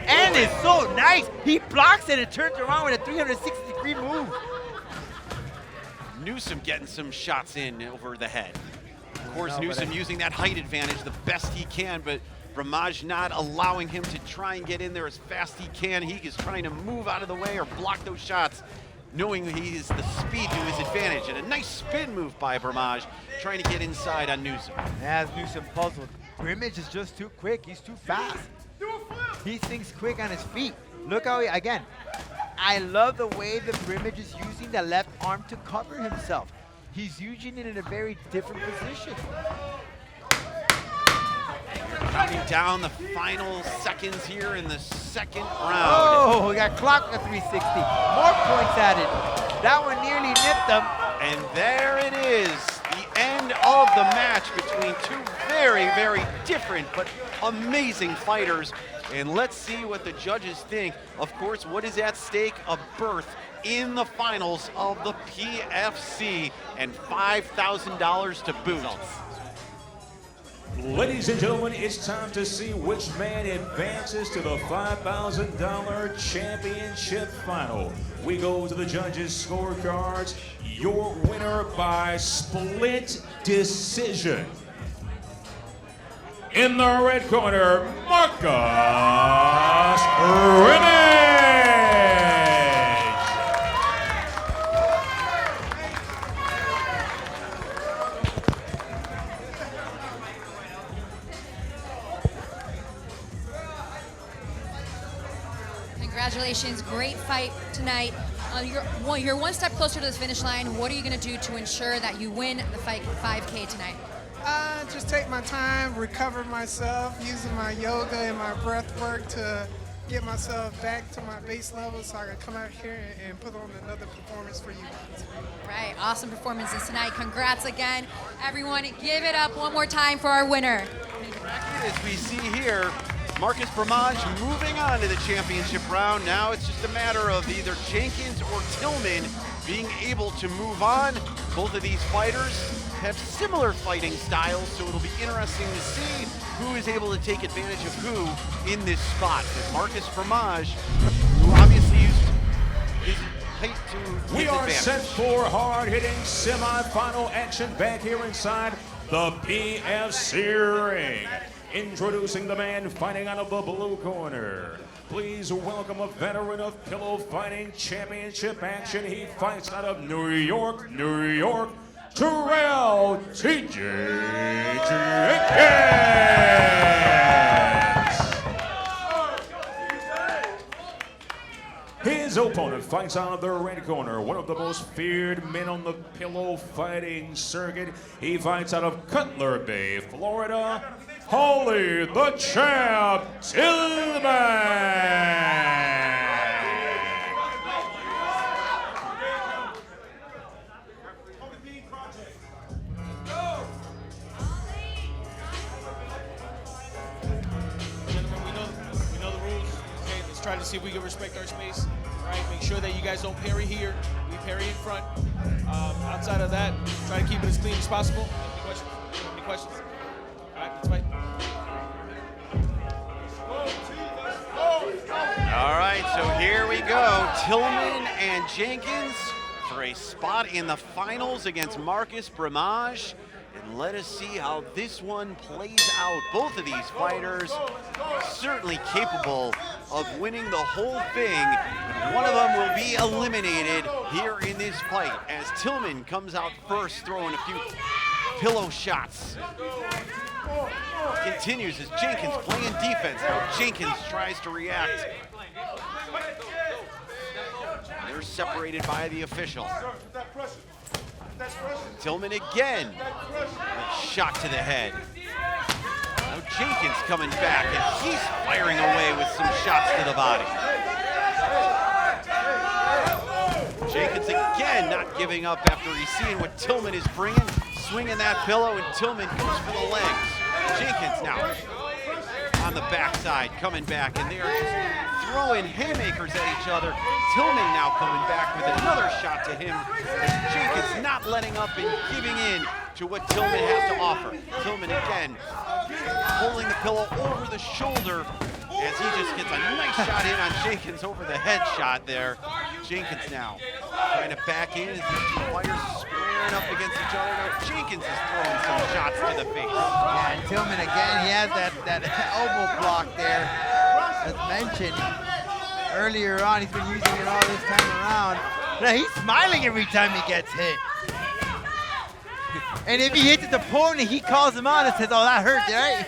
And it's so nice. He blocks it and turns around with a 360-degree move. Newsom getting some shots in over the head. Of course, Newsom using that height advantage the best he can, but Bramage not allowing him to try and get in there as fast he can. He is trying to move out of the way or block those shots, knowing he is the speed to his advantage. And a nice spin move by Bramage, trying to get inside on Newsom. As Newsom puzzled, Brimage is just too quick. He's too fast. He thinks quick on his feet. Look how he, again, I love the way that Brimage is using the left arm to cover himself. He's using it in a very different position. Counting down the final seconds here in the second round. Oh, he got clocked at 360. More points added. That one nearly nipped him. And there it is, the end of the match between two very, very different but amazing fighters. And let's see what the judges think. Of course, what is at stake? A berth in the finals of the PFC and $5,000 to boot. Ladies and gentlemen, it's time to see which man advances to the $5,000 championship final. We go to the judges' scorecards. Your winner by split decision. In the red corner, Marcus Bramage. Congratulations, great fight tonight. You're one step closer to the finish line. What are you going to do to ensure that you win the fight 5K tonight? Just take my time, recover myself, using my yoga and my breath work to get myself back to my base level so I can come out here and put on another performance for you guys. Right, awesome performances tonight. Congrats again. Everyone, give it up one more time for our winner. As we see here, Marcus Bramage moving on to the championship round. Now it's just a matter of either Jenkins or Tillman being able to move on. Both of these fighters have similar fighting styles, so it'll be interesting to see who is able to take advantage of who in this spot. But Marcus Bramage, who obviously used his height to his We are advantage. set for hard-hitting semifinal action back here inside the PFC ring. Introducing the man fighting out of the blue corner. Please welcome a veteran of pillow fighting championship action. He fights out of New York, New York, Tyrell TJ Jenkins. His opponent fights out of the red corner, one of the most feared men on the pillow fighting circuit. He fights out of Cutler Bay, Florida, Holy the Champ Tillman. Gentlemen, we know the rules. Okay, let's try to see if we can respect our space. All right, make sure that you guys don't parry here. We parry in front. Outside of that, try to keep it as clean as possible. Any questions? Any questions? All right, let's fight. All right, so here we go. Tillman and Jenkins for a spot in the finals against Marcus Bramage. And let us see how this one plays out. Both of these fighters certainly capable of winning the whole thing. One of them will be eliminated here in this fight as Tillman comes out first, throwing a few pillow shots. Continues as Jenkins playing defense. Now Jenkins tries to react. They're separated by the official. Tillman again. A shot to the head. Now Jenkins coming back, and he's firing away with some shots to the body. Jenkins again not giving up after he's seeing what Tillman is bringing. Swinging that pillow, and Tillman goes for the legs. Jenkins now on the backside, coming back, and they are just throwing haymakers at each other. Tillman now coming back with another shot to him, as Jenkins not letting up and giving in to what Tillman has to offer. Tillman again pulling the pillow over the shoulder as he just gets a nice shot in on Jenkins over the head shot there. Jenkins now trying to back in as these two fighters squaring up against each other. Now Jenkins is throwing some shots to the face. Yeah, and Tillman again, he has that elbow block there, as mentioned. Earlier on, he's been using it all this time around. Now he's smiling every time he gets hit. And if he hits his opponent, he calls him out and says, oh, that hurt, right?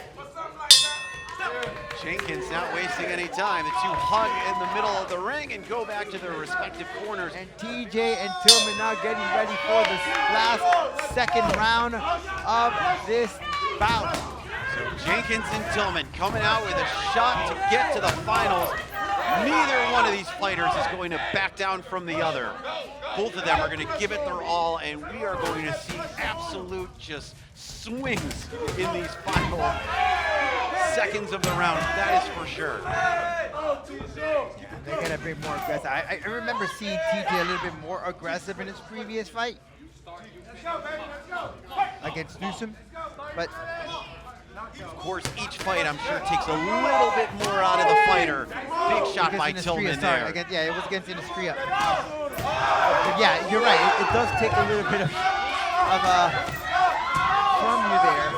Jenkins not wasting any time. The two hug in the middle of the ring and go back to their respective corners. And TJ and Tillman now getting ready for this last second round of this bout. So Jenkins and Tillman coming out with a shot to get to the finals. Neither one of these fighters is going to back down from the other. Both of them are going to give it their all, and we are going to see absolute just swings in these final seconds of the round. That is for sure. They're going to be more aggressive. I remember seeing TJ a little bit more aggressive in his previous fight against Newsom, but of course, each fight, I'm sure, takes a little bit more out of the fighter. Big shot by Tillman there. Yeah, it was against Industria. But yeah, you're right. It does take a little bit of from you there.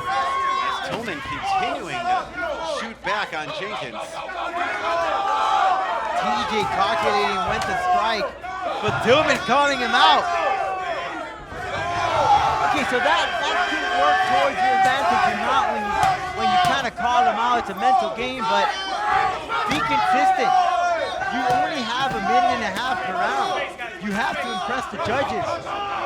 As Tillman continuing to shoot back on Jenkins. TJ calculating when to strike, but Tillman calling him out. Okay, so that could work towards your advantage and not when you kind of call him out. It's a mental game, but be consistent. You only have a minute and a half per round. You have to impress the judges.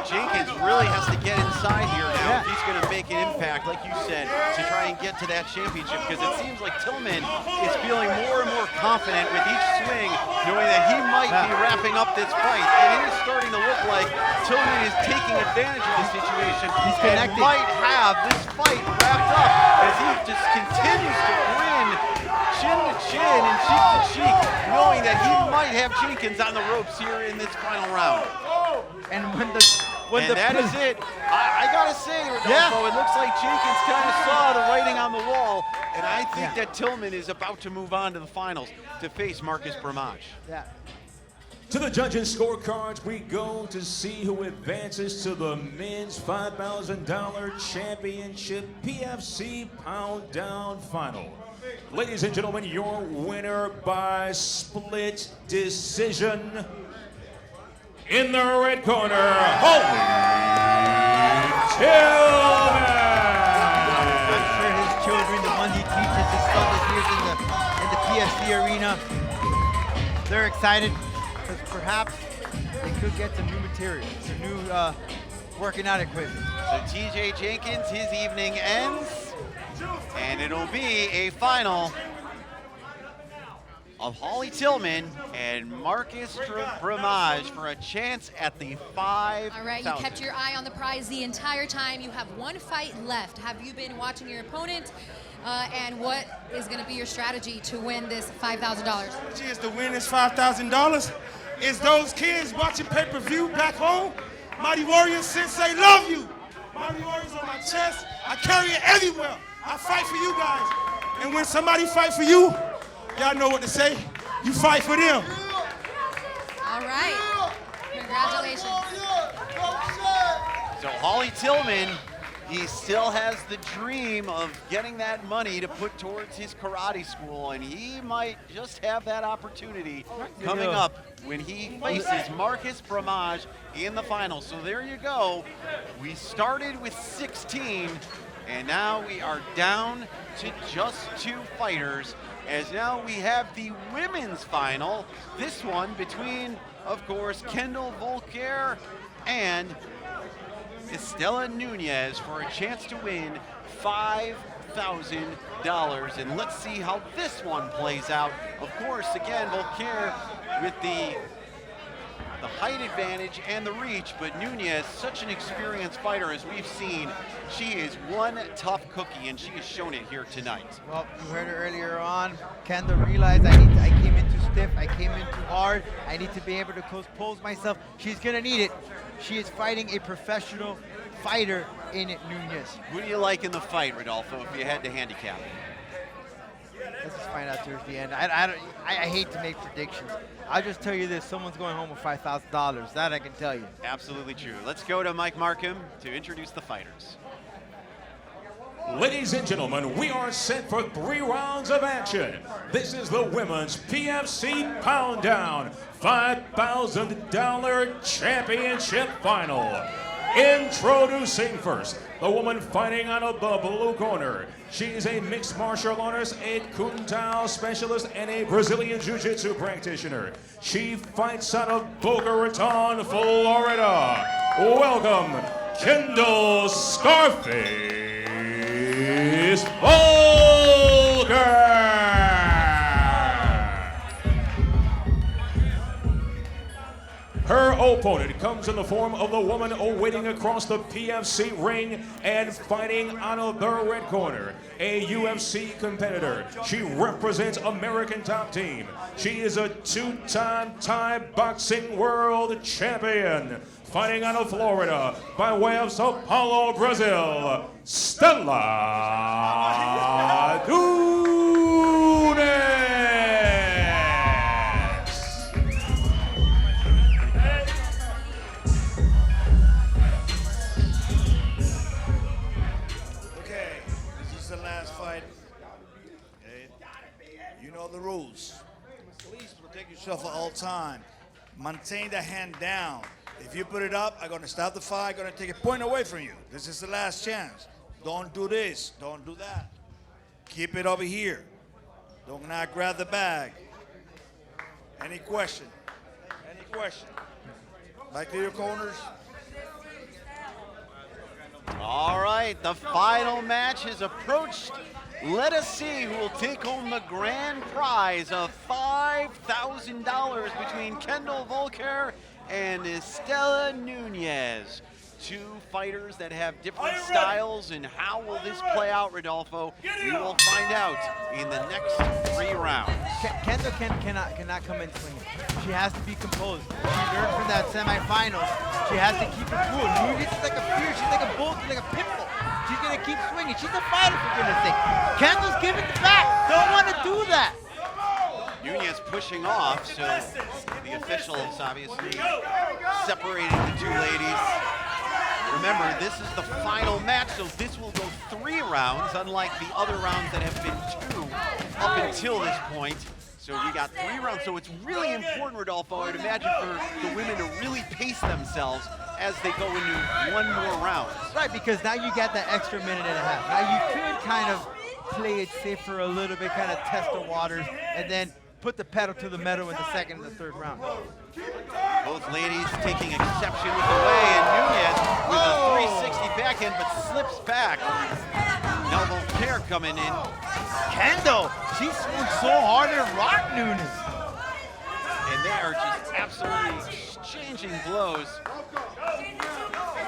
Jenkins really has to get inside here now if he's going to make an impact, like you said, to try and get to that championship, because it seems like Tillman is feeling more and more confident with each swing, knowing that he might be wrapping up this fight. And it is starting to look like Tillman is taking advantage of the situation and might have this fight wrapped up as he just continues to grin chin to chin and cheek to cheek, knowing that he might have Jenkins on the ropes here in this final round. And that is it. I gotta say, Rodolfo, it looks like Jenkins kind of saw the writing on the wall, and I think that Tillman is about to move on to the finals to face Marcus Bramage. Yeah. To the judges' scorecards, we go to see who advances to the men's $5,000 championship PFC Pound Down Final. Ladies and gentlemen, your winner by split decision. In the red corner, Holly Tillman. I'm sure his children, the ones he teaches, his son that lives in the PFC arena, they're excited because perhaps they could get some new material, some new working out equipment. So TJ Jenkins, his evening ends, and it'll be a final of Holly Tillman and Marcus Bramage for a chance at the 5,000. All right, you kept your eye on the prize the entire time. You have one fight left. Have you been watching your opponent? And what is going to be your strategy to win this $5,000? Strategy is to win this $5,000. Is those kids watching pay-per-view back home? Mighty Warriors Sensei, love you. Mighty Warriors on my chest. I carry it everywhere. I fight for you guys. And when somebody fight for you, y'all know what to say. You fight for them. All right. Congratulations. So Holly Tillman, he still has the dream of getting that money to put towards his karate school, and he might just have that opportunity coming up when he faces Marcus Bramage in the finals. So there you go. We started with 16. And now we are down to just 2 fighters, as now we have the women's final. This one between, of course, Kendall, Volker, and Estella Nunez for a chance to win $5,000. And let's see how this one plays out. Of course, again, Volker with the height advantage and the reach, but Nunez, such an experienced fighter as we've seen. She is one tough cookie, and she has shown it here tonight. Well, you heard it earlier on. Kendall realized I came in too stiff, I came in too hard. I need to be able to pose myself. She's gonna need it. She is fighting a professional fighter in Nunez. Who do you like in the fight, Rodolfo, if you had to handicap it? Let's just find out towards the end. I hate to make predictions. I'll just tell you this, someone's going home with $5,000. That I can tell you. Absolutely true. Let's go to Mike Markham to introduce the fighters. Ladies and gentlemen, we are set for 3 rounds of action. This is the Women's PFC Pound Down $5,000 Championship Final. Introducing first, the woman fighting out of the blue corner. She is a mixed martial artist, a Kung Tao specialist, and a Brazilian Jiu-Jitsu practitioner. She fights out of Boca Raton, Florida. Welcome, Kendall Scarface Volker. Her opponent comes in the form of the woman awaiting across the PFC ring and fighting out of the red corner, a UFC competitor. She represents American Top Team. She is a 2-time Thai boxing world champion. Fighting out of Florida by way of Sao Paulo, Brazil, Estella Nunez. The rules. Please protect yourself at all time. Maintain the hand down. If you put it up, I'm gonna stop the fight. I'm gonna take a point away from you. This is the last chance. Don't do this. Don't do that. Keep it over here. Do not grab the bag. Any question? Any question? Back to your corners. All right, the final match has approached. Let us see who will take home the grand prize of $5,000 between Kendall Volker and Estella Nunez. 2 fighters that have different styles, and how will this play out, Rodolfo? We will find out in the next 3 rounds. Kendall cannot come in swinging. She has to be composed. She learned from that semifinals. She has to keep it cool. Nunez is like a fear. She's like a bull. She's like a pit bull. She's gonna keep swinging. She's a fighter, for goodness sake. Kendall's giving it back. Don't want to do that. Nunez pushing off, so the officials obviously separating the 2 ladies. Remember, this is the final match, so this will go 3 rounds, unlike the other rounds that have been 2 up until this point. So we got 3 rounds, so it's really important, Rodolfo, I would imagine, for the women to really pace themselves as they go into 1 more round. Right, because now you got that extra minute and a half. Now you could kind of play it safe for a little bit, kind of test the waters, and then put the pedal to the metal in the 2nd and the 3rd round. Both ladies taking exception with the way, and Nunez with a 360 backhand, but slips back. Now Volker coming in. Kendall, she swung so hard and rocked Nunez. And they are just absolutely exchanging blows.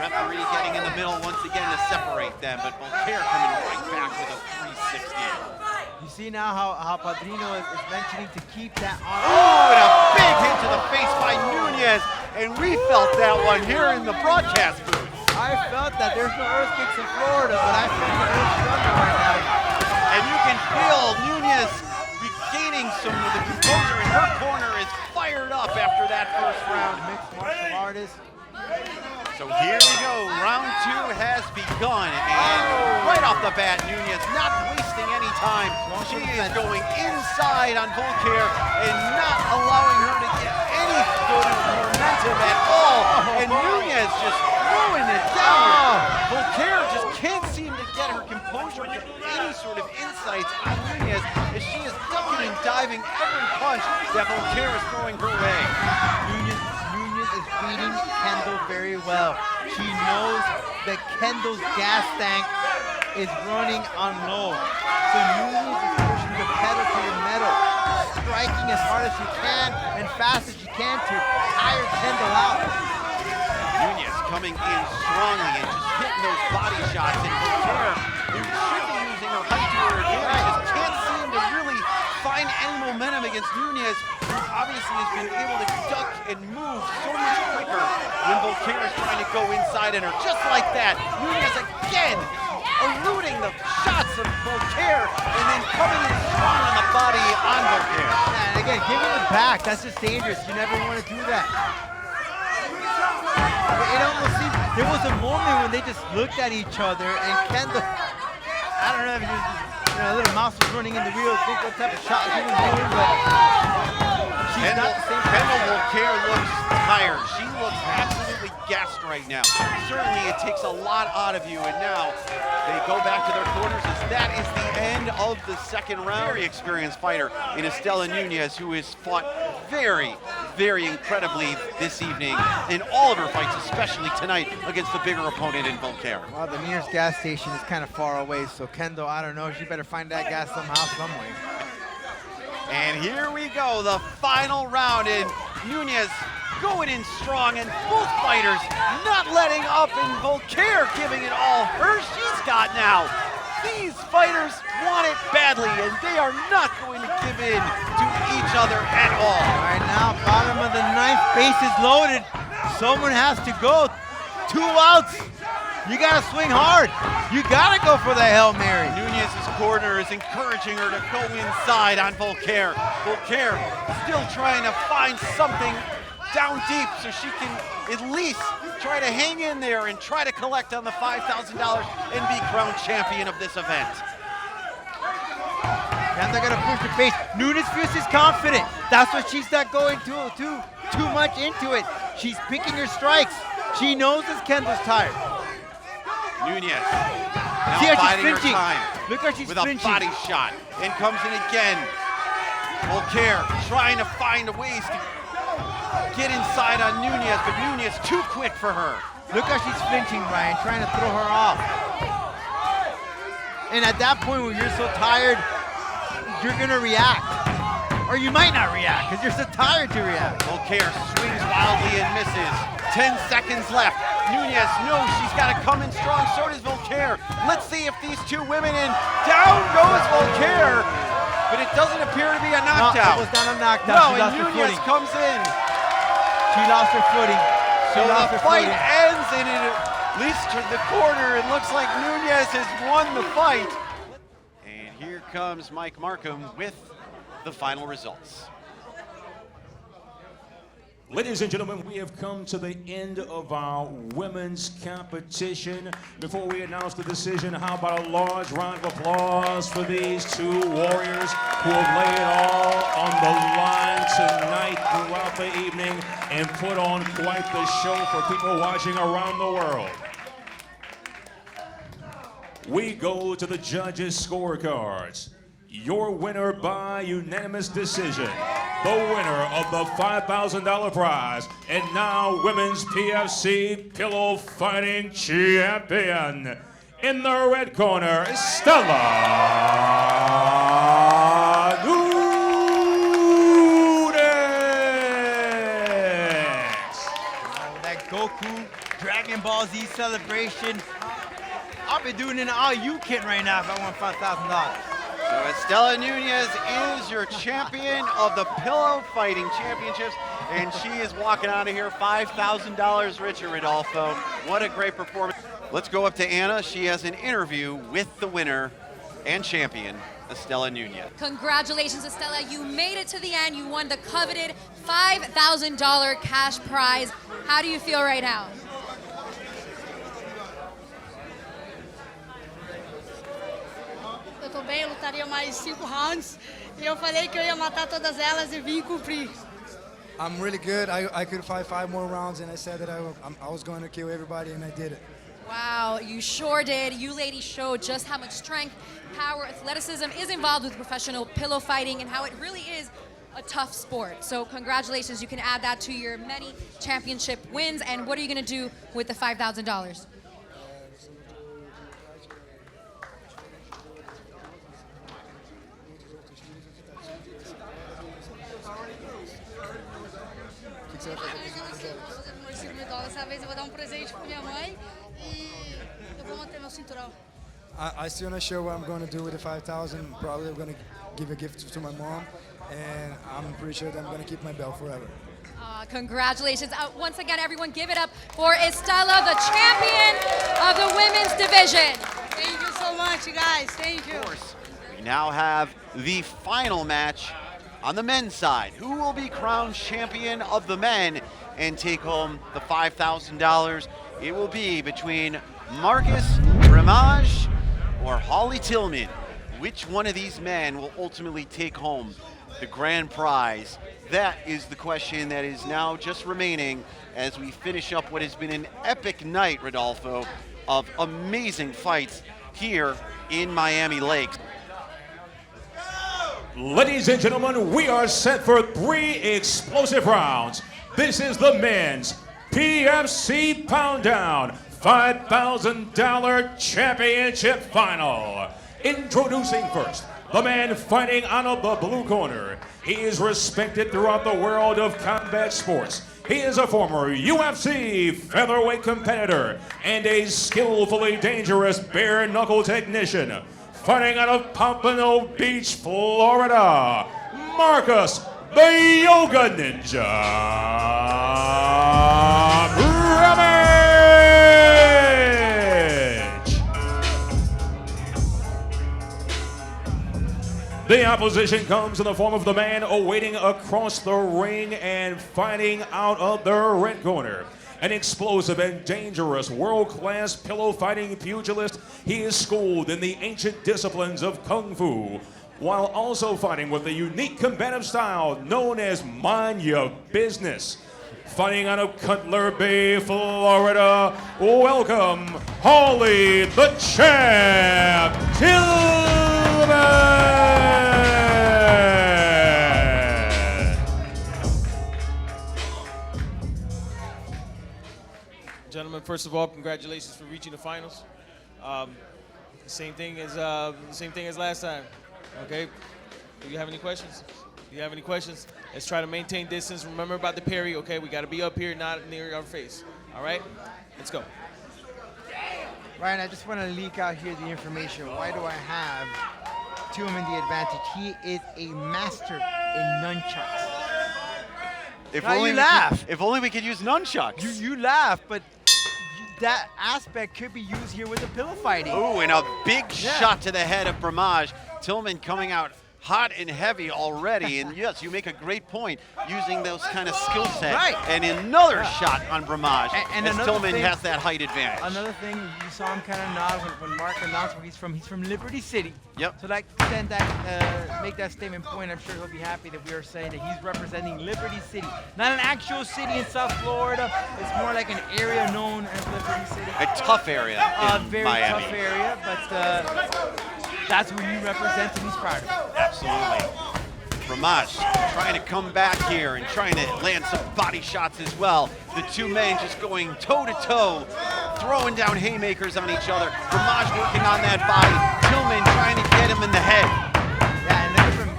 Referee getting in the middle once again to separate them, but Volker coming right back with a 360. You see now how Padrino is mentioning to keep that on. Oh, and a big hit to the face by Nunez, and we felt that one here in the broadcast booth. I felt that. There's no earthquakes in Florida, but I feel the earth struggling right now. And you can feel Nunez regaining some of the composure, and her corner is fired up after that first round. Mixed martial artist. So here we go, round 2 has begun, and right off the bat, Nunez not wasting any time. She is going inside on Volker and not allowing her to get any good momentum at all. And Nunez just throwing it down. Volker just can't seem to get her sure to get any sort of insights on Nunez as she is ducking and diving every punch that Volker is throwing her way. Nunez is reading Kendall very well. She knows that Kendall's gas tank is running on low. So Nunez is pushing the pedal to the metal, striking as hard as she can and fast as she can to tire Kendall out. Nunez coming in strongly and just hitting those body shots. And Volker, who should be using her height to her advantage, just can't seem to really find any momentum against Nunez, who obviously has been able to duck and move so much quicker when Volker is trying to go inside on her. Just like that, Nunez again eluding the shots of Volker and then coming in strong on the body on Volker. And again, giving the back, that's just dangerous. You never want to do that. It almost seemed, there was a moment when they just looked at each other and Kendall, I don't know if it was just, a little mouse was running in the wheel, think what type of shot she was doing, but she's not the same. Kendall Volker looks tired. She looks absolutely gassed right now. Certainly it takes a lot out of you, and now they go back to their corners as that is the end of the second round. Very experienced fighter in Estella Nunez, who has fought very, very incredibly this evening in all of her fights, especially tonight against the bigger opponent in Volker. Well, the nearest gas station is kind of far away, so Kendall, I don't know, she better find that gas somehow, some way. And here we go, the final round, and Nunez going in strong, and both fighters not letting up, and Volker giving it all her she's got now. These fighters want it badly, and they are not going to give in to each other at all. All right, now bottom of the ninth, base is loaded. Someone has to go. 2 outs. You gotta swing hard. You gotta go for the Hail Mary. Nunez's corner is encouraging her to go inside on Volker. Volker still trying to find something down deep so she can at least try to hang in there and try to collect on the $5,000 and be crowned champion of this event. And they're gonna push the pace. Nunez feels she's confident. That's what she's not going too much into it. She's picking her strikes. She knows that Kendall's tired. Nunez See now how she's biding her flinching. time Look how she's with flinching. a body shot and comes in again. Volker trying to find ways to get inside on Nunez, but Nunez too quick for her. Look how she's flinching, Ryan, trying to throw her off. And at that point when you're so tired, you're gonna react. Or you might not react, because you're so tired to react. Volker swings wildly and misses. 10 seconds left. Nunez knows she's got to come in strong, so does Volker. Let's see if these two women in. Down goes Volker, but it doesn't appear to be a knockdown. No, it was not a knockdown. No, She and lost her Nunez footing. comes in. She lost her footing. So the fight ends, and at least to the corner, it looks like Nunez has won the fight. And here comes Mike Markham with the final results. Ladies and gentlemen, we have come to the end of our women's competition. Before we announce the decision, how about a large round of applause for these two warriors who have laid it all on the line tonight throughout the evening and put on quite the show for people watching around the world. We go to the judges' scorecards. Your winner by unanimous decision, the winner of the $5,000 prize, and now Women's PFC Pillow Fighting Champion. In the red corner, Estella Nunez. That Goku Dragon Ball Z celebration. I'll be doing an all-you kit right now if I want $5,000. So Estella Nunez is your champion of the Pillow Fighting Championships, and she is walking out of here $5,000 richer, Rodolfo. What a great performance. Let's go up to Anna. She has an interview with the winner and champion, Estella Nunez. Congratulations, Estella. You made it to the end. You won the coveted $5,000 cash prize. How do you feel right now? Eu tô bem, eu lutaria mais 5 rounds. E eu falei que eu ia matar todas elas e vim cumprir. I'm really good. I could fight 5 more rounds, and I said that I was going to kill everybody, and I did it. Wow, you sure did. You ladies showed just how much strength, power, athleticism is involved with professional pillow fighting and how it really is a tough sport. So congratulations. You can add that to your many championship wins. And what are you going to do with the $5,000? Dessa vez eu vou dar presente pra minha mãe e eu vou manter meu cinturão. I still not sure what I'm going to do with the 5,000. Probably I'm going to give a gift to my mom, and I'm pretty sure that I'm going to keep my belt forever. Congratulations. Once again, everyone give it up for Estella, the champion of the women's division. Thank you so much, you guys. Thank you. Of course. We now have the final match on the men's side. Who will be crowned champion of the men and take home the $5,000? It will be between Marcus Bramage or Holly Tillman. Which one of these men will ultimately take home the grand prize? That is the question that is now just remaining as we finish up what has been an epic night, Rodolfo, of amazing fights here in Miami Lakes. Ladies and gentlemen, we are set for 3 explosive rounds. This is the men's PFC Pound Down $5,000 championship final. Introducing first, the man fighting out of the blue corner. He is respected throughout the world of combat sports. He is a former UFC featherweight competitor and a skillfully dangerous bare knuckle technician. Fighting out of Pompano Beach, Florida, Marcus the Yoga Ninja Bramage. The opposition comes in the form of the man awaiting across the ring and fighting out of the red corner. An explosive and dangerous world-class pillow fighting pugilist, he is schooled in the ancient disciplines of Kung Fu, while also fighting with a unique combative style known as Mind Your Business. Fighting out of Cutler Bay, Florida, welcome, Holly the Champ Tillman! Gentlemen, first of all, congratulations for reaching the finals. Same thing as last time. Okay. Do you have any questions? Do you have any questions? Let's try to maintain distance. Remember about the parry. Okay, we got to be up here, not near our face. All right. Let's go. Ryan, I just want to leak out here the information. Why do I have Tillman the advantage? He is a master in nunchucks. If now only you laugh. If only we could use nunchucks. You laugh, but that aspect could be used here with the pillow fighting. Ooh, and a big shot to the head of Bramage. Tillman coming out hot and heavy already, and yes, you make a great point using those kind of skill sets. Right. And another shot on Bramage, and as Tillman thing, has that height advantage. Another thing, you saw him kind of nod when Mark announced where he's from. He's from Liberty City. Yep. So make that statement point. I'm sure he'll be happy that we are saying that he's representing Liberty City, not an actual city in South Florida. It's more like an area known as Liberty City. A tough area in very Miami. tough area, but that's who he represents, and he's proud of it. Absolutely. Bramage trying to come back here and trying to land some body shots as well. The two men just going toe-to-toe, throwing down haymakers on each other. Bramage working on that body. Tillman trying to get him in the head. Yeah, and then from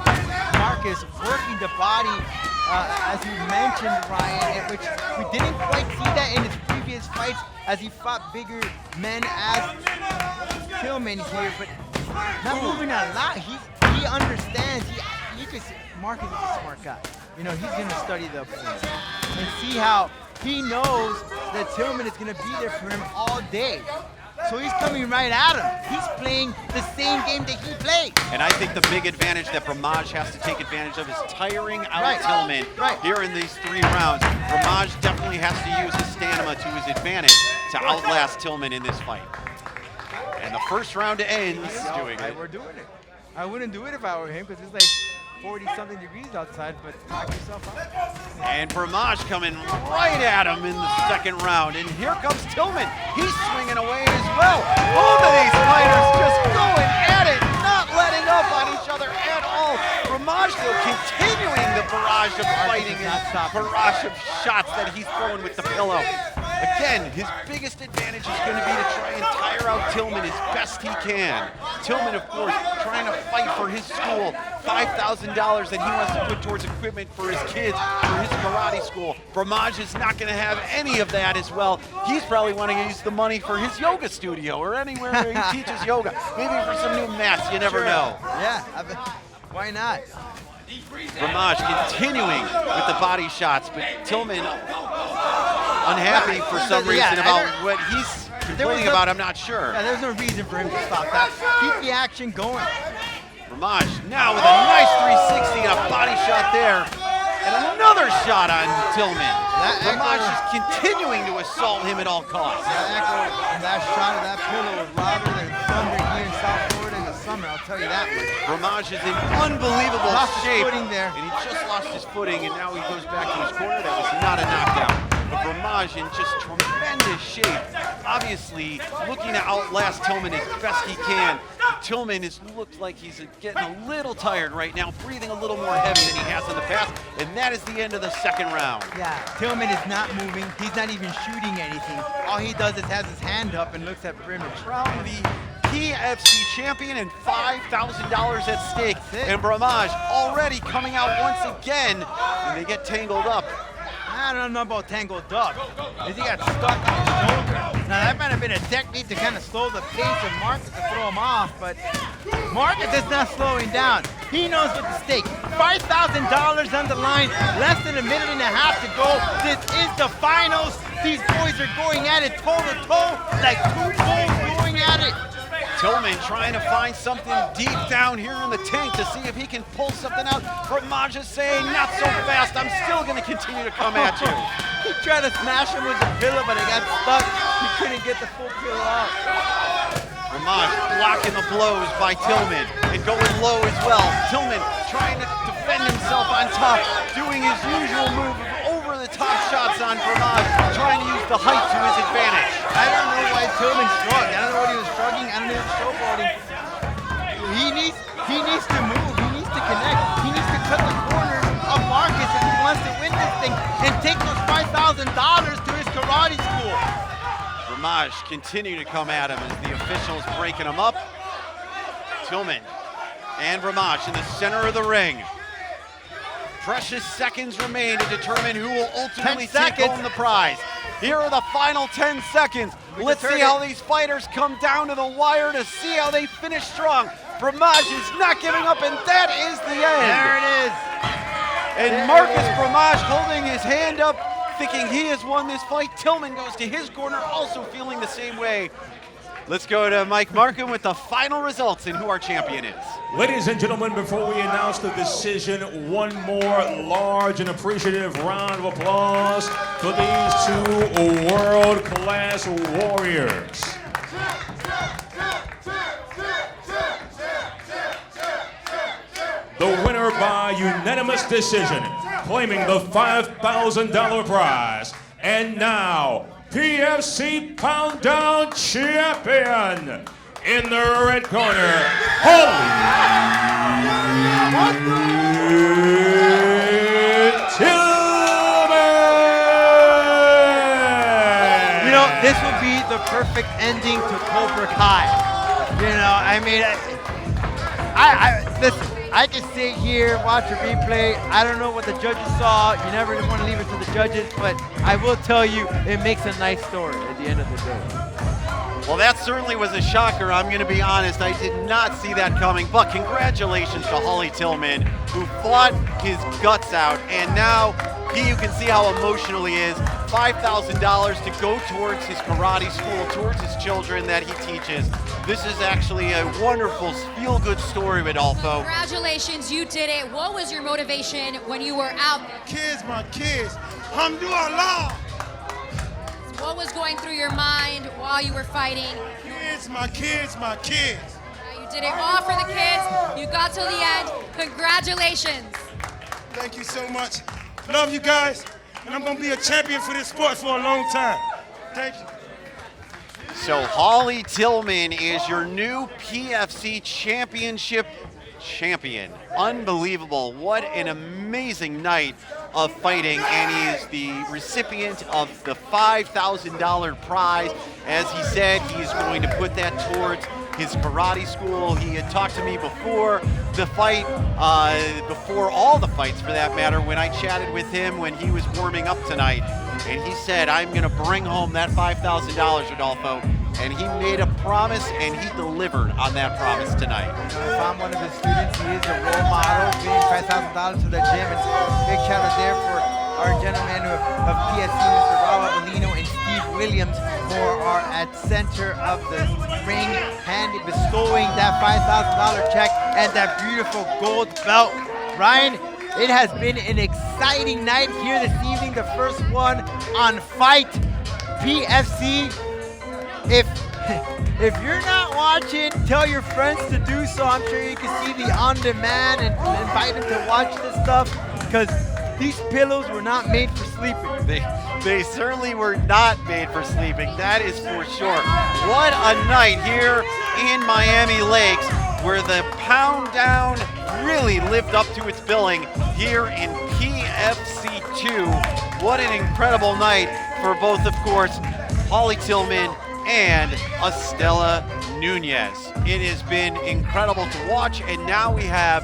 Marcus working the body, as you mentioned, Ryan, which we didn't quite see that in his previous fights as he fought bigger men as Tillman here, but not moving a lot. He understands. Marcus is a smart guy. You know, he's going to study the opponent and see how he knows that Tillman is going to be there for him all day. So he's coming right at him. He's playing the same game that he played. And I think the big advantage that Bramage has to take advantage of is tiring out Tillman here in these 3 rounds. Bramage definitely has to use his stamina to his advantage to outlast Tillman in this fight. And the first round ends doing it. We're doing it. I wouldn't do it if I were him, because it's like, 40-something degrees outside, but knock yourself out. And Bramage coming right at him in the second round. And here comes Tillman. He's swinging away as well. Both of these fighters just going at it, not letting up on each other at all. Bramage, though, continuing the barrage of fighting and barrage of shots that he's throwing with the pillow. Again, his biggest advantage is going to be to try and tire out Tillman as best he can. Tillman, of course, trying to fight for his school, $5,000 that he wants to put towards equipment for his kids, for his karate school. Bramage is not going to have any of that as well. He's probably wanting to use the money for his yoga studio or anywhere where he teaches yoga. Maybe for some new mats, you never know. Yeah, why not? Bramage continuing with the body shots, but Tillman unhappy for some reason about what he's complaining about, I'm not sure. Yeah, there's no reason for him to stop that. Keep the action going. Bramage now with a nice 360 and a body shot there. And another shot on Tillman. Bramage is continuing to assault him at all costs. That shot of that pillow was louder than thunder here in South Florida in the summer, I'll tell you that much. Bramage is in unbelievable shape. His footing there. And he just lost his footing, and now he goes back to his corner. That was not a knockdown. But Bramage in just tremendous shape. Obviously looking to outlast Tillman as best he can. Tillman has looked like he's getting a little tired right now, breathing a little more heavy than he has in the past, and that is the end of the second round. Yeah, Tillman is not moving. He's not even shooting anything. All he does is has his hand up and looks at perimeter. Crown the PFC champion and $5,000 at stake. And Bramage already coming out once again, and they get tangled up. I don't know about tangled up. He got stuck on his shoulder. Now that might have been a technique to kind of slow the pace of Marcus to throw him off, but Marcus is not slowing down. He knows what's at stake. $5,000 on the line, less than a minute and a half to go. This is the finals. These boys are going at it toe to toe, like two bulls going at it. Tillman trying to find something deep down here in the tank to see if he can pull something out. Bramage is saying, not so fast, I'm still going to continue to come at you. He tried to smash him with the pillow, but it got stuck. He couldn't get the full pillow out. Bramage blocking the blows by Tillman and going low as well. Tillman trying to defend himself on top, doing his usual move of over-the-top shots on Bramage, trying to use the height to his advantage. I don't know why Tillman shrugged. I don't know what he was shrugging. I don't know if he was showboating. He needs to move. He needs to connect. He needs to cut the corner of Marcus if he wants to win this thing and take those $5,000 to his karate school. Bramage continue to come at him as the officials breaking him up. Tillman and Bramage in the center of the ring. Precious seconds remain to determine who will ultimately take home the prize. Here are the final 10 seconds. Let's see how these fighters come down to the wire to see how they finish strong. Bramage is not giving up, and that is the end. There it is. And Marcus Bramage holding his hand up, thinking he has won this fight. Tillman goes to his corner, also feeling the same way. Let's go to Mike Markham with the final results and who our champion is. Ladies and gentlemen, before we announce the decision, one more large and appreciative round of applause for these two world-class warriors. The winner by unanimous decision, claiming the $5,000 prize, and now, PFC Pound Down Champion in the red corner, Holy Tillman! You know, this would be the perfect ending to Cobra Kai. You know, I mean, listen, I can sit here, watch a replay. I don't know what the judges saw. You never want to leave it to the judges, but I will tell you, it makes a nice story at the end of the day. Well, that certainly was a shocker. I'm going to be honest. I did not see that coming. But congratulations to Holly Tillman, who fought his guts out. And now you can see how emotional he is. $5,000 to go towards his karate school, towards his children that he teaches. This is actually a wonderful, feel-good story, Rodolfo. Congratulations, you did it. What was your motivation when you were out? My kids. Alhamdulillah. What was going through your mind while you were fighting? My kids. You You did it all for the kids. You got till the end. Congratulations. Thank you so much. Love you guys. And I'm going to be a champion for this sport for a long time. Thank you. So Holly Tillman is your new PFC championship champion. Unbelievable. What an amazing night of fighting, and he is the recipient of the $5,000 prize. As he said, he's going to put that towards his karate school. He had talked to me before the fight, before all the fights for that matter, when I chatted with him when he was warming up tonight. And he said, I'm going to bring home that $5,000, Rodolfo. And he made a promise, and he delivered on that promise tonight. If I'm one of his students, he is a role model, giving $5,000 to the gym. And big shout out there for our gentlemen of PFC, Mr. Raul Avellino and Steve Williams, who are at center of the ring, bestowing that $5,000 check and that beautiful gold belt. Ryan, it has been an exciting night here this evening, the first one on Fight PFC. If you're not watching, tell your friends to do so. I'm sure you can see the on-demand and invite them to watch this stuff, because these pillows were not made for sleeping. They certainly were not made for sleeping, that is for sure. What a night here in Miami Lakes, where the Pound Down really lived up to its billing here in PFC 2. What an incredible night for both, of course, Holly Tillman and Estella Nunez. It has been incredible to watch, and now we have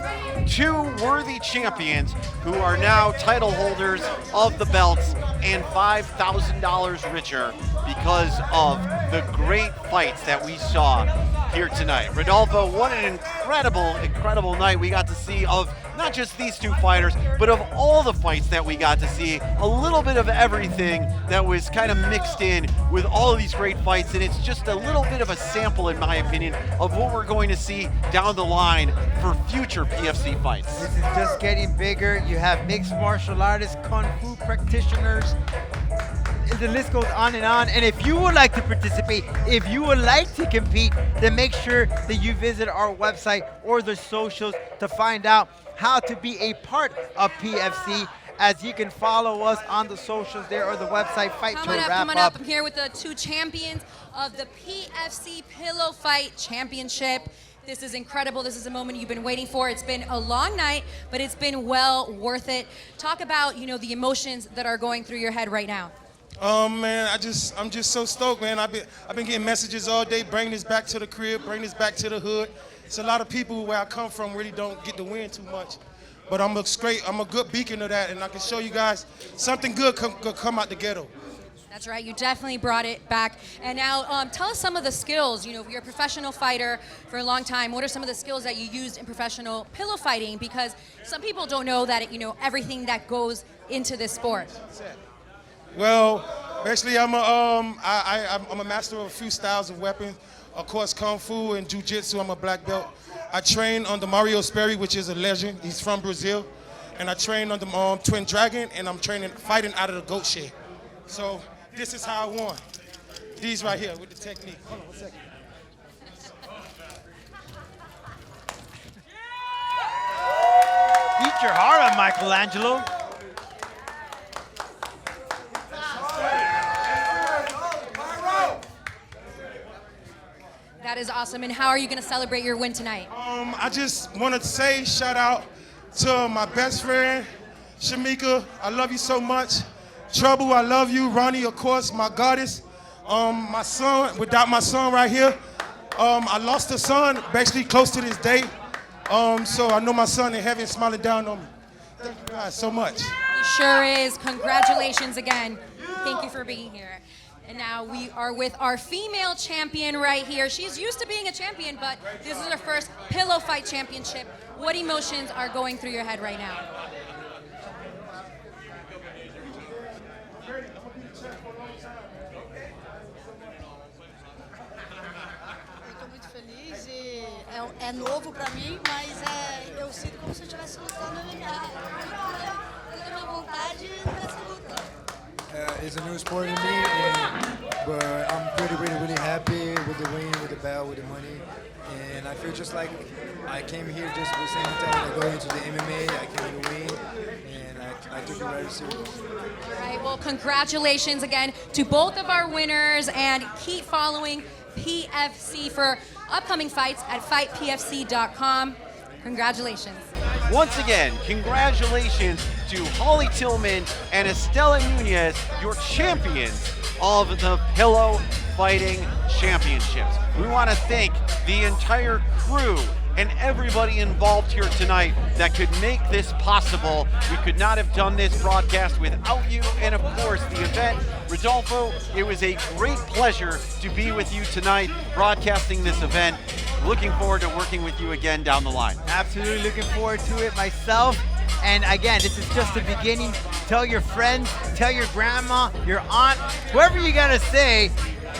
two worthy champions who are now title holders of the belts and $5,000 richer because of the great fights that we saw here tonight. Rodolfo, what an incredible night we got to see of not just these two fighters, but of all the fights that we got to see. A little bit of everything that was kind of mixed in with all of these great fights, and it's just a little bit of a sample, in my opinion, of what we're going to see down the line for future PFC fights. This is just getting bigger. You have mixed martial artists, kung fu practitioners. The list goes on. And if you would like to participate, if you would like to compete, then make sure that you visit our website or the socials to find out how to be a part of PFC, as you can follow us on the socials there or the website. Coming up, I'm here with the two champions of the PFC Pillow Fight Championship. This is incredible. This is a moment you've been waiting for. It's been a long night, but it's been well worth it. Talk about, the emotions that are going through your head right now. Man, I'm just so stoked, man. I've been getting messages all day, bring this back to the crib, bring this back to the hood. It's a lot of people where I come from really don't get to win too much. But I'm a good beacon of that, and I can show you guys something good come out the ghetto. That's right, you definitely brought it back. And now tell us some of the skills. You're a professional fighter for a long time. What are some of the skills that you used in professional pillow fighting? Because some people don't know that, everything that goes into this sport. Well, basically, I'm a master of a few styles of weapons. Of course, Kung Fu and Jiu-Jitsu, I'm a black belt. I train under Mario Sperry, which is a legend. He's from Brazil. And I train under Twin Dragon, and I'm fighting out of the goat shed. So this is how I won. These right here with the technique. Hold on 1 second. Eat your heart out, Michelangelo. That is awesome. And how are you going to celebrate your win tonight? I just want to say shout out to my best friend, Shamika. I love you so much. Trouble, I love you. Ronnie, of course, my goddess. My son, without my son right here, I lost a son basically close to this day. So I know my son in heaven smiling down on me. Thank you guys so much. He sure is. Congratulations again. Thank you for being here. And now we are with our female champion right here. She's used to being a champion, but this is her first pillow fight championship. What emotions are going through your head right now? Estou muito feliz e é novo para mim, mas eu sinto como se eu estivesse lutando MMA. Eu tenho vontade dessa luta. it's a new sport to me, but I'm really happy with the win, with the belt, with the money. And I feel just like I came here just the same time I go into the MMA. I came here to win, and I took it very serious. All right, well, congratulations again to both of our winners, and keep following PFC for upcoming fights at fightpfc.com. Congratulations. Once again, congratulations to Holly Tillman and Estella Nunez, your champions of the Pillow Fighting Championships. We want to thank the entire crew and everybody involved here tonight that could make this possible. We could not have done this broadcast without you, and of course the event. Rodolfo, it was a great pleasure to be with you tonight broadcasting this event. Looking forward to working with you again down the line. Absolutely looking forward to it myself. And again, this is just the beginning. Tell your friends, tell your grandma, your aunt, whoever you gotta say.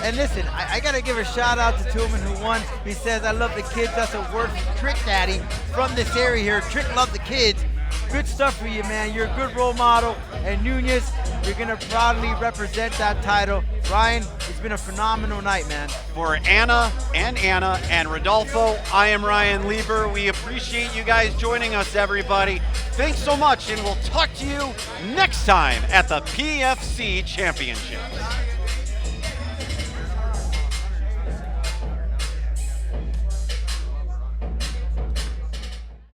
And listen, I gotta give a shout out to Tillman who won. He says, I love the kids. That's a word from Trick Daddy from this area here. Trick love the kids. Good stuff for you, man. You're a good role model. And Nunez, you're gonna proudly represent that title. Ryan, it's been a phenomenal night, man. For Anna and Rodolfo, I am Ryan Lieber. We appreciate you guys joining us, everybody. Thanks so much, and we'll talk to you next time at the PFC Championships.